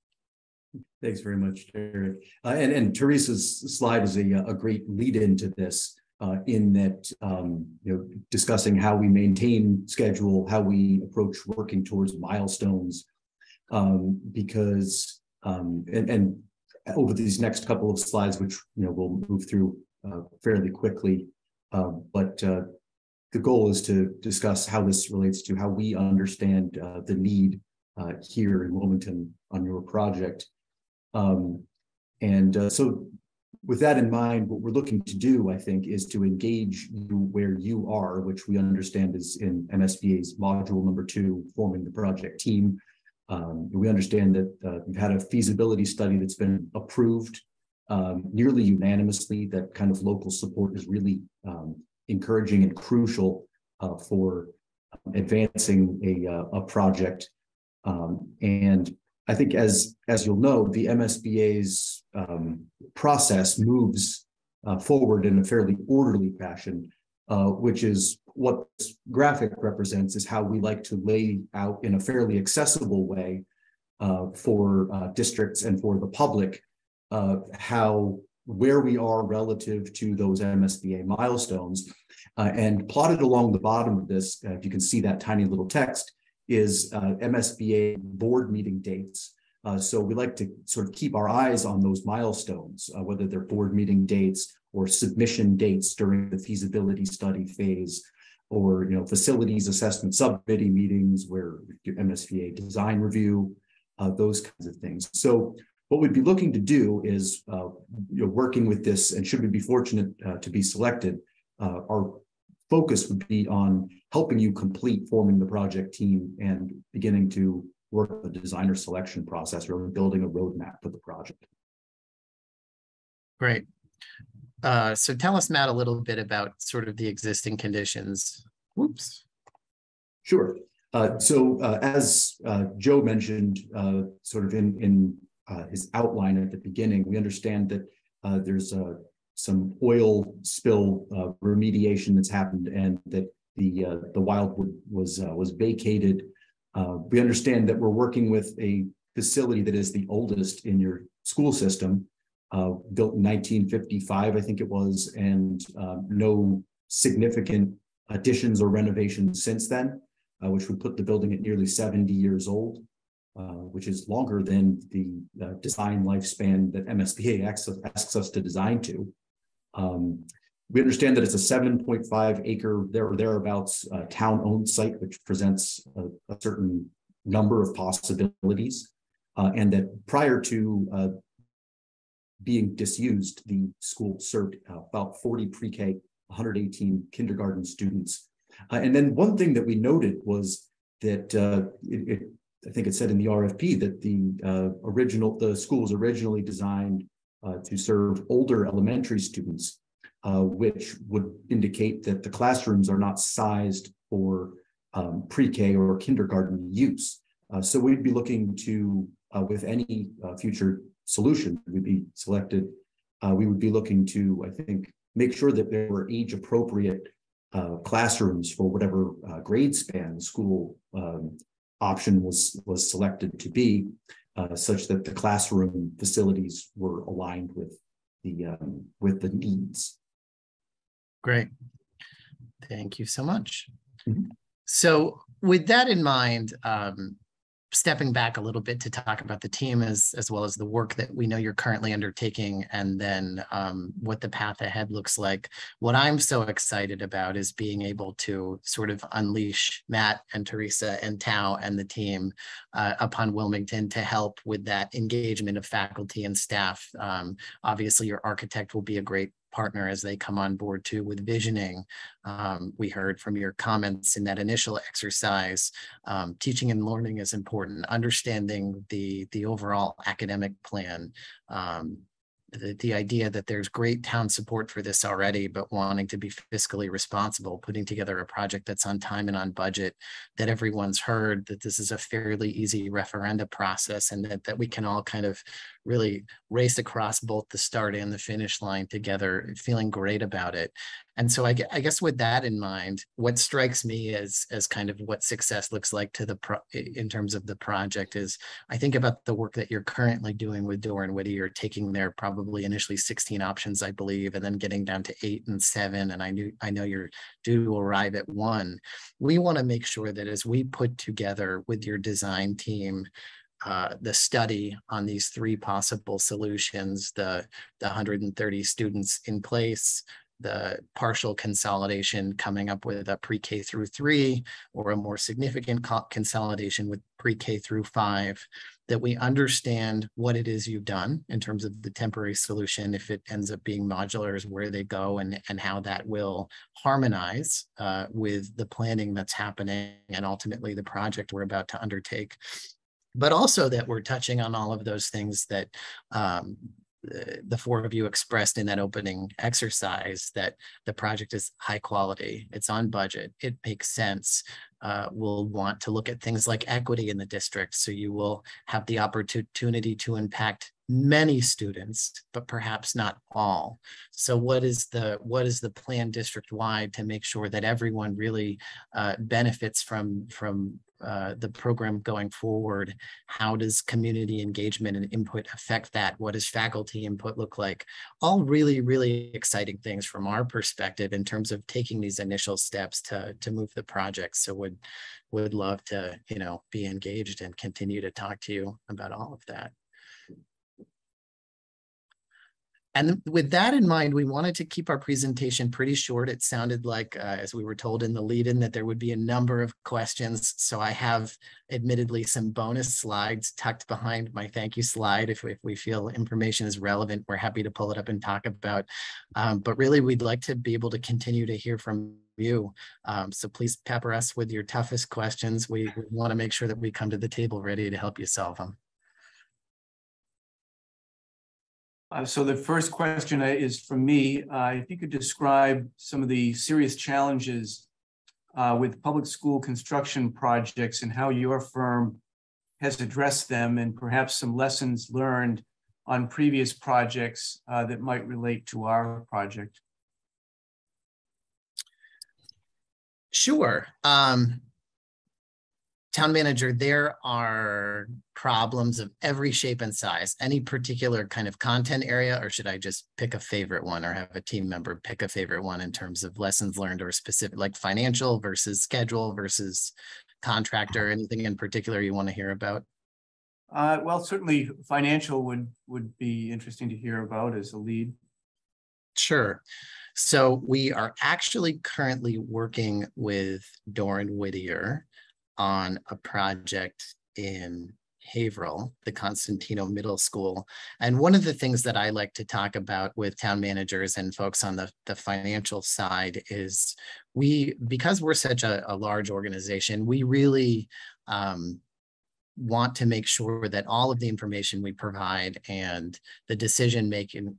Thanks very much, Derek. And Teresa's slide is a great lead into this. In that, discussing how we maintain schedule, how we approach working towards milestones, because and over these next couple of slides, which we'll move through fairly quickly, but the goal is to discuss how this relates to how we understand the need here in Wilmington on your project, so. With that in mind, what we're looking to do, I think, is to engage you where you are, which we understand is in MSBA's module number 2, forming the project team. We understand that we've had a feasibility study that's been approved nearly unanimously. That kind of local support is really encouraging and crucial for advancing a project. And I think, as you'll know, the MSBA's process moves forward in a fairly orderly fashion. which is what this graphic represents, is how we like to lay out in a fairly accessible way for districts and for the public, where we are relative to those MSBA milestones. And plotted along the bottom of this, if you can see that tiny little text, is MSBA board meeting dates. So we like to sort of keep our eyes on those milestones, whether they're board meeting dates or submission dates during the feasibility study phase, or facilities assessment subcommittee meetings where MSBA design review, those kinds of things. So what we'd be looking to do is, working with this, and should we be fortunate to be selected, our focus would be on helping you complete forming the project team and beginning to work the designer selection process, or building a roadmap for the project. Great. So tell us, Matt, a little bit about sort of the existing conditions. Whoops. Sure. So as Joe mentioned, sort of in his outline at the beginning, we understand that there's some oil spill remediation that's happened, and that the Wildwood was vacated. We understand that we're working with a facility that is the oldest in your school system, built in 1955, I think it was, and no significant additions or renovations since then, which would put the building at nearly 70 years old, which is longer than the design lifespan that MSBA asks us to design to. We understand that it's a 7.5 acre thereabouts town-owned site, which presents a certain number of possibilities, and that prior to being disused, the school served about 40 pre-K, 118 kindergarten students. And then one thing that we noted was that I think it said in the RFP that the school was originally designed to serve older elementary students, which would indicate that the classrooms are not sized for pre-K or kindergarten use. So we'd be looking to, with any future solution we'd be selected, we would be looking to, I think, make sure that there were age-appropriate classrooms for whatever grade span the school option was selected to be, such that the classroom facilities were aligned with the needs. Great. Thank you so much. Mm-hmm. So with that in mind, stepping back a little bit to talk about the team as well as the work that we know you're currently undertaking, and then what the path ahead looks like. What I'm so excited about is being able to sort of unleash Matt and Teresa and Tao and the team upon Wilmington to help with that engagement of faculty and staff. Obviously, your architect will be a great partner as they come on board too with visioning. We heard from your comments in that initial exercise, teaching and learning is important, understanding the overall academic plan, the idea that there's great town support for this already, but wanting to be fiscally responsible, putting together a project that's on time and on budget, that everyone's heard, that this is a fairly easy referenda process, and that we can all kind of really race across both the start and the finish line together, feeling great about it. And so I guess with that in mind, what strikes me as kind of what success looks like to in terms of the project is, I think about the work that you're currently doing with Dorr and Whittier, taking their probably initially 16 options, I believe, and then getting down to 8 and 7. And I know you're due to arrive at 1. We want to make sure that as we put together with your design team the study on these 3 possible solutions, the 130 students in place, the partial consolidation coming up with a pre-K through 3, or a more significant consolidation with pre-K through 5, that we understand what it is you've done in terms of the temporary solution, if it ends up being modular, is where they go, and how that will harmonize with the planning that's happening and ultimately the project we're about to undertake. But also that we're touching on all of those things that the 4 of you expressed in that opening exercise, that the project is high quality, it's on budget, it makes sense. We'll want to look at things like equity in the district, so you will have the opportunity to impact many students, but perhaps not all. So what is the plan district-wide to make sure that everyone really benefits from the program going forward? How does community engagement and input affect that? What does faculty input look like? All really, really exciting things from our perspective in terms of taking these initial steps to move the project. So would love to, be engaged and continue to talk to you about all of that. And with that in mind, we wanted to keep our presentation pretty short. It sounded like, as we were told in the lead-in, that there would be a number of questions. So I have admittedly some bonus slides tucked behind my thank you slide. If we feel information is relevant, we're happy to pull it up and talk about. But really, we'd like to be able to continue to hear from you. So please pepper us with your toughest questions. We want to make sure that we come to the table ready to help you solve them. So the first question is from me. If you could describe some of the serious challenges with public school construction projects and how your firm has addressed them, and perhaps some lessons learned on previous projects that might relate to our project. Sure. Town manager, there are problems of every shape and size. Any particular kind of content area, or should I just pick a favorite one, or have a team member pick a favorite one in terms of lessons learned, or specific, like financial versus schedule versus contractor? Anything in particular you want to hear about? Well, certainly financial would be interesting to hear about as a lead. Sure. So we are actually currently working with Doran Whittier on a project in Haverhill, the Constantino Middle School. And one of the things that I like to talk about with town managers and folks on the financial side is because we're such a large organization, we really want to make sure that all of the information we provide and the decision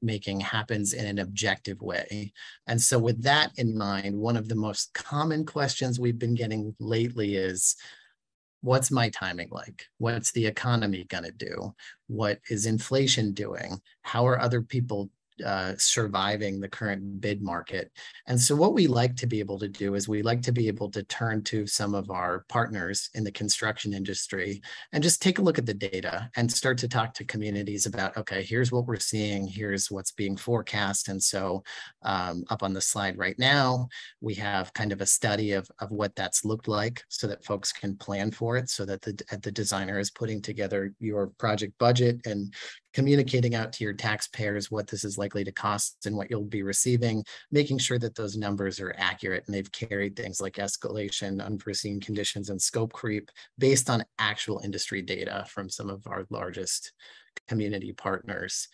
making happens in an objective way. And so with that in mind, one of the most common questions we've been getting lately is, what's my timing like? What's the economy gonna do? What is inflation doing? How are other people surviving the current bid market? And so what we like to be able to do is we like to be able to turn to some of our partners in the construction industry and just take a look at the data and start to talk to communities about, okay, here's what we're seeing, here's what's being forecast. And so up on the slide right now, we have kind of a study of what that's looked like so that folks can plan for it, so that the designer is putting together your project budget and communicating out to your taxpayers what this is likely to cost and what you'll be receiving, making sure that those numbers are accurate and they've carried things like escalation, unforeseen conditions, and scope creep based on actual industry data from some of our largest community partners.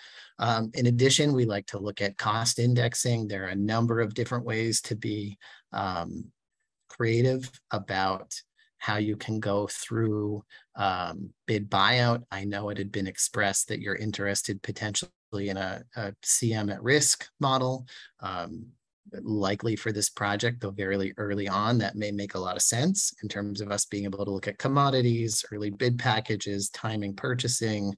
In addition, we like to look at cost indexing. There are a number of different ways to be creative about how you can go through bid buyout. I know it had been expressed that you're interested potentially in a CM at risk model. Likely for this project, though very early on, that may make a lot of sense in terms of us being able to look at commodities, early bid packages, timing purchasing,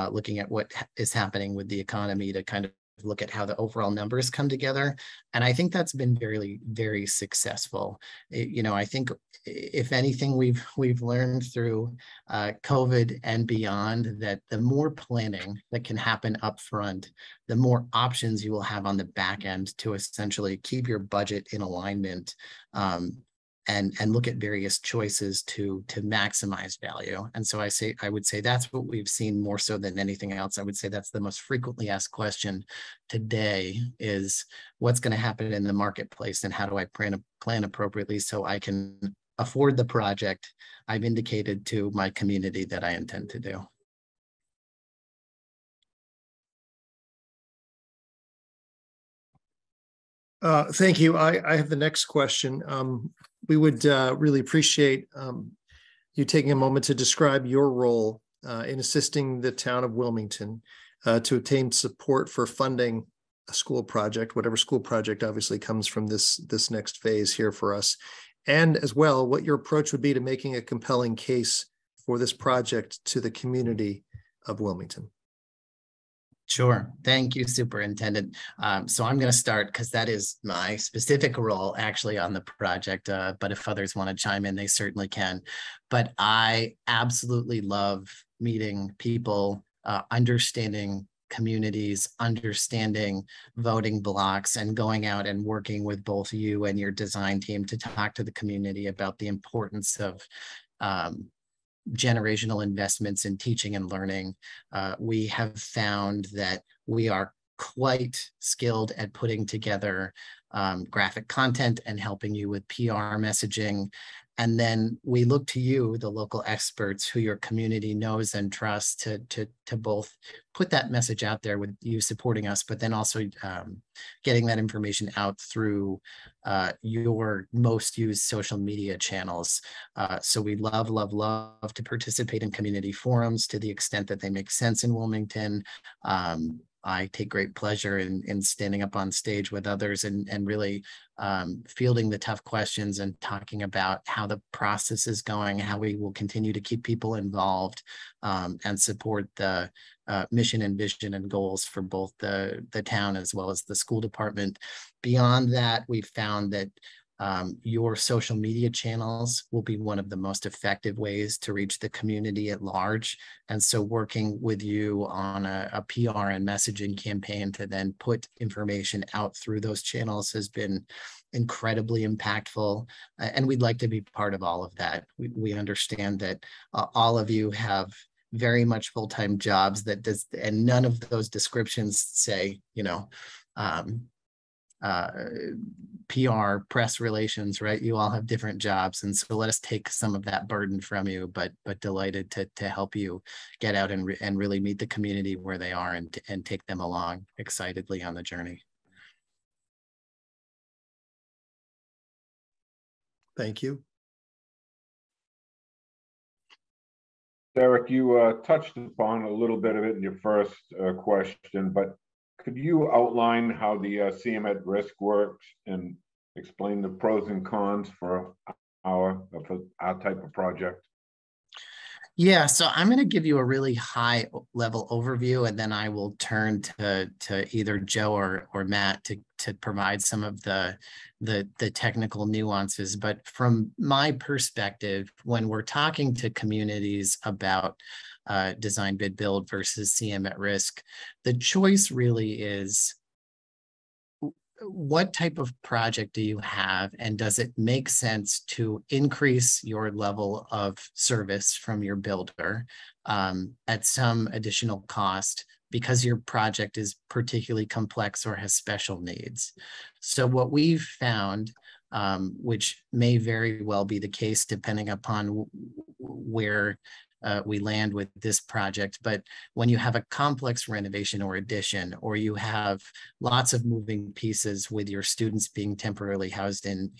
looking at what is happening with the economy to kind of look at how the overall numbers come together. And I think that's been very, very successful. I think if anything, we've learned through COVID and beyond that the more planning that can happen up front, the more options you will have on the back end to essentially keep your budget in alignment and look at various choices to maximize value. And so I would say that's what we've seen more so than anything else. I would say that's the most frequently asked question today is, what's going to happen in the marketplace and how do I plan appropriately so I can afford the project I've indicated to my community that I intend to do. Thank you. I have the next question. We would really appreciate you taking a moment to describe your role in assisting the town of Wilmington to obtain support for funding a school project, whatever school project obviously comes from this next phase here for us, and as well what your approach would be to making a compelling case for this project to the community of Wilmington. Sure. Thank you, Superintendent. So I'm going to start because that is my specific role actually on the project. But if others want to chime in, they certainly can. But I absolutely love meeting people, understanding communities, understanding voting blocks, and going out and working with both you and your design team to talk to the community about the importance of generational investments in teaching and learning. We have found that we are quite skilled at putting together graphic content and helping you with PR messaging. And then we look to you, the local experts who your community knows and trusts, to both put that message out there with you supporting us, but then also getting that information out through your most used social media channels. So we love to participate in community forums to the extent that they make sense in Wilmington. I take great pleasure in standing up on stage with others and really fielding the tough questions and talking about how the process is going, how we will continue to keep people involved and support the mission and vision and goals for both the town as well as the school department. Beyond that, we've found that your social media channels will be one of the most effective ways to reach the community at large. And so working with you on a PR and messaging campaign to then put information out through those channels has been incredibly impactful. And we'd like to be part of all of that. We understand that all of you have very much full-time jobs and none of those descriptions say, PR, press relations, right? You all have different jobs. And so let us take some of that burden from you, but delighted to help you get out and really meet the community where they are and take them along excitedly on the journey. Thank you. Derek, you touched upon a little bit of it in your first question, but could you outline how the CM at Risk works and explain the pros and cons for our type of project? Yeah, so I'm going to give you a really high level overview, and then I will turn to either Joe or Matt to provide some of the technical nuances. But from my perspective, when we're talking to communities about design bid build versus CM at risk, the choice really is, what type of project do you have, and does it make sense to increase your level of service from your builder at some additional cost because your project is particularly complex or has special needs? So what we've found, which may very well be the case depending upon where we land with this project, but when you have a complex renovation or addition, or you have lots of moving pieces with your students being temporarily housed in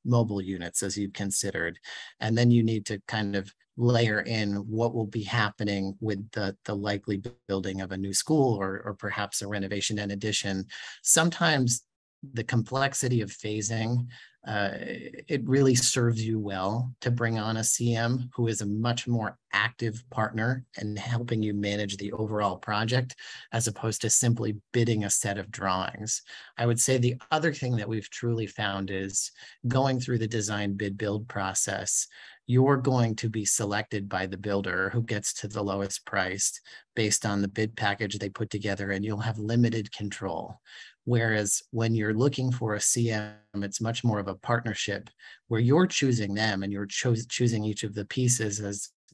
mobile units, as you've considered, and then you need to kind of layer in what will be happening with the likely building of a new school or perhaps a renovation and addition, sometimes the complexity of phasing, it really serves you well to bring on a CM who is a much more active partner in helping you manage the overall project, as opposed to simply bidding a set of drawings. I would say the other thing that we've truly found is going through the design bid build process, you're going to be selected by the builder who gets to the lowest priced based on the bid package they put together, and you'll have limited control. Whereas when you're looking for a CM, it's much more of a partnership where you're choosing them and you're choosing each of the pieces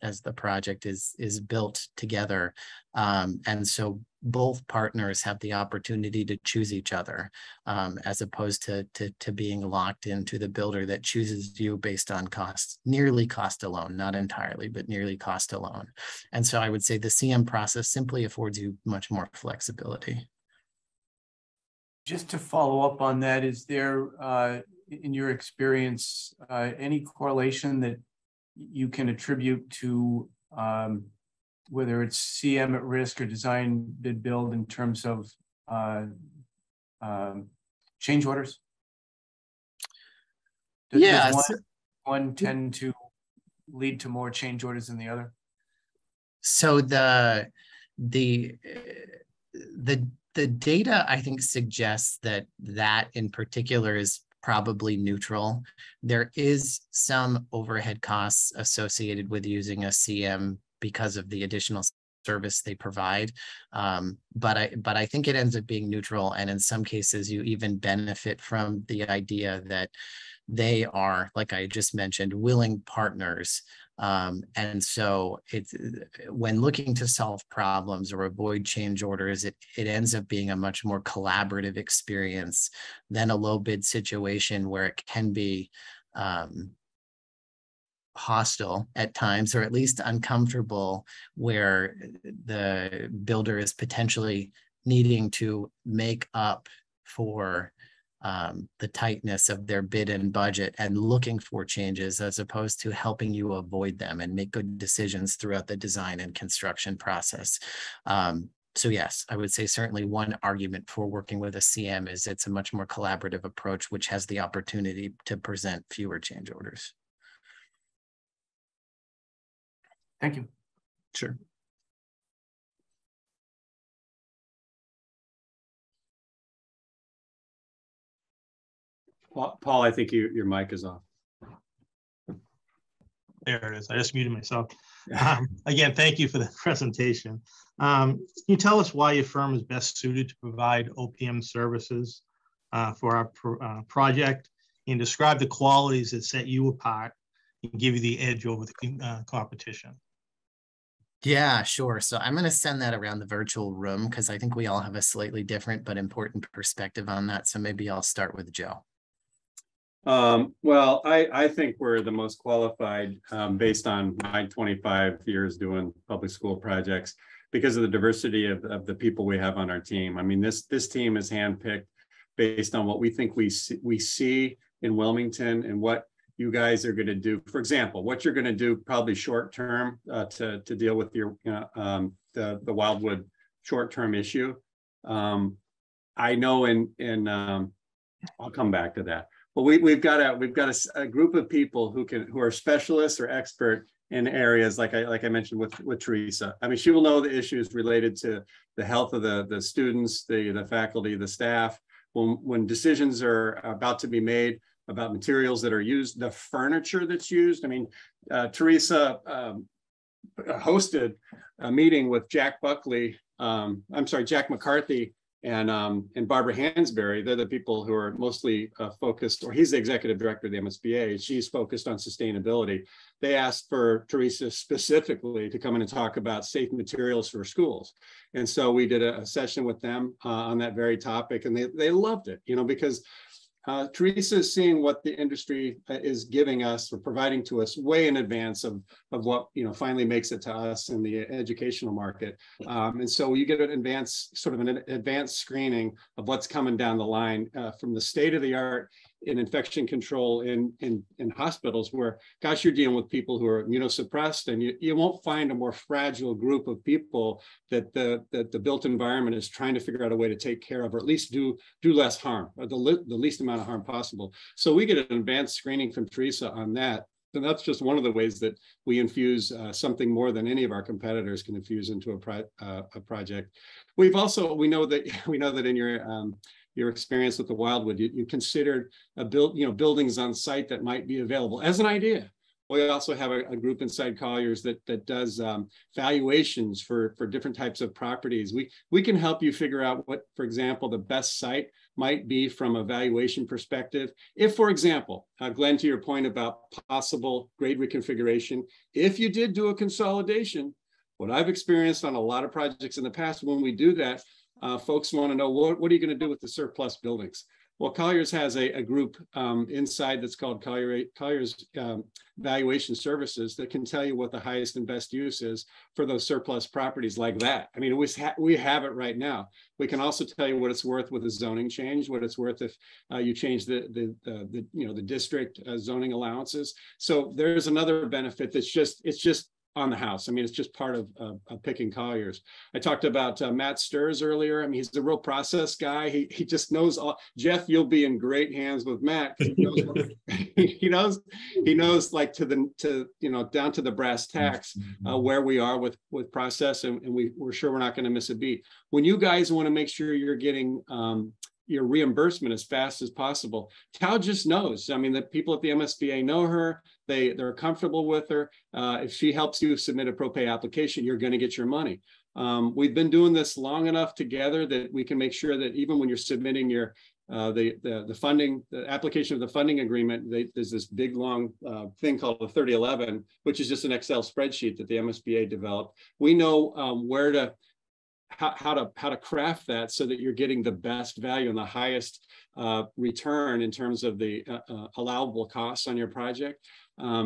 as the project is built together. And so both partners have the opportunity to choose each other, as opposed to being locked into the builder that chooses you based on cost, nearly cost alone, not entirely, but nearly cost alone. And so I would say the CM process simply affords you much more flexibility. Just to follow up on that, is there, in your experience, any correlation that you can attribute to whether it's CM at risk or design bid build in terms of change orders? Does one tend to lead to more change orders than the other? So the data, I think, suggests that in particular is probably neutral. There is some overhead costs associated with using a CM because of the additional service they provide. But I think it ends up being neutral. And in some cases, you even benefit from the idea that they are, like I just mentioned, willing partners. And so it's, when looking to solve problems or avoid change orders, it ends up being a much more collaborative experience than a low bid situation where it can be hostile at times, or at least uncomfortable, where the builder is potentially needing to make up for the tightness of their bid and budget and looking for changes, as opposed to helping you avoid them and make good decisions throughout the design and construction process. So yes, I would say certainly one argument for working with a CM is it's a much more collaborative approach, which has the opportunity to present fewer change orders. Thank you. Sure. Paul, I think your mic is off. There it is. I just muted myself. Again, thank you for the presentation. Can you tell us why your firm is best suited to provide OPM services for our project, and describe the qualities that set you apart and give you the edge over the competition? Yeah, sure. So I'm going to send that around the virtual room because I think we all have a slightly different but important perspective on that. So maybe I'll start with Joe. Well, I think we're the most qualified based on my 25 years doing public school projects, because of the diversity of the people we have on our team. I mean, this team is handpicked based on what we think we see in Wilmington and what you guys are going to do. For example, what you're going to do probably short term to deal with your the Wildwood short term issue. I know I'll come back to that. But we've got a group of people who are specialists or expert in areas like I mentioned with Teresa. I mean, she will know the issues related to the health of the students, the faculty, the staff. When decisions are about to be made about materials that are used, the furniture that's used. I mean, Teresa hosted a meeting with Jack McCarthy and Barbara Hansberry. They're the people who are mostly focused, or he's the executive director of the MSBA. She's focused on sustainability. They asked for Teresa specifically to come in and talk about safe materials for schools. And so we did a session with them on that very topic, and they loved it, because Teresa is seeing what the industry is giving us or providing to us way in advance of what finally makes it to us in the educational market. And so you get an advanced screening of what's coming down the line from the state of the art in infection control in hospitals, where, gosh, you're dealing with people who are immunosuppressed, and you won't find a more fragile group of people that the built environment is trying to figure out a way to take care of, or at least do less harm, or the least amount of harm possible. So we get an advanced screening from Teresa on that. And that's just one of the ways that we infuse something more than any of our competitors can infuse into a project. We know that in your experience with the Wildwood, you considered buildings on site that might be available as an idea. We also have a group inside Colliers that does valuations for different types of properties. We can help you figure out what, for example, the best site might be from a valuation perspective. If, for example, Glenn, to your point about possible grade reconfiguration, if you did do a consolidation, what I've experienced on a lot of projects in the past, when we do that, folks want to know, what are you going to do with the surplus buildings? Well, Colliers has a group inside that's called Colliers Valuation Services that can tell you what the highest and best use is for those surplus properties like that. I mean, we have it right now. We can also tell you what it's worth with a zoning change, what it's worth if you change the district zoning allowances. So there's another benefit that's it's just on the house. I mean, it's just part of picking Colliers. I talked about Matt Sturz earlier. I mean, he's a real process guy. He just knows all. Jeff, you'll be in great hands with Matt. He knows like down to the brass tacks where we are with process, and we're sure we're not going to miss a beat. When you guys want to make sure you're getting your reimbursement as fast as possible, Tao just knows. I mean, the people at the MSBA know her. They're comfortable with her. If she helps you submit a ProPay application, you're going to get your money. We've been doing this long enough together that we can make sure that even when you're submitting your the funding, the application of the funding agreement, there's this big long thing called the 3011, which is just an Excel spreadsheet that the MSBA developed. We know where to how to craft that so that you're getting the best value and the highest return in terms of the allowable costs on your project.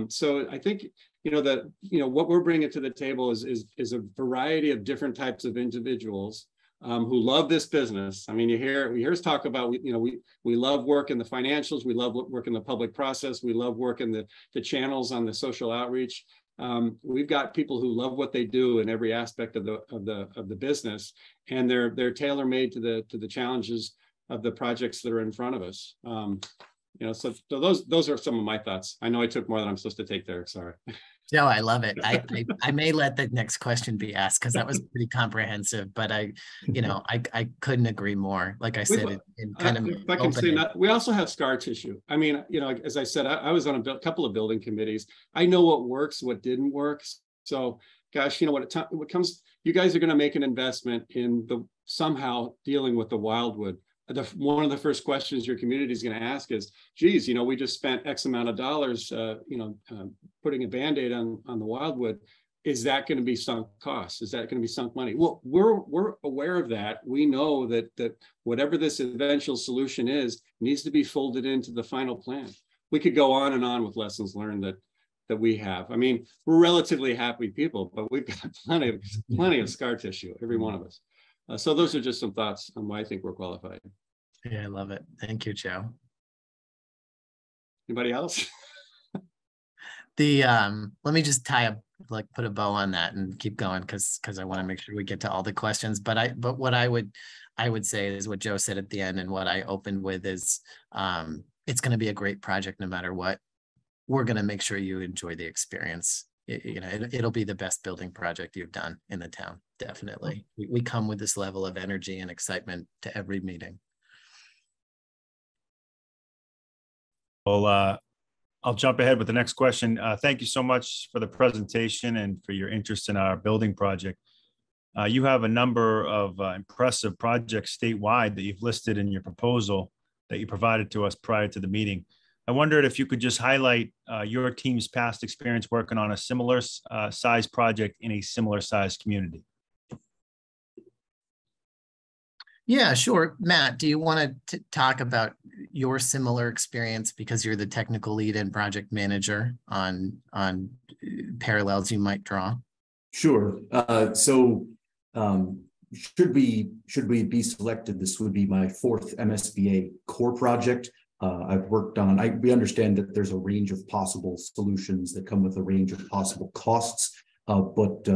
So I think what we're bringing to the table is a variety of different types of individuals who love this business. I mean, we hear us talk about we love work in the financials, we love work in the public process, we love work in the channels on the social outreach. We've got people who love what they do in every aspect of the business, and they're tailor-made to the challenges of the projects that are in front of us. So those are some of my thoughts. I know I took more than I'm supposed to take there. Sorry. Joe, I love it. I may let the next question be asked because that was pretty comprehensive, but I couldn't agree more. Like I said, if I can say that, we also have scar tissue. I mean, as I said, I was on a couple of building committees. I know what works, what didn't work. So, gosh, what comes, you guys are going to make an investment in somehow dealing with the Wildwood. One of the first questions your community is going to ask is, geez, we just spent X amount of dollars, putting a Band-Aid on the Wildwood. Is that going to be sunk costs? Is that going to be sunk money? Well, we're aware of that. We know that whatever this eventual solution is needs to be folded into the final plan. We could go on and on with lessons learned that we have. I mean, we're relatively happy people, but we've got plenty of scar tissue, every one of us. So those are just some thoughts on why I think we're qualified. Yeah, I love it. Thank you, Joe. Anybody else? Let me just put a bow on that and keep going because I want to make sure we get to all the questions. But what I would say is what Joe said at the end, and what I opened with is it's going to be a great project no matter what. We're going to make sure you enjoy the experience. It'll be the best building project you've done in the town. Definitely. We come with this level of energy and excitement to every meeting. Well, I'll jump ahead with the next question. Thank you so much for the presentation and for your interest in our building project. You have a number of impressive projects statewide that you've listed in your proposal that you provided to us prior to the meeting. I wondered if you could just highlight your team's past experience working on a similar size project in a similar size community. Yeah, sure. Matt, do you want to talk about your similar experience because you're the technical lead and project manager on parallels you might draw? Sure. Should we be selected, this would be my 4th MSBA core project. I've worked on, we understand that there's a range of possible solutions that come with a range of possible costs, but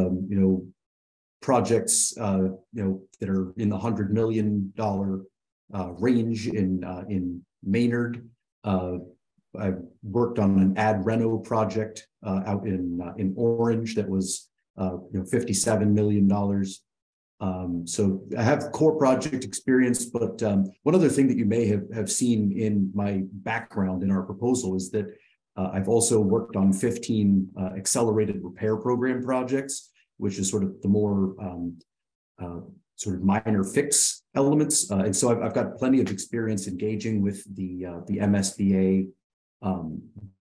projects, that are in the $100 million range in Maynard. I've worked on an ad reno project out in Orange that was $57 million. So I have core project experience, but one other thing that you may have seen in my background in our proposal is that I've also worked on 15 accelerated repair program projects, which is sort of the more sort of minor fix elements. And so I've got plenty of experience engaging with the MSBA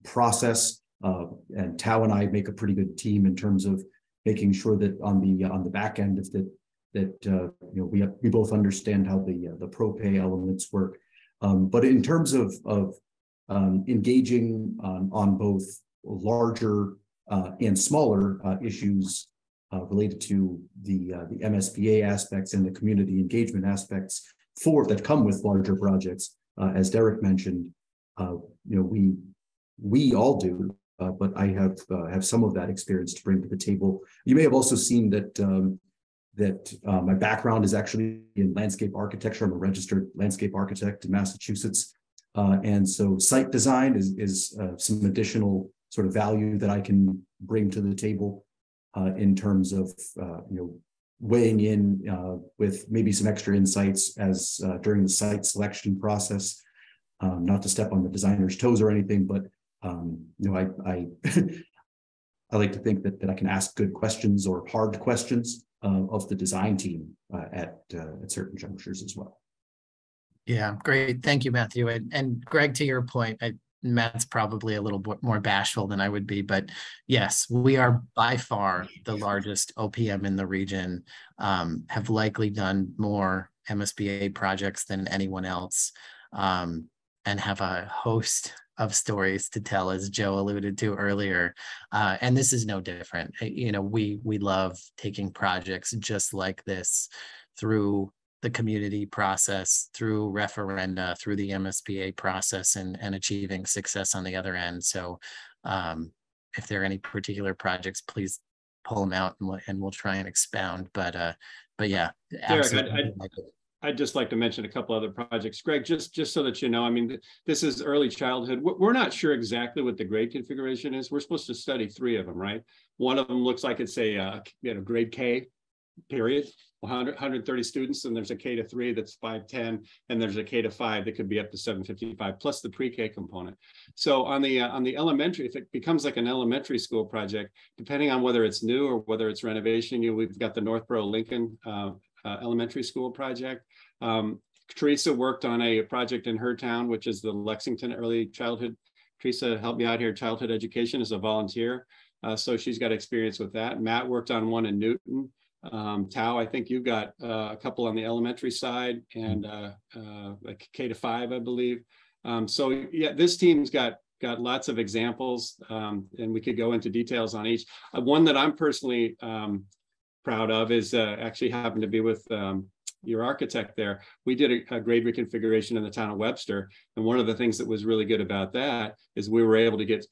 process, and Tao and I make a pretty good team in terms of making sure that on the back end of we both understand how the ProPay elements work. But in terms of engaging on both larger and smaller issues related to the MSBA aspects and the community engagement aspects that come with larger projects, as Derek mentioned, we all do, but I have some of that experience to bring to the table. You may have also seen that my background is actually in landscape architecture. I'm a registered landscape architect in Massachusetts. And so site design is some additional sort of value that I can bring to the table in terms of, weighing in with maybe some extra insights as during the site selection process, not to step on the designer's toes or anything, but I I like to think that I can ask good questions or hard questions of the design team at certain junctures as well. Yeah, great. Thank you, Matthew. And Greg, to your point, Matt's probably a little bit more bashful than I would be, but yes, we are by far the largest OPM in the region, have likely done more MSBA projects than anyone else, and have a host of stories to tell, as Joe alluded to earlier. And this is no different. We love taking projects just like this through the community process, through referenda, through the MSBA process, and achieving success on the other end. So if there are any particular projects, please pull them out and we'll try and expound. But yeah, Derek, I'd just like to mention a couple other projects. Greg, just so that you know, I mean, this is early childhood. We're not sure exactly what the grade configuration is. We're supposed to study 3 of them, right? One of them looks like it's a grade K, period, 130 students, and there's a K to 3 that's 510, and there's a K to 5 that could be up to 755, plus the pre-K component. So on the elementary, if it becomes like an elementary school project, depending on whether it's new or whether it's renovation, we've got the Northborough Lincoln elementary school project. Teresa worked on a project in her town, which is the Lexington Early Childhood. Teresa helped me out here, childhood education, as a volunteer. So she's got experience with that. Matt worked on one in Newton. Tao, I think you've got a couple on the elementary side and like K to 5, I believe. So yeah, this team's got lots of examples, and we could go into details on each. One that I'm personally proud of is actually happened to be with your architect there. We did a grade reconfiguration in the town of Webster. And one of the things that was really good about that is we were able to get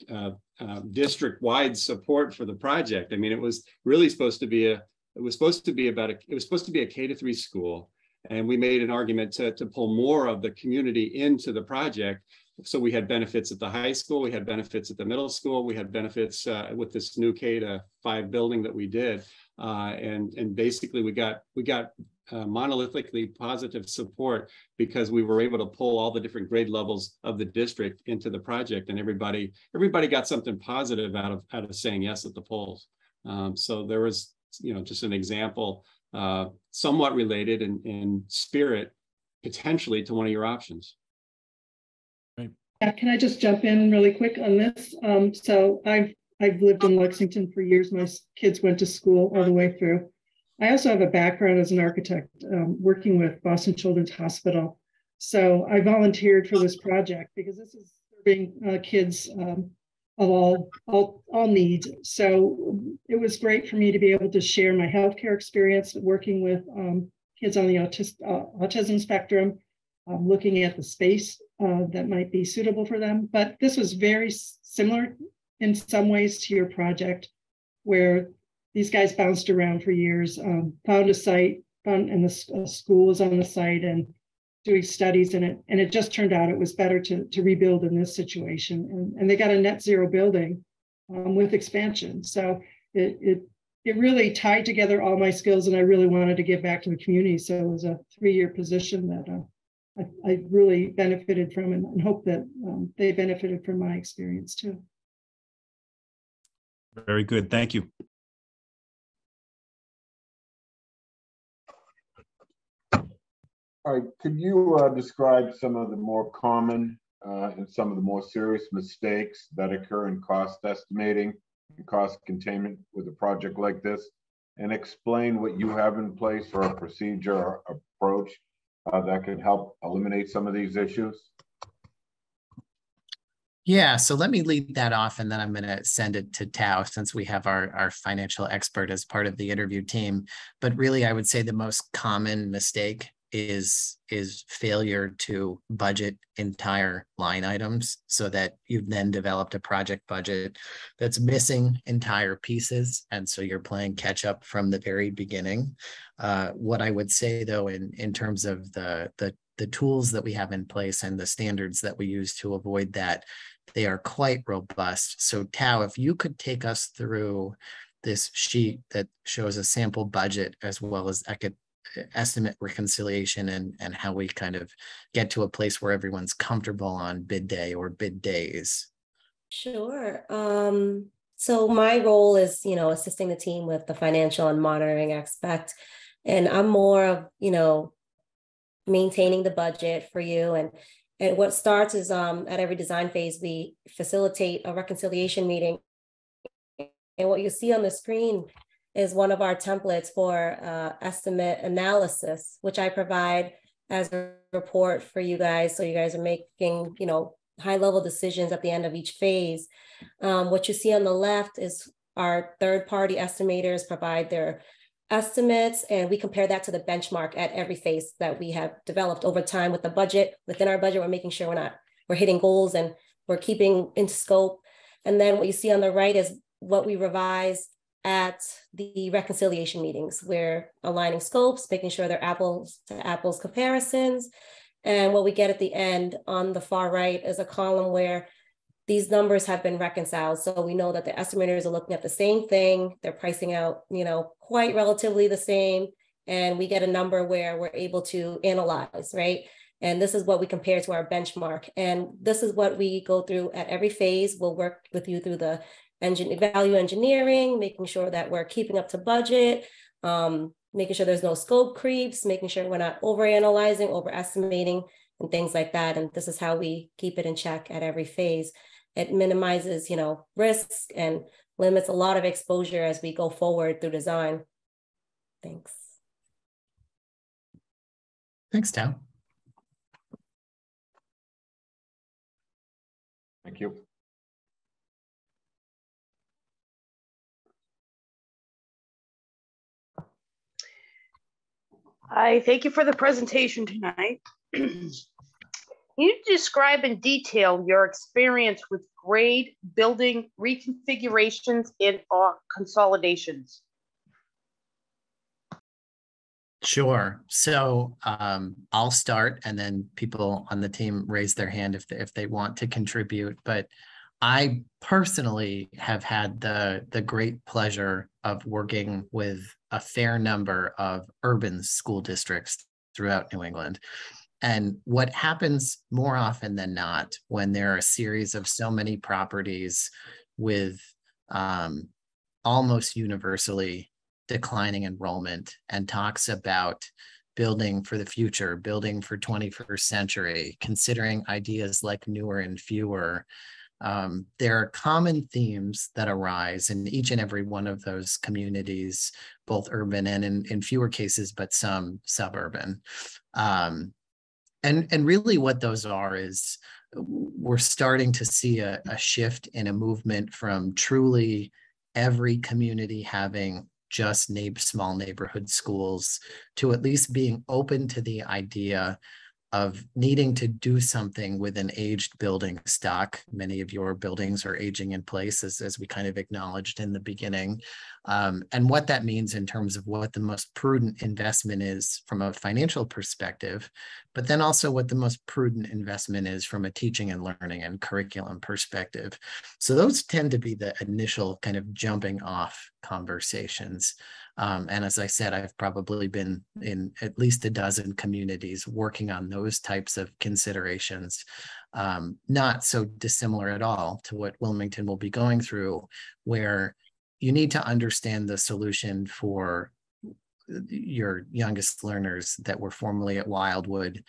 district-wide support for the project. I mean, it was really supposed to be a K to 3 school. And we made an argument to pull more of the community into the project. So we had benefits at the high school, we had benefits at the middle school, we had benefits with this new K to 5 building that we did. And basically we got monolithically positive support because we were able to pull all the different grade levels of the district into the project, and everybody got something positive out of saying yes at the polls. So there was, just an example, somewhat related in spirit, potentially, to one of your options. Right. Can I just jump in really quick on this? So I've lived in Lexington for years. My kids went to school all the way through. I also have a background as an architect working with Boston Children's Hospital. So I volunteered for this project because this is serving kids of all needs. So it was great for me to be able to share my healthcare experience working with kids on the autism spectrum, looking at the space that might be suitable for them. But this was very similar in some ways to your project, where these guys bounced around for years, found a site, and the school was on the site and doing studies in it. And it just turned out it was better to rebuild in this situation. And they got a net zero building with expansion. So it really tied together all my skills, and I really wanted to give back to the community. So it was a 3-year position that I really benefited from, and hope that they benefited from my experience too. Very good. Thank you. All right, could you describe some of the more common and some of the more serious mistakes that occur in cost estimating and cost containment with a project like this, and explain what you have in place for a procedure or approach that could help eliminate some of these issues? Yeah, so let me lead that off, and then I'm going to send it to Tao, since we have our financial expert as part of the interview team. But really, I would say the most common mistake is failure to budget entire line items, so that you've then developed a project budget that's missing entire pieces. And so you're playing catch up from the very beginning. What I would say though, in terms of the tools that we have in place and the standards that we use to avoid that, they are quite robust. So Tao, if you could take us through this sheet that shows a sample budget as well as estimate reconciliation and how we kind of get to a place where everyone's comfortable on bid day or bid days. Sure. So my role is, assisting the team with the financial and monitoring aspect. And I'm more of, maintaining the budget for you. And what starts is at every design phase, we facilitate a reconciliation meeting. And what you see on the screen is one of our templates for estimate analysis, which I provide as a report for you guys. So you guys are making, high-level decisions at the end of each phase. What you see on the left is our third-party estimators provide their estimates, and we compare that to the benchmark at every phase that we have developed over time with the budget. Within our budget, we're making sure we're hitting goals and we're keeping into scope. And then what you see on the right is what we revise at the reconciliation meetings. We're aligning scopes, making sure they're apples to apples comparisons. And what we get at the end on the far right is a column where these numbers have been reconciled. So we know that the estimators are looking at the same thing. They're pricing out, quite relatively the same. And we get a number where we're able to analyze, right? And this is what we compare to our benchmark. And this is what we go through at every phase. We'll work with you through the value engineering, making sure that we're keeping up to budget, making sure there's no scope creeps, making sure we're not overanalyzing, overestimating, and things like that. And this is how we keep it in check at every phase. It minimizes, risks and limits a lot of exposure as we go forward through design. Thanks. Thanks, Tao. Thank you. Hi, thank you for the presentation tonight. Can you describe in detail your experience with grade building reconfigurations and consolidations? Sure. So I'll start, and then people on the team raise their hand if they want to contribute. But I personally have had the great pleasure of working with a fair number of urban school districts throughout New England. And what happens more often than not when there are a series of so many properties with almost universally declining enrollment and talks about building for the future, building for 21st century, considering ideas like newer and fewer, there are common themes that arise in each and every one of those communities, both urban and in fewer cases, but some suburban. And really what those are is we're starting to see a shift in a movement from truly every community having just small neighborhood schools to at least being open to the idea of needing to do something with an aged building stock. Many of your buildings are aging in place, as we kind of acknowledged in the beginning. And what that means in terms of what the most prudent investment is from a financial perspective, but then also what the most prudent investment is from a teaching and learning and curriculum perspective. So those tend to be the initial kind of jumping off conversations. And as I said, I've probably been in at least a dozen communities working on those types of considerations, not so dissimilar at all to what Wilmington will be going through, where you need to understand the solution for your youngest learners that were formerly at Wildwood,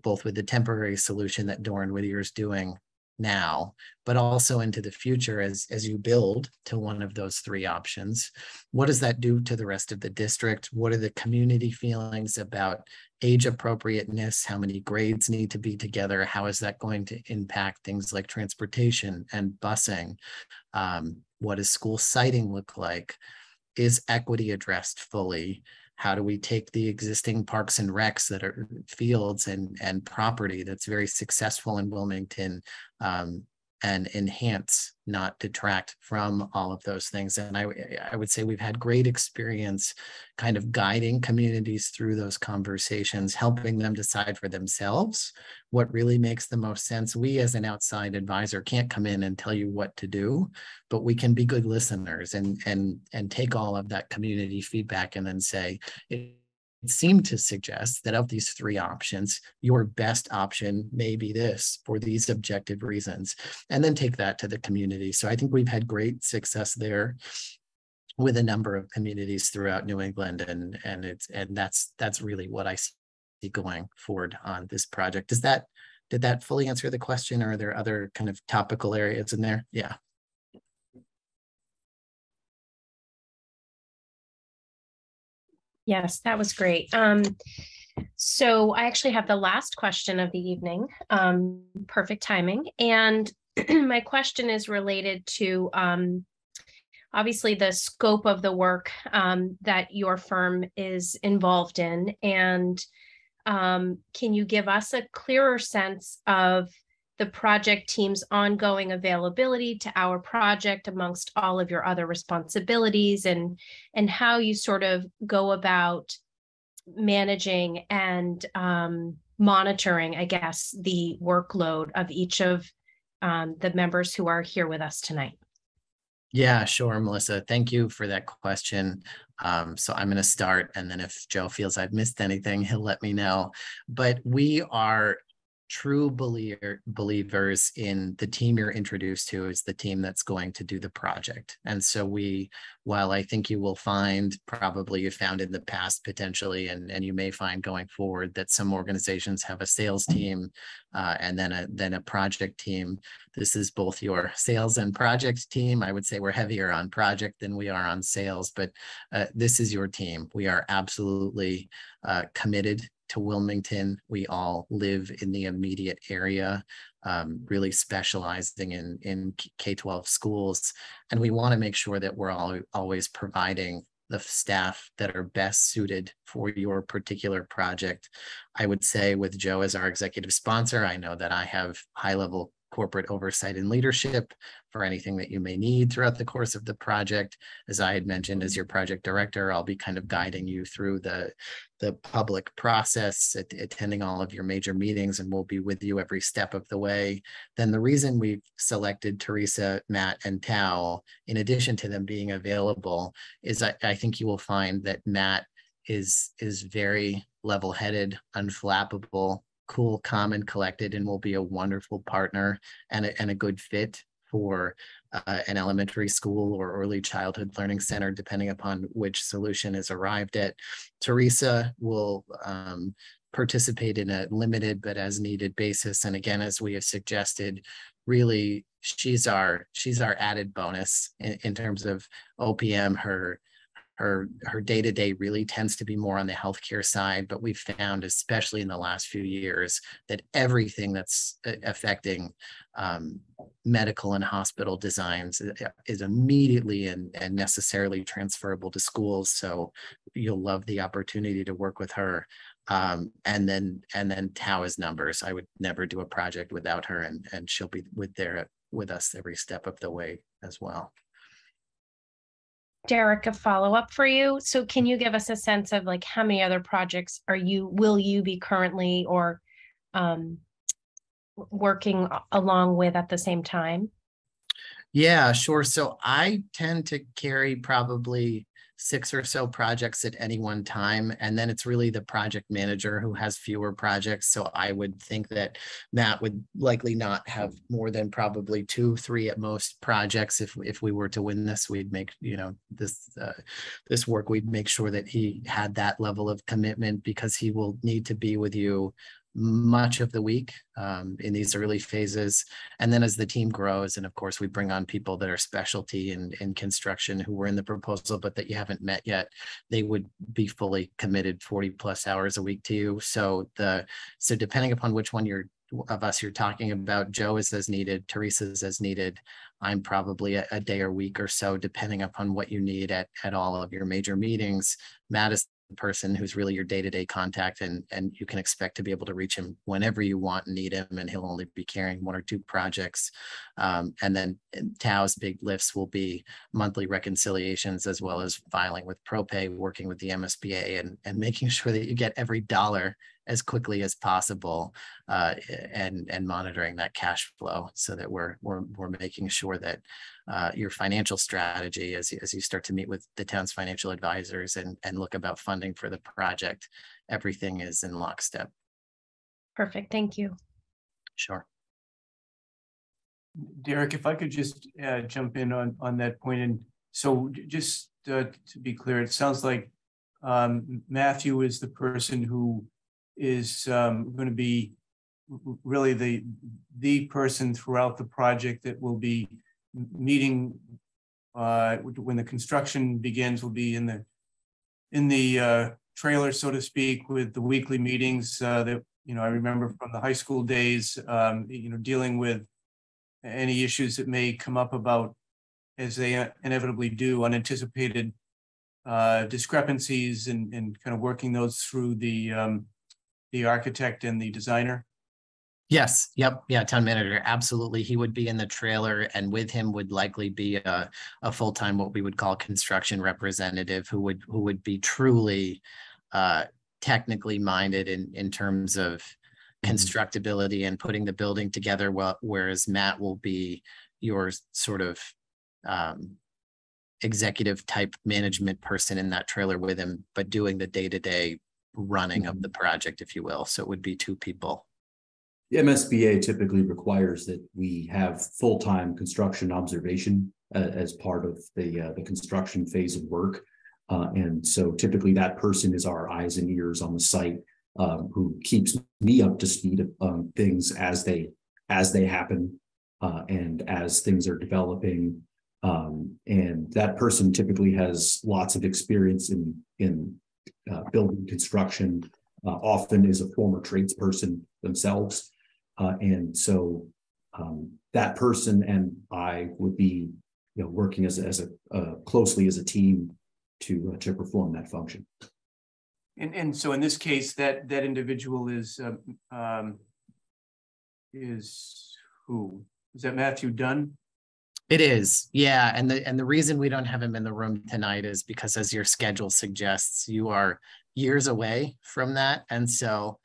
both with the temporary solution that Doran Whittier is doing now, but also into the future as you build to one of those three options. What does that do to the rest of the district? What are the community feelings about age appropriateness? How many grades need to be together? How is that going to impact things like transportation and busing? What does school siting look like? is equity addressed fully? How do we take the existing parks and recs that are fields and property that's very successful in Wilmington and enhance, not detract from all of those things? And I would say we've had great experience kind of guiding communities through those conversations, helping them decide for themselves what really makes the most sense. We as an outside advisor can't come in and tell you what to do, but we can be good listeners and take all of that community feedback and then say, it seemed to suggest that of these three options, your best option may be this for these objective reasons, and then take that to the community. So I think we've had great success there with a number of communities throughout New England, and that's really what I see going forward on this project. Did that fully answer the question, or are there other kind of topical areas in there? Yeah. Yes, that was great. So I actually have the last question of the evening. Perfect timing. And my question is related to obviously the scope of the work that your firm is involved in. And can you give us a clearer sense of the project team's ongoing availability to our project amongst all of your other responsibilities, and how you sort of go about managing and monitoring, I guess, the workload of each of the members who are here with us tonight? Yeah, sure, Melissa. Thank you for that question. So I'm going to start, and then if Joe feels I've missed anything, he'll let me know. But we are true believers in the team you're introduced to is the team that's going to do the project. And so while I think you will find, probably you found in the past potentially, and you may find going forward, that some organizations have a sales team and then a project team. This is both your sales and project team. I would say we're heavier on project than we are on sales, but this is your team. We are absolutely committed to Wilmington. We all live in the immediate area, really specializing in K-12 schools. And we want to make sure that we're always providing the staff that are best suited for your particular project. I would say with Joe as our executive sponsor, I know that I have high-level corporate oversight and leadership for anything that you may need throughout the course of the project. As I had mentioned, as your project director, I'll be kind of guiding you through the public process, attending all of your major meetings, and we'll be with you every step of the way. Then the reason we've selected Teresa, Matt, and Tao, in addition to them being available, is I think you will find that Matt is very level-headed, unflappable, cool, calm, and collected, and will be a wonderful partner and a good fit for an elementary school or early childhood learning center, depending upon which solution is arrived at. Teresa will participate in a limited but as needed basis. And again, as we have suggested, really, she's our added bonus in terms of OPM. Her day-to-day really tends to be more on the healthcare side, but we've found, especially in the last few years, that everything that's affecting medical and hospital designs is immediately and necessarily transferable to schools. So you'll love the opportunity to work with her. And then Tao is numbers. I would never do a project without her, and she'll be with us every step of the way as well. Derek, a follow-up for you. So can you give us a sense of like how many other projects will you be currently or working along with at the same time? Yeah, sure. So I tend to carry probably 6 or so projects at any one time. And then it's really the project manager who has fewer projects. So I would think that Matt would likely not have more than probably 2, 3 at most projects. If we were to win this, we'd make, this work, we'd make sure that he had that level of commitment, because he will need to be with you much of the week in these early phases. And then as the team grows, and of course we bring on people that are specialty in construction who were in the proposal but that you haven't met yet, they would be fully committed 40+ hours a week to you. So depending upon which one you're of us you're talking about. Joe is as needed, Teresa is as needed. I'm probably a day or week or so, depending upon what you need at all of your major meetings. Matt is the person who's really your day-to-day contact, and you can expect to be able to reach him whenever you want and need him, and he'll only be carrying 1 or 2 projects. And then Tao's big lifts will be monthly reconciliations, as well as filing with ProPay, working with the MSBA, and making sure that you get every dollar as quickly as possible, and monitoring that cash flow, so that we're making sure that your financial strategy, as you start to meet with the town's financial advisors and look about funding for the project, everything is in lockstep. Perfect. Thank you. Sure. Derek, if I could just jump in on that point. And so just to be clear, it sounds like Matthew is the person who is going to be really the person throughout the project that will be meeting when the construction begins. Will be in the trailer, so to speak, with the weekly meetings that I remember from the high school days. Dealing with any issues that may come up about, as they inevitably do, unanticipated discrepancies, and kind of working those through the architect and the designer. Yes. Yep. Yeah. Town manager. Absolutely. He would be in the trailer, and with him would likely be a full-time, what we would call construction representative, who would be truly technically minded in terms of constructability and putting the building together. Whereas Matt will be your sort of executive type management person in that trailer with him, but doing the day-to-day running of the project, if you will. So it would be 2 people. The MSBA typically requires that we have full-time construction observation as part of the construction phase of work. And so typically that person is our eyes and ears on the site, who keeps me up to speed on things as they happen, and as things are developing. And that person typically has lots of experience in building construction, often is a former tradesperson themselves. And so that person and I would be working as closely as a team to perform that function. And so in this case, that individual is who? Is that Matthew Dunn? It is, yeah. And the reason we don't have him in the room tonight is because, as your schedule suggests, you are years away from that. And so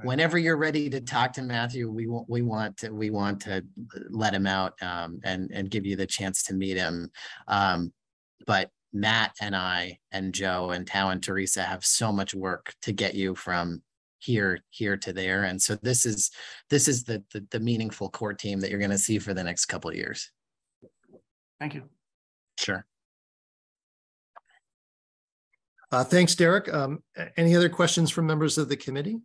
whenever you're ready to talk to Matthew, we want to let him out and give you the chance to meet him. But Matt and I and Joe and Tao and Teresa have so much work to get you from here to there. And so this is the meaningful core team that you're going to see for the next couple of years. Thank you. Sure. Thanks, Derek. Any other questions from members of the committee?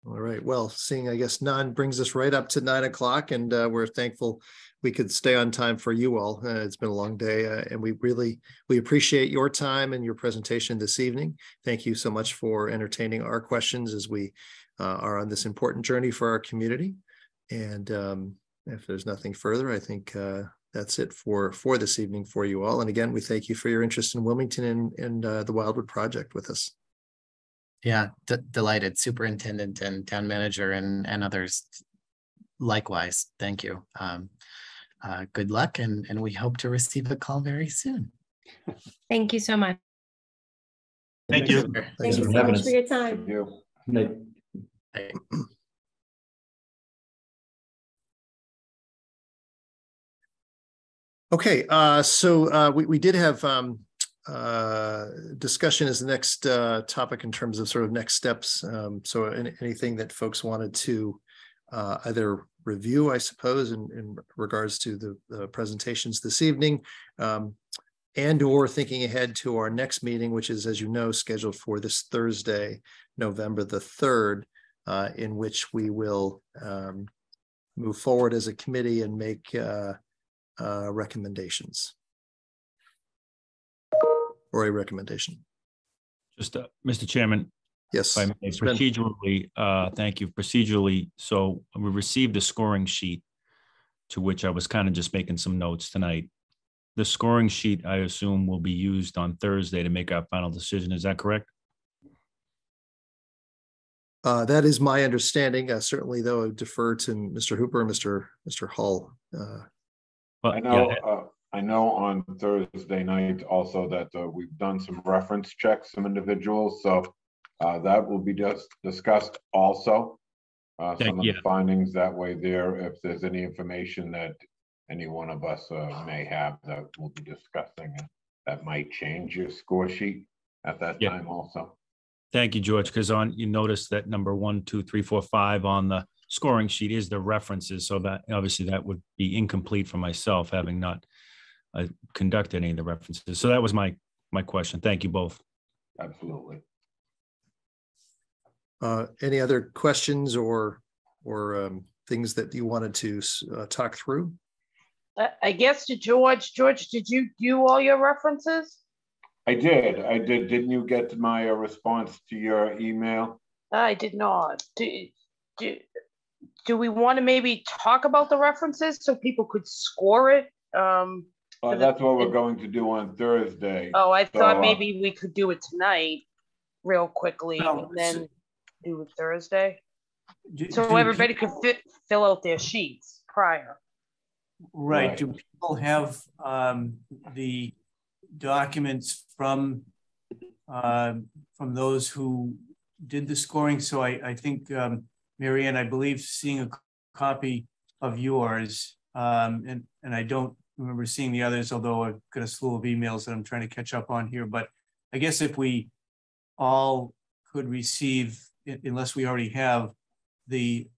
All right. Well, seeing, I guess, none, brings us right up to 9 o'clock, and we're thankful we could stay on time for you all. It's been a long day, and we appreciate your time and your presentation this evening. Thank you so much for entertaining our questions as we are on this important journey for our community. And if there's nothing further, I think that's it for this evening for you all. And again, we thank you for your interest in Wilmington and the Wildwood project with us. Yeah, delighted. Superintendent and town manager and others likewise. Thank you. Good luck, and we hope to receive a call very soon. Thank you so much. Thank you. Thank you so much for your time. Thank you. Bye. Okay, so we did have discussion as the next topic in terms of sort of next steps. So anything that folks wanted to either review, I suppose, in regards to the presentations this evening, and or thinking ahead to our next meeting, which is, as you know, scheduled for this Thursday, November the 3rd, in which we will move forward as a committee and make recommendations or a recommendation. Just Mr. Chairman, Yes. If I may, procedurally, thank you. Procedurally, so we received a scoring sheet to which I was kind of just making some notes tonight. The scoring sheet, I assume, will be used on Thursday to make our final decision. Is that correct? That is my understanding. Certainly, though, I would defer to Mr. Hooper and Mr. Hull. I know on Thursday night also that we've done some reference checks, some individuals. So that will be just discussed also. Some of the findings that way there, if there's any information that any one of us may have that we'll be discussing, that might change your score sheet at that time also. Thank you, George, because you notice that number 1, 2, 3, 4, 5 on the scoring sheet is the references. So that obviously that would be incomplete for myself, having not conducted any of the references. So that was my question. Thank you both. Absolutely. Any other questions or things that you wanted to talk through? I guess to George, did you do all your references? I did. Didn't you get my response to your email? I did not. Do we want to maybe talk about the references so people could score it? That's what we're going to do on Thursday. Oh, I thought maybe we could do it tonight real quickly and then do it Thursday. So everybody could fill out their sheets prior. Right. Do people have the documents from those who did the scoring? So I think, Marianne, I believe seeing a copy of yours, and I don't remember seeing the others, although I've got a slew of emails that I'm trying to catch up on here. But I guess if we all could receive, unless we already have, the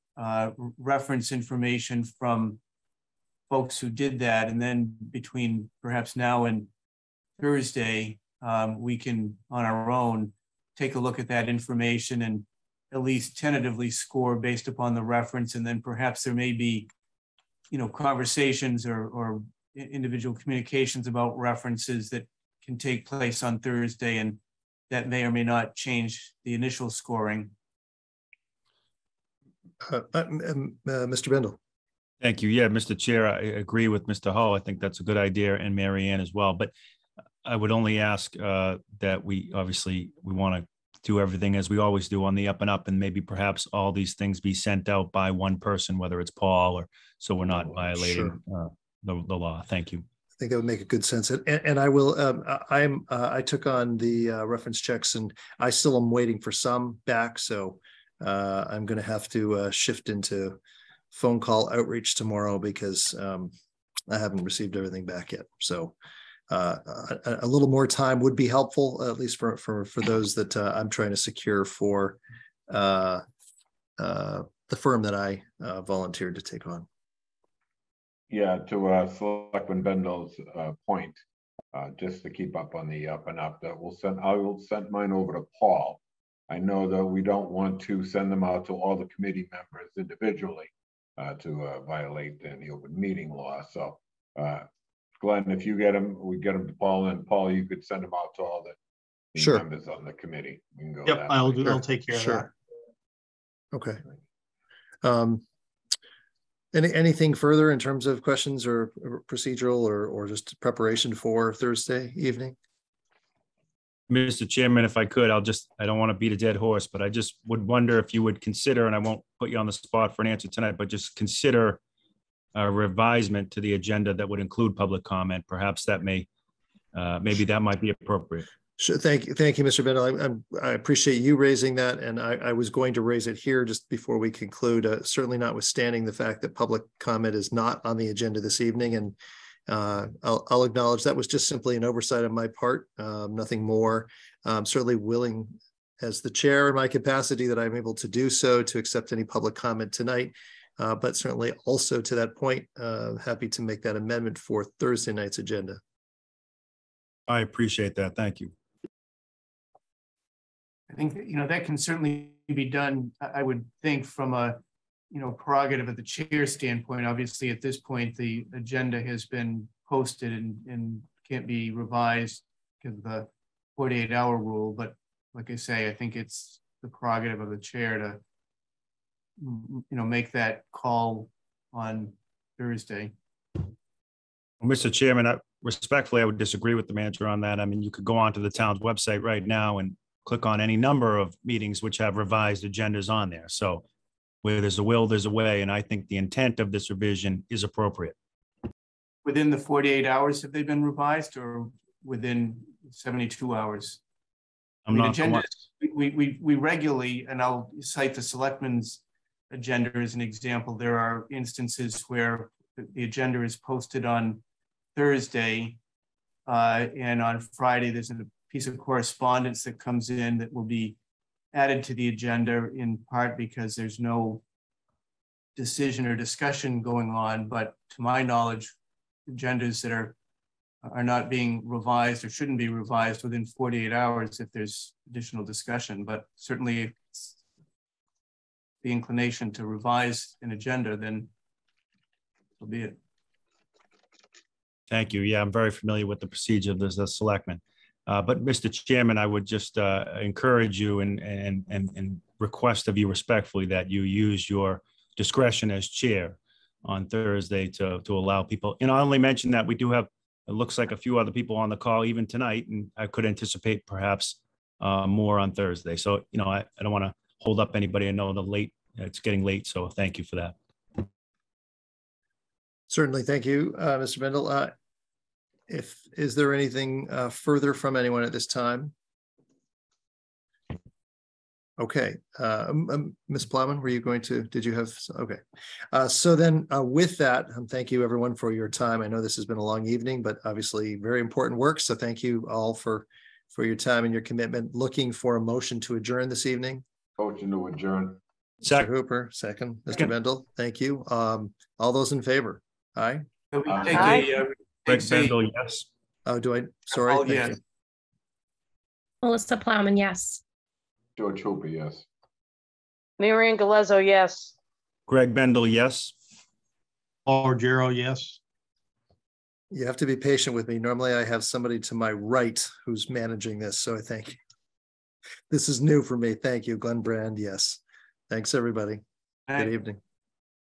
reference information from folks who did that, and then between perhaps now and Thursday, we can, on our own, take a look at that information and at least tentatively score based upon the reference. And then perhaps there may be, conversations or individual communications about references that can take place on Thursday, and that may or may not change the initial scoring. Mr. Bendel. Thank you. Yeah, Mr. Chair, I agree with Mr. Hall. I think that's a good idea, and Marianne as well. But I would only ask that we want to do everything as we always do on the up and up, and maybe perhaps all these things be sent out by one person, whether it's Paul or, so we're not violating the law. Thank you. I think that would make a good sense. And I will, I took on the reference checks, and I still am waiting for some back. So I'm going to have to shift into phone call outreach tomorrow because I haven't received everything back yet. So a little more time would be helpful, at least for those that I'm trying to secure for the firm that I volunteered to take on. Yeah, to Selectman Bendel's point, just to keep up on the up and up, I will send mine over to Paul. I know that we don't want to send them out to all the committee members individually to violate the open meeting law. So Glenn, if you get them, we get them to Paul, and Paul, you could send them out to all the members on the committee. We can go. Yep, I'll take care of that. Okay. Anything further in terms of questions or procedural or just preparation for Thursday evening? Mr. Chairman, if I could, I don't want to beat a dead horse, but I just would wonder if you would consider, and I won't put you on the spot for an answer tonight, but just consider a revisement to the agenda that would include public comment. Perhaps that maybe that might be appropriate. Sure. Thank you, Mr. Bendel. I appreciate you raising that, and I was going to raise it here just before we conclude. Certainly, notwithstanding the fact that public comment is not on the agenda this evening, and I'll acknowledge that was just simply an oversight on my part, nothing more. I'm certainly willing, as the chair in my capacity, that I'm able to do so, to accept any public comment tonight. But certainly also to that point, happy to make that amendment for Thursday night's agenda. I appreciate that. Thank you. I think that can certainly be done. I would think from a prerogative of the chair standpoint. Obviously, at this point, the agenda has been posted and can't be revised because of the 48-hour rule. But like I say, I think it's the prerogative of the chair to, make that call on Thursday. Well, Mr. Chairman, respectfully, I would disagree with the manager on that. I mean, you could go onto the town's website right now and click on any number of meetings which have revised agendas on there. So where there's a will, there's a way. And I think the intent of this revision is appropriate. Within the 48 hours, have they been revised, or within 72 hours? Agendas, we regularly, and I'll cite the selectmen's agenda as an example. There are instances where the agenda is posted on Thursday, and on Friday there's a piece of correspondence that comes in that will be added to the agenda, in part because there's no decision or discussion going on. But to my knowledge, agendas that are not being revised or shouldn't be revised within 48 hours if there's additional discussion. But certainly the inclination to revise an agenda, then so be it. Thank you. Yeah, I'm very familiar with the procedure of the selectmen. But Mr. Chairman, I would just encourage you and request of you respectfully that you use your discretion as chair on Thursday to allow people. And I only mention that we do have, it looks like, a few other people on the call even tonight, and I could anticipate perhaps more on Thursday. So, I don't want to hold up anybody. I know it's getting late, so thank you for that. Certainly, thank you, Mr. Bendel. Is there anything further from anyone at this time? Okay, Ms. Plowman, were you going to, did you have, okay. So then with that, thank you everyone for your time. I know this has been a long evening, but obviously very important work. So thank you all for your time and your commitment. Looking for a motion to adjourn this evening. Motion to adjourn. Mr. Hooper, second. Mr. Bendel, thank you. All those in favor? Aye. Greg Bendel, yes. Oh, sorry. Oh, yes. Melissa Plowman, yes. George Hooper, yes. Marian Galezzo, yes. Greg Bendel, yes. Paul Ruggiero, yes. You have to be patient with me. Normally I have somebody to my right who's managing this, so I thank you. This is new for me. Thank you. Glenn Brand, yes. Thanks, everybody. Good evening.